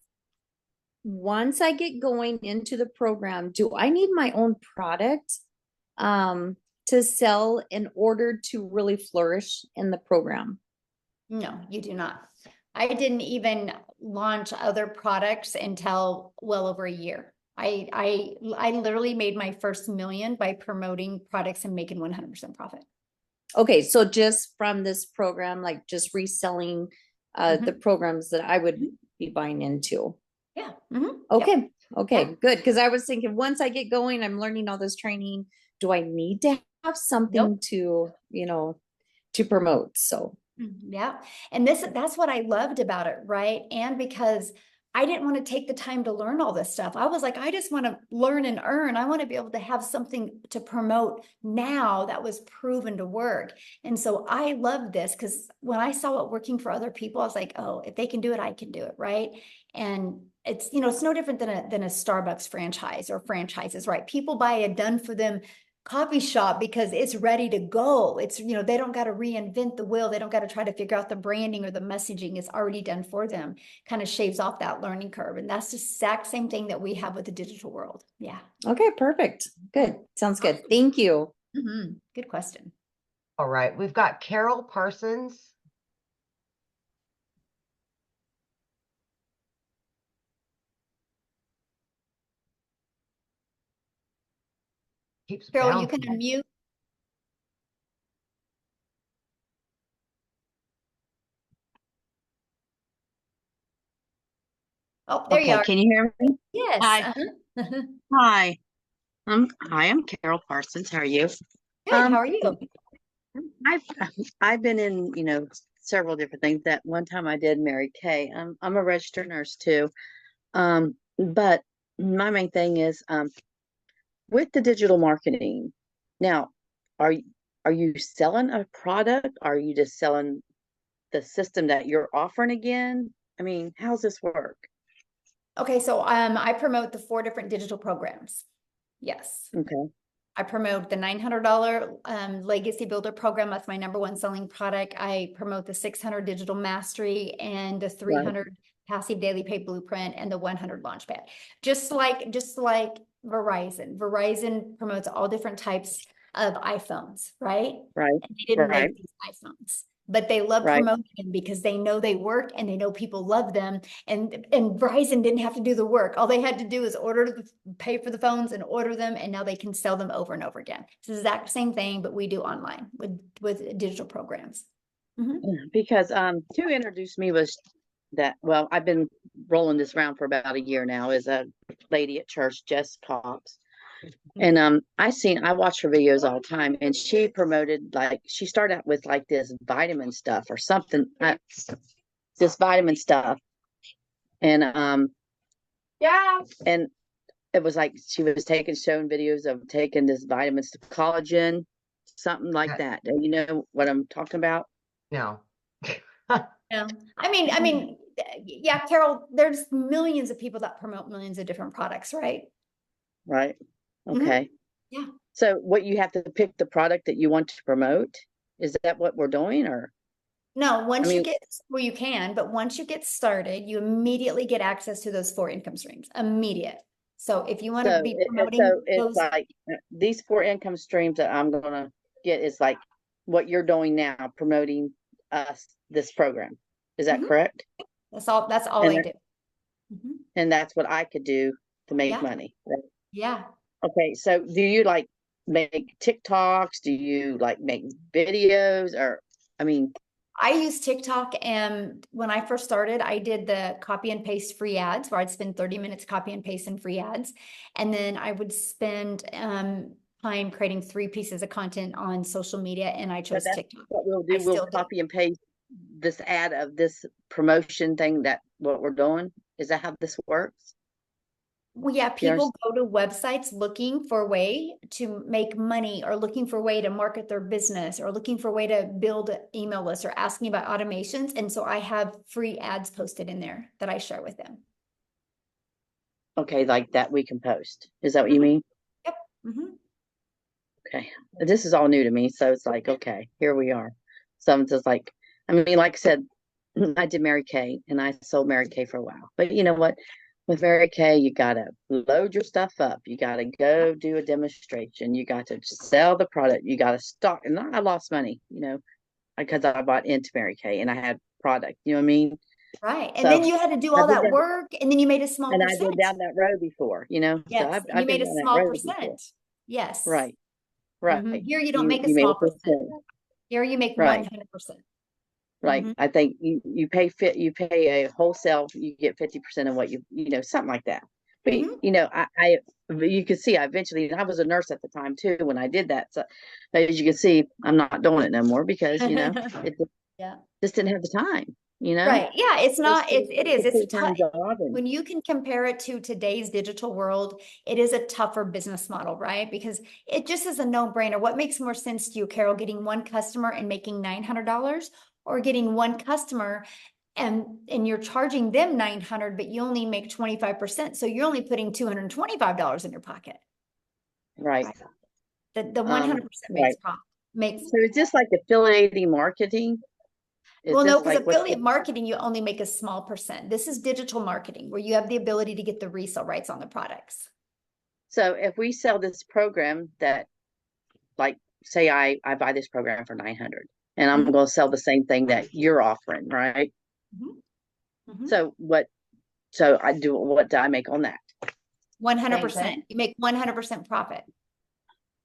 once I get going into the program, do I need my own product? to sell in order to really flourish in the program? No, you do not. I didn't even launch other products until well over a year. I literally made my first million by promoting products and making 100% profit. Okay, so just from this program, like just reselling the programs that I would be buying into. Yeah. Okay. Yep. Okay, Yeah. good. Because I was thinking once I get going, I'm learning all this training. Do I need to have something to, to promote? So Yeah. And that's what I loved about it, right? And because I didn't want to take the time to learn all this stuff. I was like, I just want to learn and earn. I want to be able to have something to promote now that was proven to work. And so I love this because when I saw it working for other people, I was like, oh, if they can do it, I can do it, right? And it's, it's no different than a Starbucks franchise or franchises, right? People buy a done for them coffee shop because it's ready to go. It's, they don't got to reinvent the wheel. They don't got to try to figure out the branding or the messaging. It's already done for them. Kind of shaves off that learning curve. And that's the exact same thing that we have with the digital world. Yeah. okay, perfect. Good. Sounds good. Thank you. Good question. All right. We've got Carol Parsons. Keeps Carol, you can bouncing. unmute. Oh, there you Okay, are. can you hear me? Yes. Hi. Hi. I'm Carol Parsons. How are you? Good. How are you? I've I've been in, several different things. That one time I did Mary Kay. I'm a registered nurse too. But my main thing is with the digital marketing. Now, are y- are you selling a product? Are you just selling the system that you're offering again? I mean, how's this work? Okay. So I promote the 4 different digital programs. Yes. Okay. I promote the $900 Legacy Builder program. That's my #1 selling product. I promote the 600 Digital Mastery and the 300 Passive Daily Pay Blueprint and the 100 Launchpad. Just like Verizon. Verizon promotes all different types of iPhones, right? Right. And they didn't Right. make these iPhones, but they love Right. promoting them because they know they work and they know people love them. And Verizon didn't have to do the work. All they had to do is pay for the phones and order them, and now they can sell them over and over again. It's the exact same thing, but we do online with digital programs. Because who introduced me was that, well, I've been rolling this around for about a year now, is a lady at church, Jess Cox. And I watch her videos all the time, and she promoted, like, she started out with like this vitamin stuff or something, this vitamin stuff. And and it was like she was showing videos of taking this vitamins to collagen, something like that. Do you know what I'm talking about? No. Yeah. I mean, yeah, Carol, there's millions of people that promote millions of different products, right? Right. Okay. Yeah. So what, you have to pick the product that you want to promote? Is that what we're doing, or? No, once you mean- get, well, you can, but once you get started, you immediately get access to those 4 income streams. Immediate. So if you want to be promoting so it's those, like these 4 income streams that I'm gonna get is like what you're doing now, promoting this program. Is that correct? that's all And I do. And that's what I could do to make Yeah. money. Right? Yeah. Okay, so do you like make TikToks? Do you like make videos? Or, I mean, I use TikTok, and when I first started, I did the copy and paste free ads where I'd spend 30 minutes copy and paste in free ads. And then I would spend time creating 3 pieces of content on social media, and I chose TikTok. what we'll do. I We'll still do. copy and paste this ad of this promotion thing, that what we're doing. Is that how this works? Well, yeah, people go to websites looking for a way to make money, or looking for a way to market their business, or looking for a way to build an email list, or asking about automations. And so I have free ads posted in there that I share with them. Okay, like that we can post. Is that what you mean? Yep. Okay. This is all new to me, so it's like, okay, here we are. So I'm just like, I mean, like I said, I did Mary Kay, and I sold Mary Kay for a while. But you know what? with Mary Kay, you gotta load your stuff up. You gotta go do a demonstration. You got to sell the product. You gotta stock. And I lost money, because I bought into Mary Kay and I had product. You know what I mean? Right. And So then you had to do I all did that that, work, and then you made a small and I've been percent. down that road before. So Yes, and you I've made been a down that small road before. percent. Yes. Right, Mhm. right. Here you don't make a You made a small percent. percent. Here you make Right. 100%. Right. Mhm. I think you pay a wholesale, you get 50% of what something like that. But Mhm. you can see I eventually, and I was a nurse at the time too when I did that. So as you can see, I'm not doing it no more because it Yeah. just didn't have the time. Right. Yeah, it's not, it is, it's a full-time tough. job, and When you can compare it to today's digital world, it is a tougher business model, right? Because it just is a no-brainer. What makes more sense to you, Carol, getting one customer and making $900, or getting one customer and you're charging them 900, but you only make 25%. So you're only putting $225 in your pocket. right. The 100% makes Right. profit. Makes So it's just like affiliating marketing. Well, no, Just because like what affiliate marketing, you only make a small percent. This is digital marketing where you have the ability to get the resale rights on the products. So if we sell this program that, like, say I buy this program for 900 and I'm Mhm. going to sell the same thing that you're offering, right? Mhm. Mhm. So what do I make on that? 100%. You make 100% profit.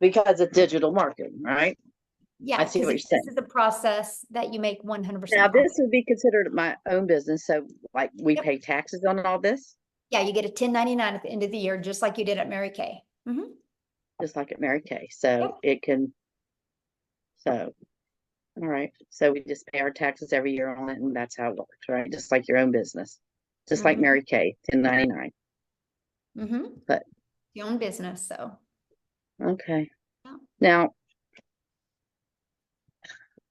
Because it's digital marketing, right? Yeah, I see because what you're this saying. is a process that you make 100% Now profit. this would be considered my own business. So like we Yep. pay taxes on all this, Yeah, you get a 1099 at the end of the year, just like you did at Mary Kay. Mhm. just like at Mary Kay. So Yep. so all right. So we just pay our taxes every year on it, and that's how it works, right? Just like your own business. Just like Mhm. Mary Kay, 1099. Mhm. But Your own business, so. okay. Yeah. Now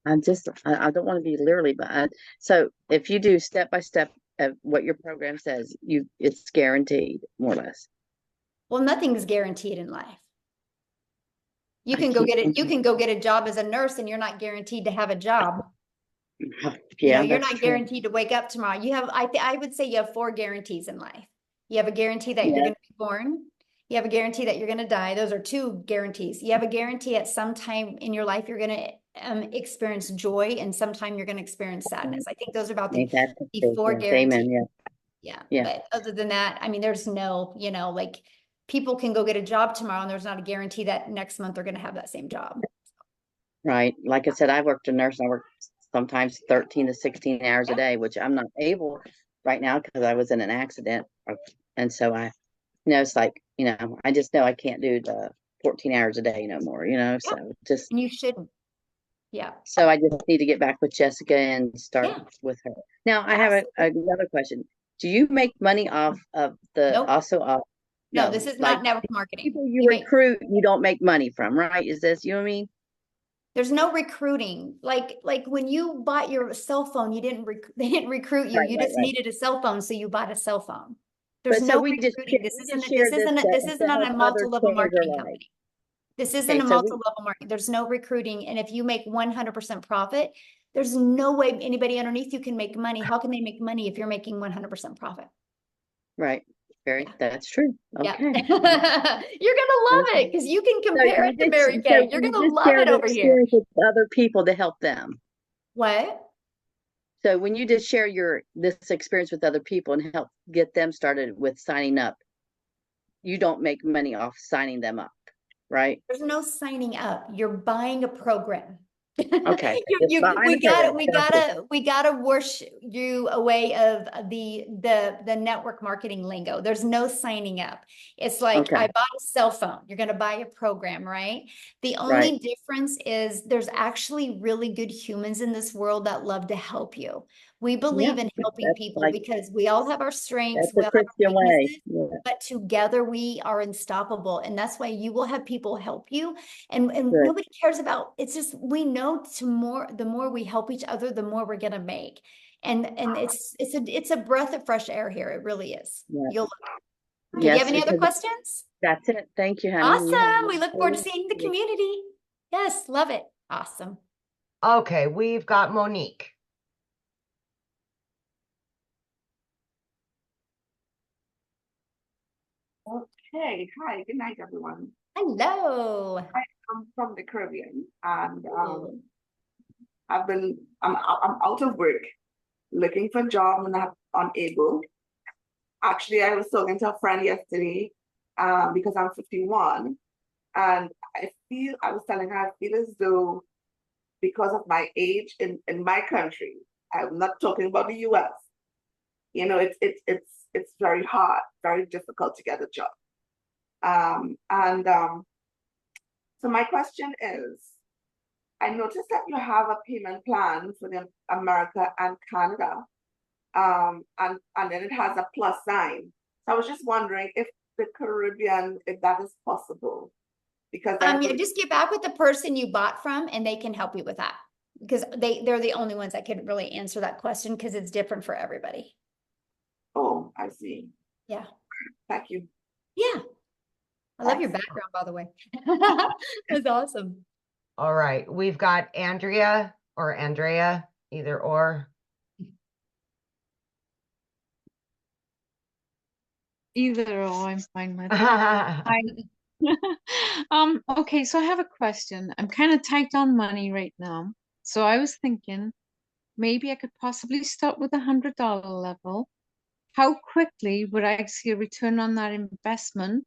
I don't want to be literally, but so if you do step by step of what your program says, it's guaranteed, more or less. Well, nothing's guaranteed in life. You I can go keep get it. You thinking, can go get a job as a nurse, and you're not guaranteed to have a job. yeah, You're that's not true. guaranteed to wake up tomorrow. You have, I would say you have 4 guarantees in life. You have a guarantee that you're Yeah, going to be born. You have a guarantee that you're going to die. Those are 2 guarantees. You have a guarantee at some time in your life, you're going to experience joy, and sometime you're going to experience sadness. I think those are about ain't that the the truth? 4 Yes, guarantees. amen. Yeah, Yeah. yeah, But other than that, I mean, there's no, like people can go get a job tomorrow, and there's not a guarantee that next month they're going to have that same job. right. Like I said, I worked a nurse. I worked sometimes 13 to 16 hours a Yeah. day, which I'm not able right now because I was in an accident, and so it's like I just know I can't do the 14 hours a day no more. So just. And you shouldn't. Yeah. So I just need to get back with Jessica and start Yeah. with her. Now I have Absolutely. another question. Do you make money off of Nope. No, this is like not network marketing. people you recruit, you don't make money from, right? Is this, you know what I mean? There's no recruiting. Like when you bought your cell phone, they didn't recruit you. Right, You right, just right. needed a cell phone, so you bought a cell phone. There's But so no we just recruiting. This we isn't just share this isn't to on help a others multi-level change their marketing life. company. This isn't Okay, a so multi-level marketing. There's no recruiting. And if you make 100% profit, there's no way anybody underneath you can make money. How can they make money if you're making 100% profit? right. Yeah. That's true. Yeah. Okay. You're gonna love it because you can compare it to Mary Kay. You're you gonna just love share it the over here. experience with other people to help them. What? So when you just share this experience with other people and help get them started with signing up, you don't make money off signing them up, right? There's no signing up. You're buying a program. Okay. We gotta wash you away of the network marketing lingo. There's no signing up. It's like Okay. I bought a cell phone. You're gonna buy a program, right? The only Right. difference is there's actually really good humans in this world that love to help you. We believe in helping That's people like because we all have our strengths, that's we the all have our Christian way. weaknesses, Yeah. but together we are unstoppable. And that's why you will have people help you. And Good. nobody cares about, it's just, we know the more we help each other, the more we're going to make. And it's a breath of fresh air here. It really is. Yeah. You'll, okay, do you Yes, have any other because questions? that's it. Thank you, honey. You have Awesome. We look forward to a- seeing the community. Yes, love it. Awesome. Okay, we've got Monique. Okay, hi, good night, everyone. Hello. I'm from the Caribbean, and Ooh. I'm out of work, looking for a job, and I'm unable. Actually, I was talking to a friend yesterday, because I'm 51, and I was telling her I feel as though because of my age in my country, I'm not talking about the US. You know, it's very hard, very difficult to get a job. And So my question is, I noticed that you have a payment plan for the America and Canada, and then it has a plus sign. So I was just wondering if the Caribbean, if that is possible, because then Yeah, just get back with the person you bought from and they can help you with that. Because they're the only ones that can really answer that question because it's different for everybody. oh, I see. Yeah. Thank you. Yeah. I love your Thanks. background, by the way. That's awesome. All right, we've got Andrea or Andrea, either or. Either or, I'm fine with. Hi. Okay, so I have a question. I'm kind of tight on money right now. So I was thinking maybe I could possibly start with $100 level. How quickly would I see a return on that investment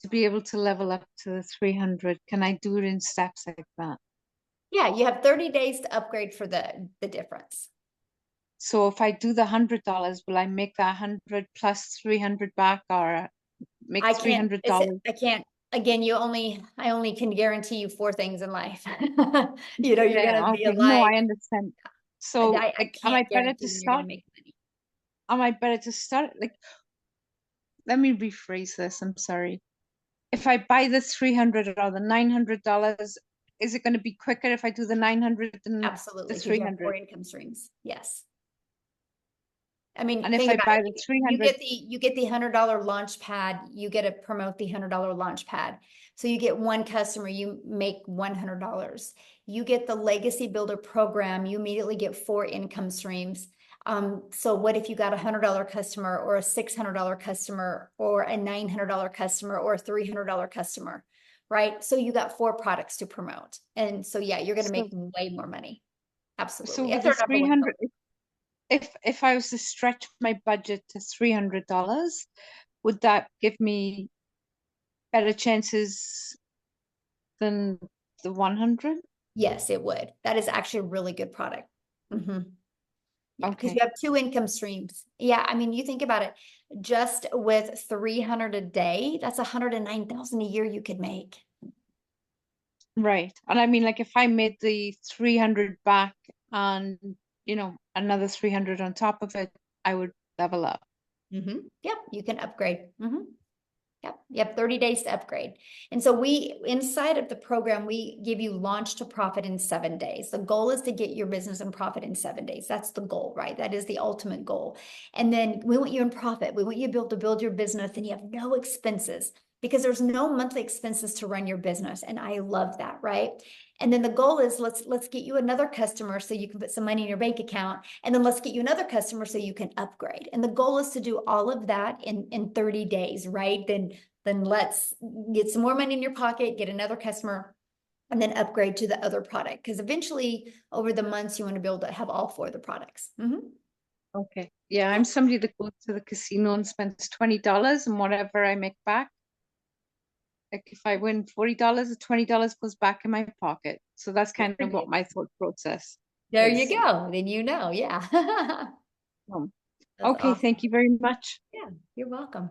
to be able to level up to the 300? Can I do it in steps like that? Yeah, you have 30 days to upgrade for the difference. So if I do the $100, will I make that 100 plus 300 back, or make I can't, $300? I can't, again, I only can guarantee you 4 things in life. You know, you're Yeah, gonna be okay. No, alive. I understand. So I like, am can't I better guarantee to when you're gonna start? make money. Am I better to start? Like, let me rephrase this. I'm sorry. If I buy the 300 or the $900, is it going to be quicker if I do the 900 than the Absolutely, because you have 4 300? income streams. Yes. I mean, And if think I about buy it. the You 300, get the $100 launch pad. You get to promote the $100 launch pad. So you get 1 customer, you make $100. You get the legacy builder program. You immediately get 4 income streams. So what if you got a $100 customer or a $600 customer or a $900 customer or a $300 customer, right? So you got 4 products to promote. And so, yeah, you're going to make way more money. so Absolutely. with If the they're number 1 300, if I was to stretch my budget to $300, would that give me better chances than the 100? Yes, it would. That is actually a really good product. Yeah, because Okay. you have 2 income streams. Yeah, I mean, you think about it, just with 300 a day, that's 109,000 a year you could make. Right. And I mean, like, if I made the 300 back and, another 300 on top of it, I would level up. Yep, you can upgrade. Yep, you have 30 days to upgrade. And so inside of the program, we give you launch to profit in 7 days. The goal is to get your business in profit in 7 days. That's the goal, right? That is the ultimate goal. And then we want you in profit. We want you to be able to build your business and you have no expenses because there's no monthly expenses to run your business. And I love that, right? And then the goal is let's get you another customer so you can put some money in your bank account. And then let's get you another customer so you can upgrade. And the goal is to do all of that in 30 days, right? Then let's get some more money in your pocket, get another customer, and then upgrade to the other product. Because eventually over the months, you want to be able to have all 4 of the products. Okay. Yeah, I'm somebody that goes to the casino and spends $20 and whatever I make back. Like if I win $40, the $20 goes back in my pocket. So that's kind of what my thought process There is. you go. Then yeah. Okay, awesome. thank you very much. Yeah, you're welcome.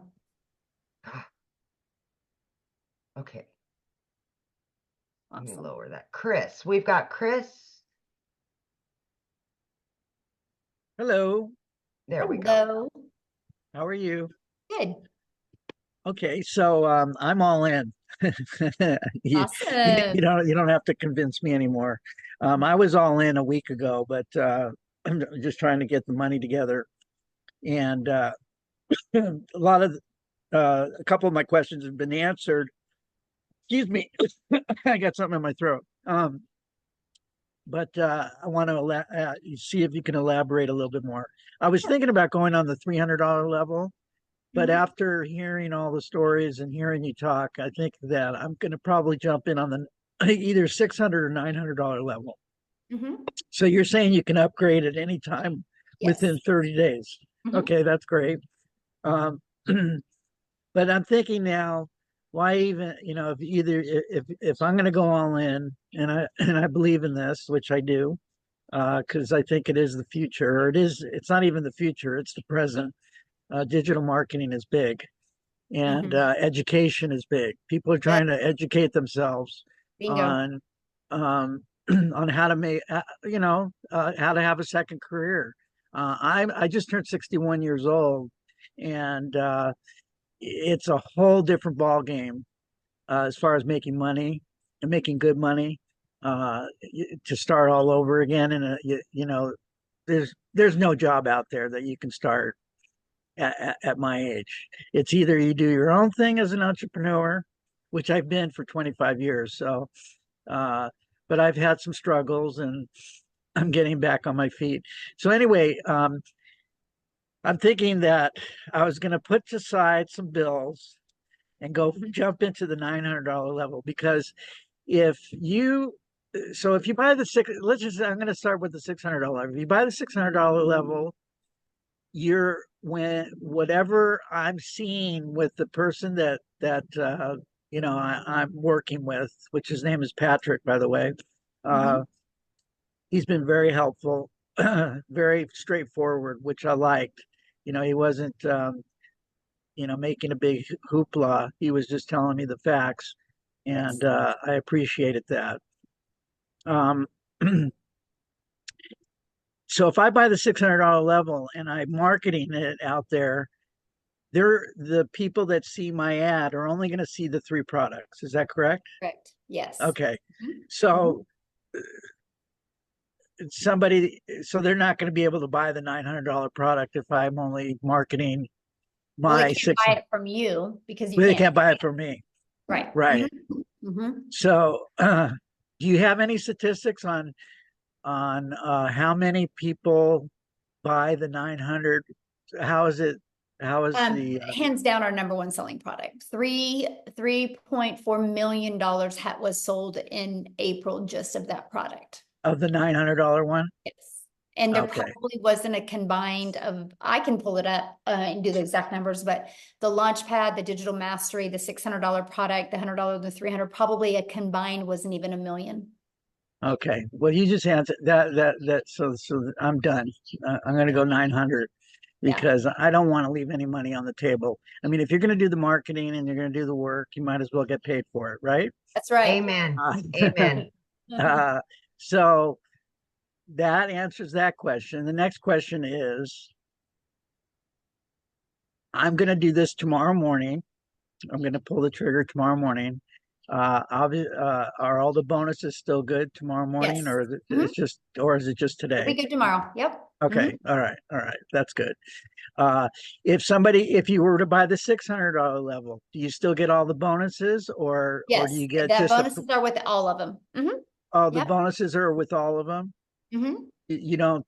Okay. Awesome. Let me lower that. Chris, we've got Chris. Hello. There we go. How are you? Good. Okay, so I'm all in. you, Awesome. you don't have to convince me anymore. I was all in a week ago, but I'm just trying to get the money together. And a couple of my questions have been answered. Excuse me, I got something in my throat. But I want to see if you can elaborate a little bit more. I was thinking about going on the $300 level, But Mhm. after hearing all the stories and hearing you talk, I think that I'm going to probably jump in on the either 600 or $900 level. Mhm. So you're saying you can upgrade at any time within Yes. 30 days. Mhm. Okay, that's great. Um, but I'm thinking now, why even, if either if I'm going to go all in, and I believe in this, which I do, because I think it is the future, or it's not even the future, it's the present. Digital marketing is big, and Mhm. education is big. People are Yeah. trying to educate themselves Bingo. on on how to make how to have a second career. I just turned 61 years old, and it's a whole different ball game as far as making money and making good money, to start all over again. And there's no job out there that you can start at my age. It's either you do your own thing as an entrepreneur, which I've been for 25 years. So, but I've had some struggles, and I'm getting back on my feet. So anyway, I'm thinking that I was going to put aside some bills and go jump into the $900 level, because if you if you buy the I'm going to start with the $600. If you buy the $600 level, you're when whatever I'm seeing with the person that I'm working with, which his name is Patrick, by the way. Mhm. He's been very helpful, very straightforward, which I liked. He wasn't making a big hoopla. He was just telling me the facts, and I appreciated that. Um, so if I buy the $600 level and I'm marketing it out there, the people that see my ad are only going to see the 3 products. Is that correct? Correct. Yes. Okay. Mhm. So they're not going to be able to buy the $900 product if I'm only marketing Well, they my can't six. buy it from you because you Well, they can't. can't buy it from me. Right. Right. Mhm. So, do you have any statistics on how many people buy the 900? How is it? How is the Hands down our number one selling product. $3.4 million was sold in April just of that product. of the $900 one? Yes. And there Okay. probably wasn't a combined of, I can pull it up and do the exact numbers, but the Launchpad, the Digital Mastery, the $600 product, the $100, the 300, probably a combined wasn't even $1 million. Okay. Well, you just answered that. So I'm done. I'm going to go 900 because I don't want to leave any money on the table. I mean, if you're going to do the marketing and you're going to do the work, you might as well get paid for it, right? That's right. Amen. Amen. So that answers that question. The next question is, I'm going to do this tomorrow morning. I'm going to pull the trigger tomorrow morning. Are all the bonuses still good tomorrow morning, Yes. or is it just It'll today? be good tomorrow. Yep. Okay. All right. That's good. If you were to buy the $600 level, do you still get all the bonuses, or do Yes. you get The just bonuses are with all of them. oh, the Yep. bonuses are with all of them? You don't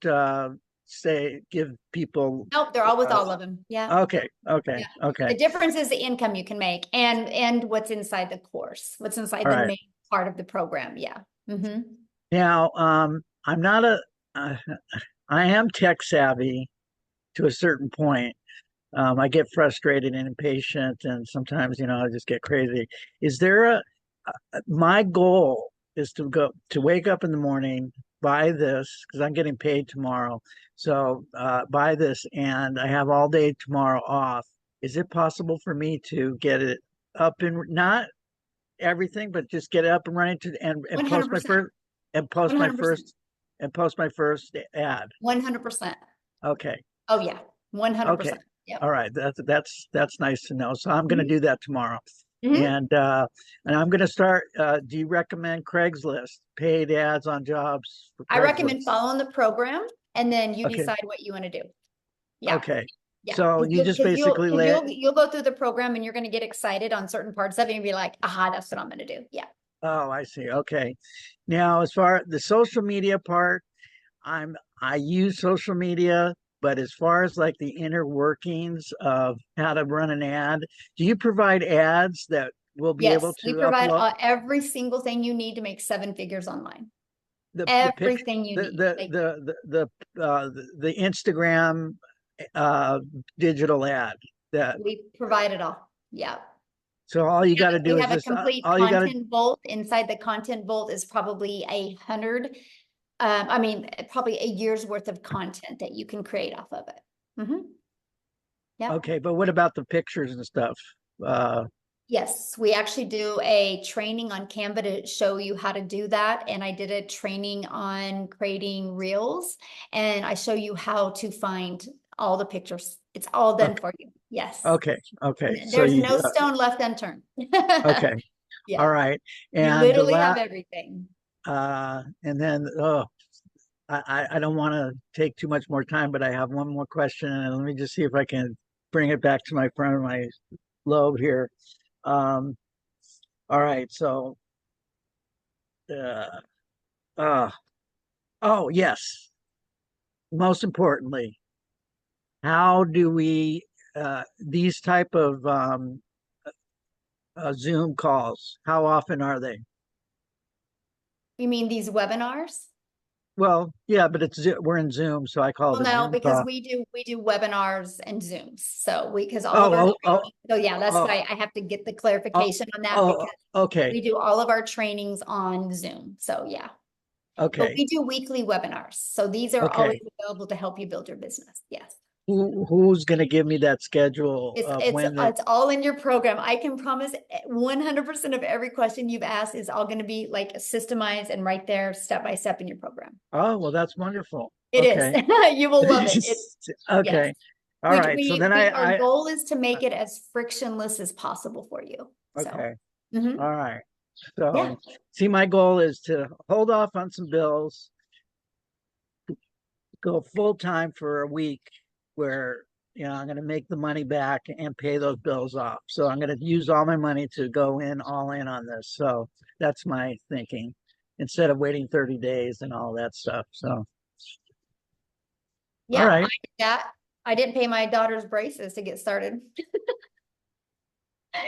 give people. Nope, they're all with all of them. Yeah. Okay. The difference is the income you can make and what's inside the course, what's inside All the right. main part of the program. Yeah. Now, I'm not I am tech savvy to a certain point. I get frustrated and impatient, and sometimes, I just get crazy. Is there my goal is to wake up in the morning, buy this, because I'm getting paid tomorrow. So buy this, and I have all day tomorrow off. Is it possible for me to get it up and not everything, but just get it up and running and post my 100%. first and post my 100%. first and post my first ad? 100%. Okay. Oh yeah. 100%. Okay. Yep. All right. That's nice to know. So I'm going to do that tomorrow. And I'm going to start. Do you recommend Craigslist, paid ads on jobs for Craigslist? I recommend following the program and then you Okay. decide what you want to do. Yeah. Okay. Yeah. So you just basically you'll go through the program and you're going to get excited on certain parts of it and be like, aha, that's what I'm going to do. Yeah. Oh, I see. Okay. Now, as far as the social media part, I use social media but as far as like the inner workings of how to run an ad, do you provide ads that will be able Yes, we to provide upload every single thing you need to make 7 figures online. the picture, Everything you need. Like, the Instagram digital ad that we provide it all. Yeah. so all you got to do We is have a just complete all you got to content vault. Inside the content vault is probably 100. I mean, probably a year's worth of content that you can create off of it. Yeah. okay, but what about the pictures and stuff? Yes, we actually do a training on Canva to show you how to do that. And I did a training on creating reels, and I show you how to find all the pictures. It's all done for you. Yes. Okay. So There's you no stone left unturned. okay. Yeah. All right. You And literally have everything. and then I don't want to take too much more time, but I have one more question, and let me just see if I can bring it back to my front of my lobe here. All right, so oh yes, most importantly, how do we these type of Zoom calls, how often are they? You mean these webinars? Well, yeah, but we're in Zoom, so I call Well, it a no, Zoom because call. we do webinars and Zooms. So because all of our training, so yeah, that's why I have to get the clarification on that, because okay. we do all of our trainings on Zoom. So yeah. But Okay. we do weekly webinars. So these are Okay. always available to help you build your business. Yes. Who's going to give me that schedule of when It's all in your program. I can promise 100% of every question you've asked is all going to be like systemized and right there step by step in your program. Oh, well, that's wonderful. It Okay. is. You will love it. Okay. Yes. All right. So then our goal is to make it as frictionless as possible for you. Okay. So. All right. So Yeah. see, my goal is to hold off on some bills, go full time for a week where, I'm going to make the money back and pay those bills off. So I'm going to use all my money to go all in on this. So that's my thinking, instead of waiting 30 days and all that stuff. So. Yeah, all right. I didn't pay my daughter's braces to get started.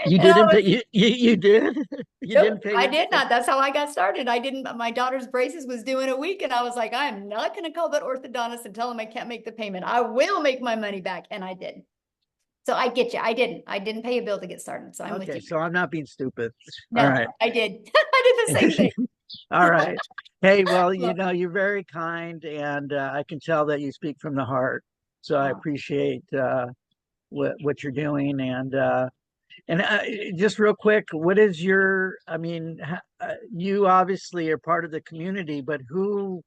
You didn't pay, you did? You Nope, didn't pay? I did not. That's how I got started. I didn't, my daughter's braces was due in a week, and I was like, I'm not going to call that orthodontist and tell him I can't make the payment. I will make my money back. And I did. So I get you. I didn't pay a bill to get started. So I'm with you. So I'm not being stupid. No, all right. I did. I did the same thing. All right. Hey, well, you're very kind, and I can tell that you speak from the heart. So I appreciate what you're doing. And just real quick, what is you obviously are part of the community, but who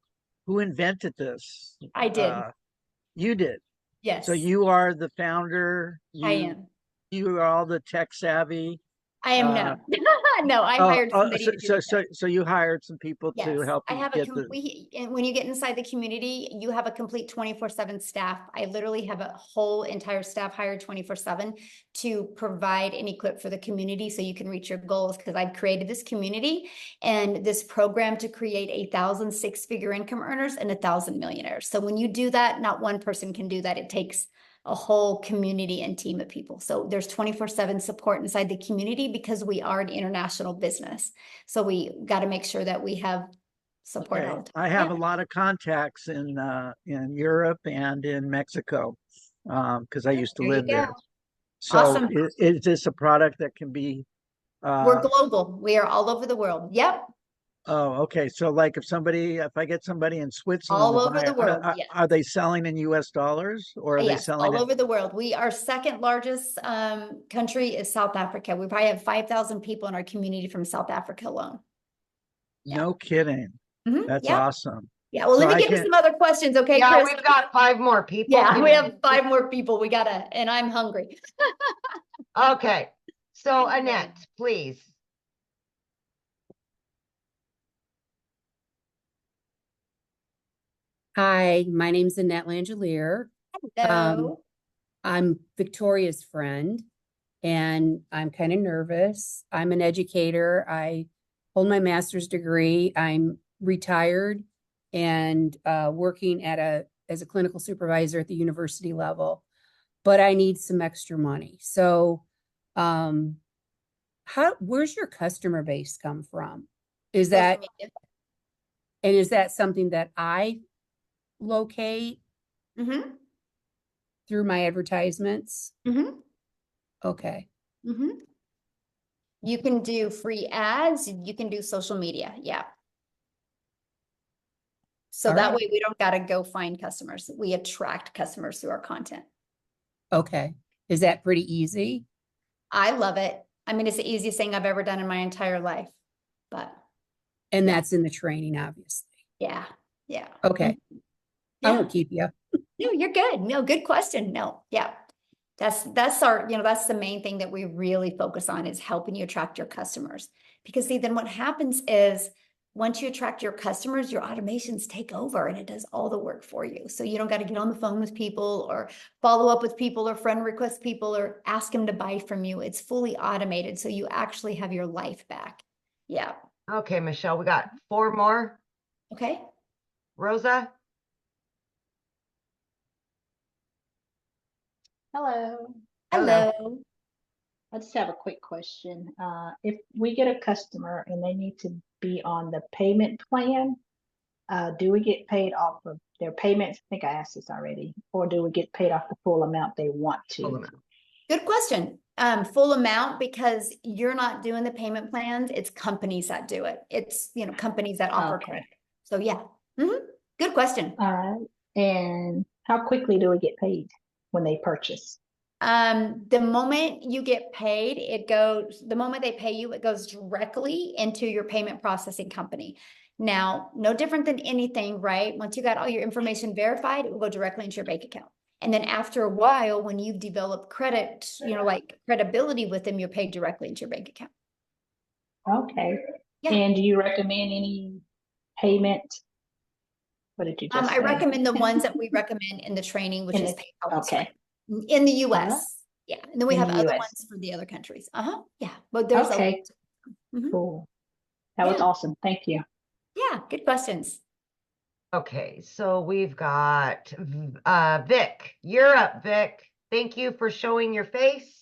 invented this? I did. You did. Yes. So you are the founder. I am. You are all the tech savvy. I am no. No, I hired somebody. So you hired some people to help you get and when you get inside the community, you have a complete 24/7 staff. I literally have a whole entire staff hired 24/7 to provide and equip for the community so you can reach your goals, because I've created this community and this program to create 1,000 six-figure income earners and 1,000 millionaires. So when you do that, not one person can do that. It takes a whole community and team of people. So there's 24/7 support inside the community because we are an international business. So we got to make sure that we have support. Okay. I have a lot of contacts in Europe and in Mexico, because I used to live there. So awesome. Is this a product that can be we're global. We are all over the world. Yep. Oh, okay. So like if I get somebody in Switzerland all over the world, are they selling in US dollars, or are they selling all over the world? Our second largest country is South Africa. We probably have 5,000 people in our community from South Africa alone. No kidding. That's awesome. Yeah, well, let me get to some other questions, okay, yeah, Chris? We've got 5 more people. Yeah, we have 5 more people. And I'm hungry. Okay, so Annette, please. Hi, my name's Annette Langelier. Hello. I'm Victoria's friend, and I'm kind of nervous. I'm an educator. I hold my master's degree. I'm retired and working at a as a clinical supervisor at the university level, but I need some extra money. So, where's your customer base come from? Is that, and is that something that I locate through my advertisements? Okay. You can do free ads, you can do social media. Yeah. So All that right. way we don't got to go find customers. We attract customers through our content. Okay. Is that pretty easy? I love it. I mean, it's the easiest thing I've ever done in my entire life, but. And that's in the training, obviously. Yeah. Yeah. Okay. I won't keep you. No, you're good. No, good question. No. Yeah. That's our, that's the main thing that we really focus on is helping you attract your customers. Because see, then what happens is once you attract your customers, your automations take over and it does all the work for you. So you don't got to get on the phone with people or follow up with people or friend request people or ask them to buy from you. It's fully automated. So you actually have your life back. Yeah. Okay, Michelle, we got 4 more. Okay. Rosa? Hello. Hello. I just have a quick question. If we get a customer and they need to be on the payment plan, do we get paid off of their payments? I think I asked this already. Or do we get paid off the full amount they want to? Full amount. Good question. Full amount because you're not doing the payment plans. It's companies that do it. It's, companies that offer credit. So yeah. Good question. All right. And how quickly do we get paid when they purchase? The moment you get paid, the moment they pay you, it goes directly into your payment processing company. Now, no different than anything, right? Once you got all your information verified, it will go directly into your bank account. And then after a while, when you've developed credit, like credibility with them, you're paid directly into your bank account. Okay. Yeah. And do you recommend any payment? What did you just say? I recommend the ones that we recommend in the training, which is PayPal. Okay. In the US. Yeah. And then we In have the other US. ones for the other countries. Yeah. But there's Okay. Cool. That was awesome. Thank you. Yeah. Good questions. Okay, so we've got Vic. You're up, Vic. Thank you for showing your face.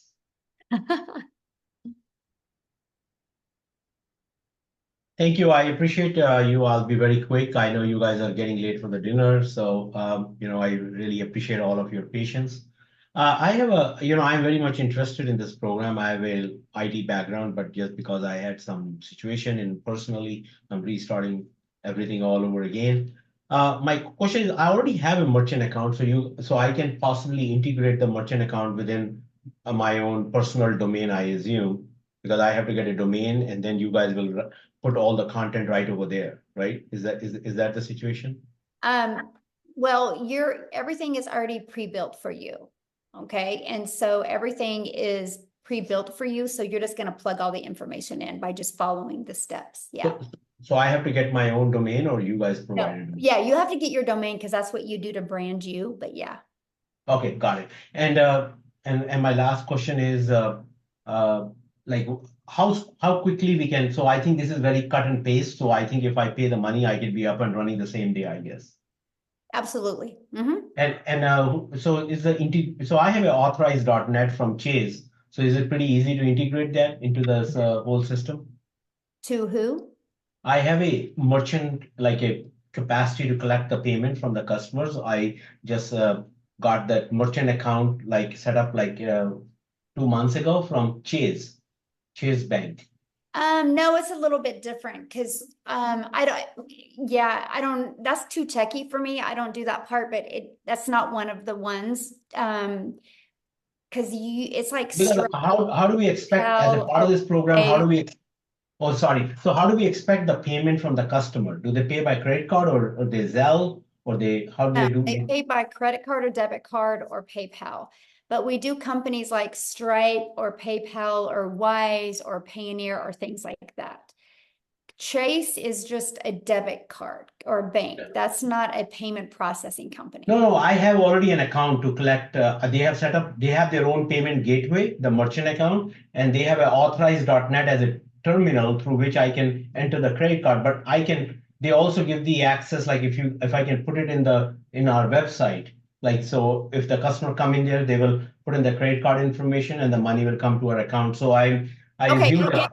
Thank you. I appreciate you. I'll be very quick. I know you guys are getting late for the dinner, so I really appreciate all of your patience. I have I'm very much interested in this program. I have a IT background, but just because I had some situation and personally, I'm restarting everything all over again. My question is, I already have a merchant account, so I can possibly integrate the merchant account within my own personal domain, I assume, because I have to get a domain, and then you guys will put all the content right over there, right? Is that the situation? Well, everything is already pre-built for you. Okay. And so everything is pre-built for you. So you're just going to plug all the information in by just following the steps. Yeah. So I have to get my own domain, or you guys provide it? Yeah, you have to get your domain because that's what you do to brand you. But yeah. Okay, got it. And my last question is like how quickly we can. So I think this is very cut and paste. So I think if I pay the money, I can be up and running the same day, I guess. Absolutely. So I have an authorized.net from Chase. So is it pretty easy to integrate that into this whole system? To who? I have a merchant, like a capacity to collect the payment from the customers. I just got that merchant account set up 2 months ago from Chase Bank. No, it's a little bit different because I don't, that's too techy for me. I don't do that part, but that's not one of the ones. Because it's like Because how do we expect as a part of this program, so how do we expect the payment from the customer? Do they pay by credit card or they Zelle or how do they do? They pay by credit card or debit card or PayPal. But we do companies like Stripe or PayPal or Wise or Payoneer or things like that. Chase is just a debit card or bank. That's not a payment processing company. No, I have already an account to collect. They have their own payment gateway, the merchant account, and they have an authorized.net as a terminal through which I can enter the credit card. But they also give the access, like if I can put it in our website, like, so if the customer come in there, they will put in the credit card information and the money will come to our account. So I Okay, assume okay. that.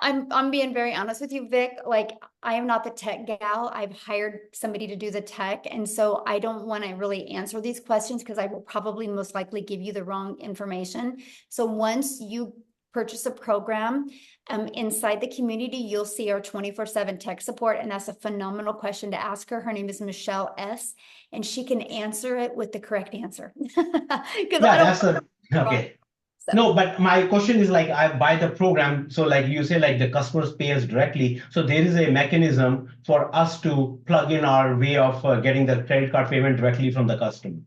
I'm being very honest with you, Vic. Like, I am not the tech gal. I've hired somebody to do the tech. And so I don't want to really answer these questions because I will probably most likely give you the wrong information. So once you purchase a program, inside the community, you'll see our 24/7 tech support. And that's a phenomenal question to ask her. Her name is Michelle S. And she can answer it with the correct answer. Because Yeah, okay. No, but my question is, like, I buy the program. So like you say, like the customers pay us directly. So there is a mechanism for us to plug in our way of getting the credit card payment directly from the customer.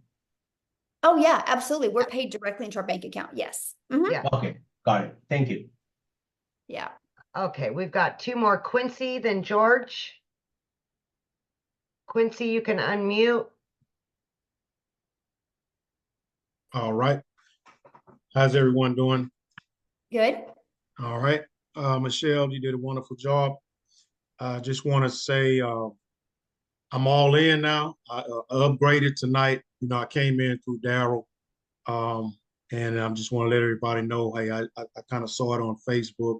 Oh yeah, absolutely. We're paid directly into our bank account. Yes. Mhm. Yeah. Okay, got it. Thank you. Yeah. Okay, we've got two more, Quincy, then George. Quincy, you can unmute. All right. How's everyone doing? Good. All right. Michelle, you did a wonderful job. I just want to say I'm all in now. I upgraded tonight. You know, I came in through Daryl. And I just want to let everybody know, hey, I kind of saw it on Facebook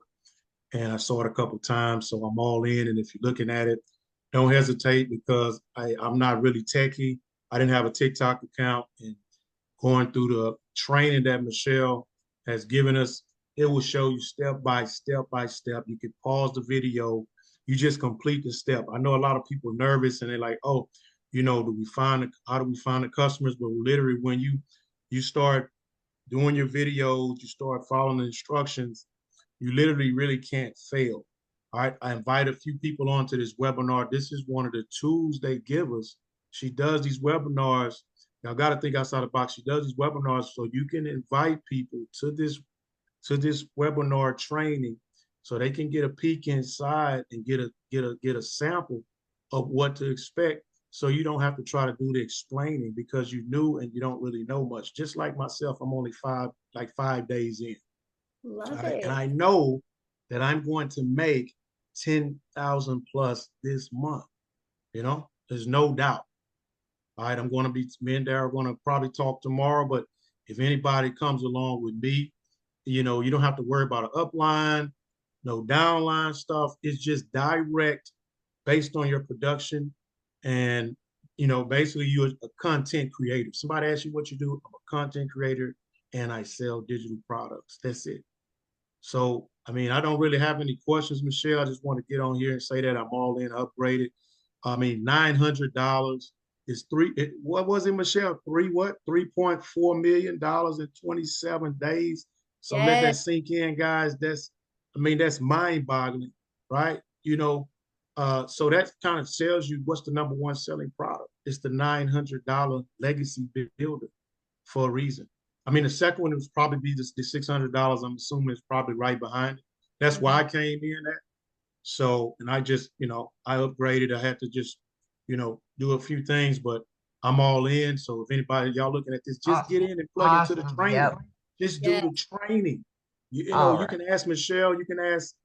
and I saw it a couple times. So I'm all in. And if you're looking at it, don't hesitate because I'm not really techie. I didn't have a TikTok account, and going through the training that Michelle has given us, it will show you step by step by step. You can pause the video. You just complete the step. I know a lot of people are nervous and they're like, oh, you know, how do we find the customers? But literally when you start doing your videos, you start following the instructions, you literally really can't fail. All right. I invite a few people onto this webinar. This is one of the tools they give us. She does these webinars. Y'all got to think outside the box. She does these webinars so you can invite people to this webinar training so they can get a peek inside and get a sample of what to expect, so you don't have to try to do the explaining because you knew and you don't really know much. Just like myself, I'm only 5 days in. Love And it. I know that I'm going to make 10,000 plus this month. You know, there's no doubt. All right, me and Darryl are going to probably talk tomorrow, but if anybody comes along with me, you know, you don't have to worry about an upline, no downline stuff. It's just direct based on your production. And, you know, basically you're a content creator. Somebody asks you what you do, I'm a content creator and I sell digital products. That's it. So, I mean, I don't really have any questions, Michelle. I just want to get on here and say that I'm all in, upgraded. I mean, $900 is what was it, Michelle? $3.4 million in 27 days. So let that sink in, guys. That's mind boggling, right? You know, so that kind of tells you what's the number one selling product. It's the $900 legacy builder for a reason. I mean, the second one was probably be the $600. I'm assuming it's probably right behind it. That's why I came in at. So, and I just, you know, I upgraded. I had to just, you know, do a few things, but I'm all in. So if anybody, y'all looking at this, just get in and plug into the training. Yep. Just do the training. You know, you can ask Michelle, you can ask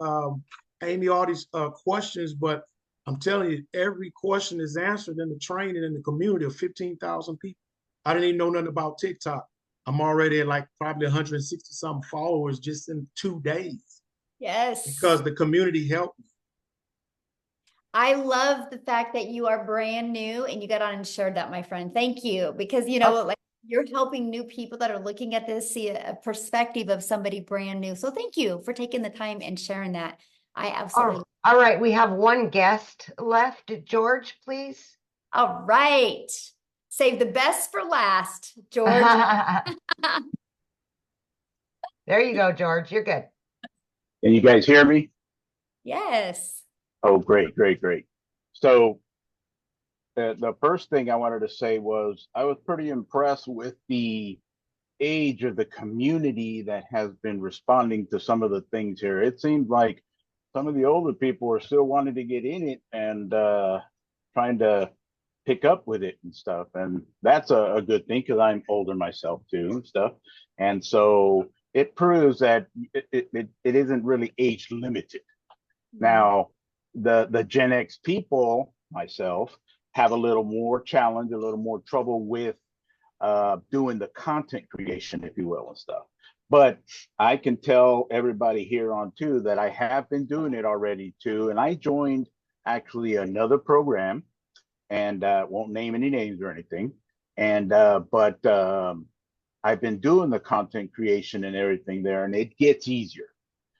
Amy all these questions, but I'm telling you, every question is answered in the training in the community of 15,000 people. I didn't even know nothing about TikTok. I'm already at like probably 160 some followers just in 2 days. Yes. Because the community helped me. I love the fact that you are brand new and you got on and shared that, my friend. Thank you. Because, you know, like you're helping new people that are looking at this see a perspective of somebody brand new. So thank you for taking the time and sharing that. I absolutely. All right. We have one guest left. George, please. All right. Save the best for last, George. There you go, George. You're good. Can you guys hear me? Yes. Oh, great, great, great. So the first thing I wanted to say was I was pretty impressed with the age of the community that has been responding to some of the things here. It seems like some of the older people are still wanting to get in it and trying to pick up with it and stuff. And that's a good thing because I'm older myself too and stuff. And so it proves that it isn't really age limited. Now, the Gen X people, myself, have a little more challenge, a little more trouble with doing the content creation, if you will, and stuff. But I can tell everybody here on too that I have been doing it already too, and I joined actually another program, and won't name any names or anything. And but I've been doing the content creation and everything there, and it gets easier.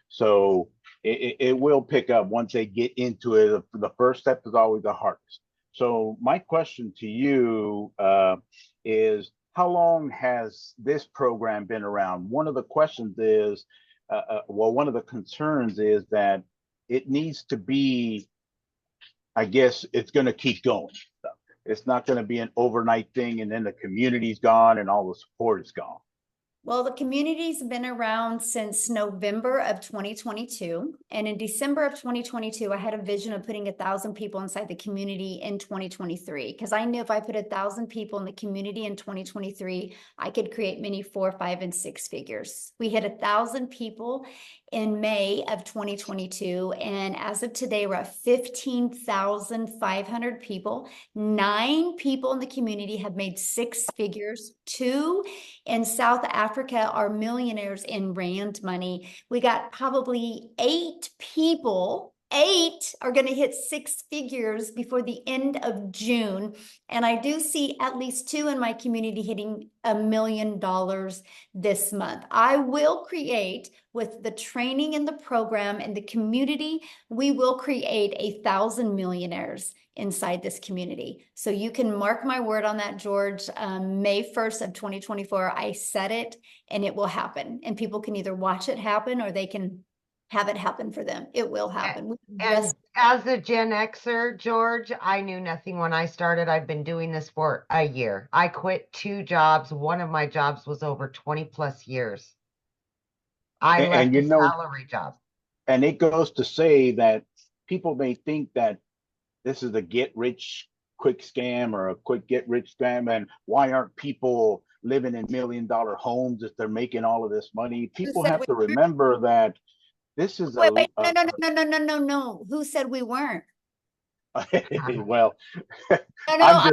So it will pick up once they get into it. The first step is always the hardest. So my question to you is, how long has this program been around? One of the questions is, well, one of the concerns is that it needs to be, I guess it's going to keep going. It's not going to be an overnight thing and then the community's gone and all the support is gone. Well, the community's been around since November of 2022. And in December of 2022, I had a vision of putting 1,000 people inside the community in 2023. Because I knew if I put 1,000 people in the community in 2023, I could create many 4, 5, and 6 figures. We hit 1,000 people in May of 2022. And as of today, we're at 15,500 people. 9 people in the community have made 6 figures. 2 in South Africa are millionaires in rand money. We got probably 8 people. 8 are going to hit 6 figures before the end of June. And I do see at least 2 in my community hitting $1 million this month. I will create, with the training and the program and the community, we will create 1,000 millionaires inside this community. So you can mark my word on that, George. May 1st of 2024, I said it, and it will happen. And people can either watch it happen or they can have it happen for them. It will happen. And as a Gen Xer, George, I knew nothing when I started. I've been doing this for a year. I quit 2 jobs. One of my jobs was over 20 plus years. I left a salary job. And it goes to say that people may think that this is a get rich quick scam or a quick get rich scam. And why aren't people living in $1 million homes if they're making all of this money? People have to remember that this is no. Who said we weren't? Well, come on.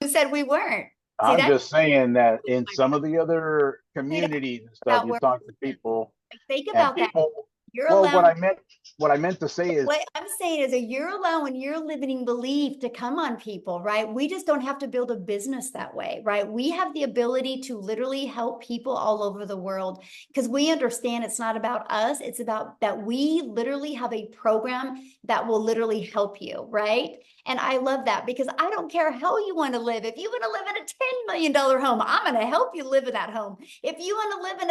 Who said we weren't? I'm just saying that in some of the other communities and stuff, you talk to people. Think about that. You're well, allowed. what I meant to say is, what I'm saying is, you're allowing your limiting belief to come on people, right? We just don't have to build a business that way, right? We have the ability to literally help people all over the world, because we understand it's not about us. It's about that we literally have a program that will literally help you, right? And I love that, because I don't care how you want to live. If you want to live in a $10 million home, I'm going to help you live in that home. If you want to live in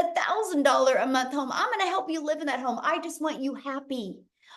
$1,000 a month home, I'm going to help you live in that home. I just want you happy.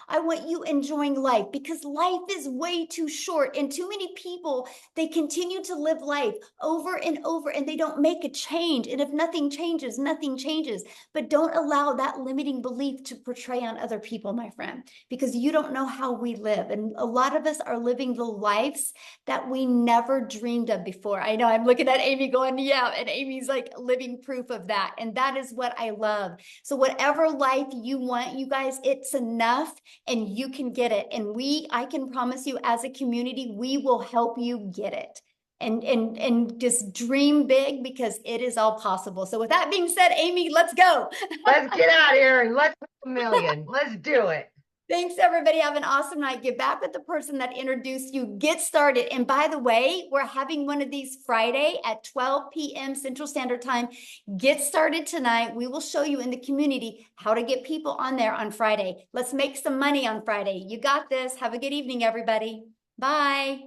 I want you enjoying life, because life is way too short, and too many people, they continue to live life over and over and they don't make a change. And if nothing changes, nothing changes. But don't allow that limiting belief to portray on other people, my friend, because you don't know how we live. And a lot of us are living the lives that we never dreamed of before. I know I'm looking at Amy going, yeah, and Amy's like living proof of that. And that is what I love. So whatever life you want, you guys, it's enough. And you can get it. And I can promise you, as a community, we will help you get it. And just dream big, because it is all possible. So with that being said, Amy, let's go. Let's get out of here and let's make $1 million. Let's do it. Thanks, everybody. Have an awesome night. Get back with the person that introduced you. Get started. And by the way, we're having one of these Friday at 12 p.m. Central Standard Time. Get started tonight. We will show you in the community how to get people on there on Friday. Let's make some money on Friday. You got this. Have a good evening, everybody. Bye.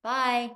Bye.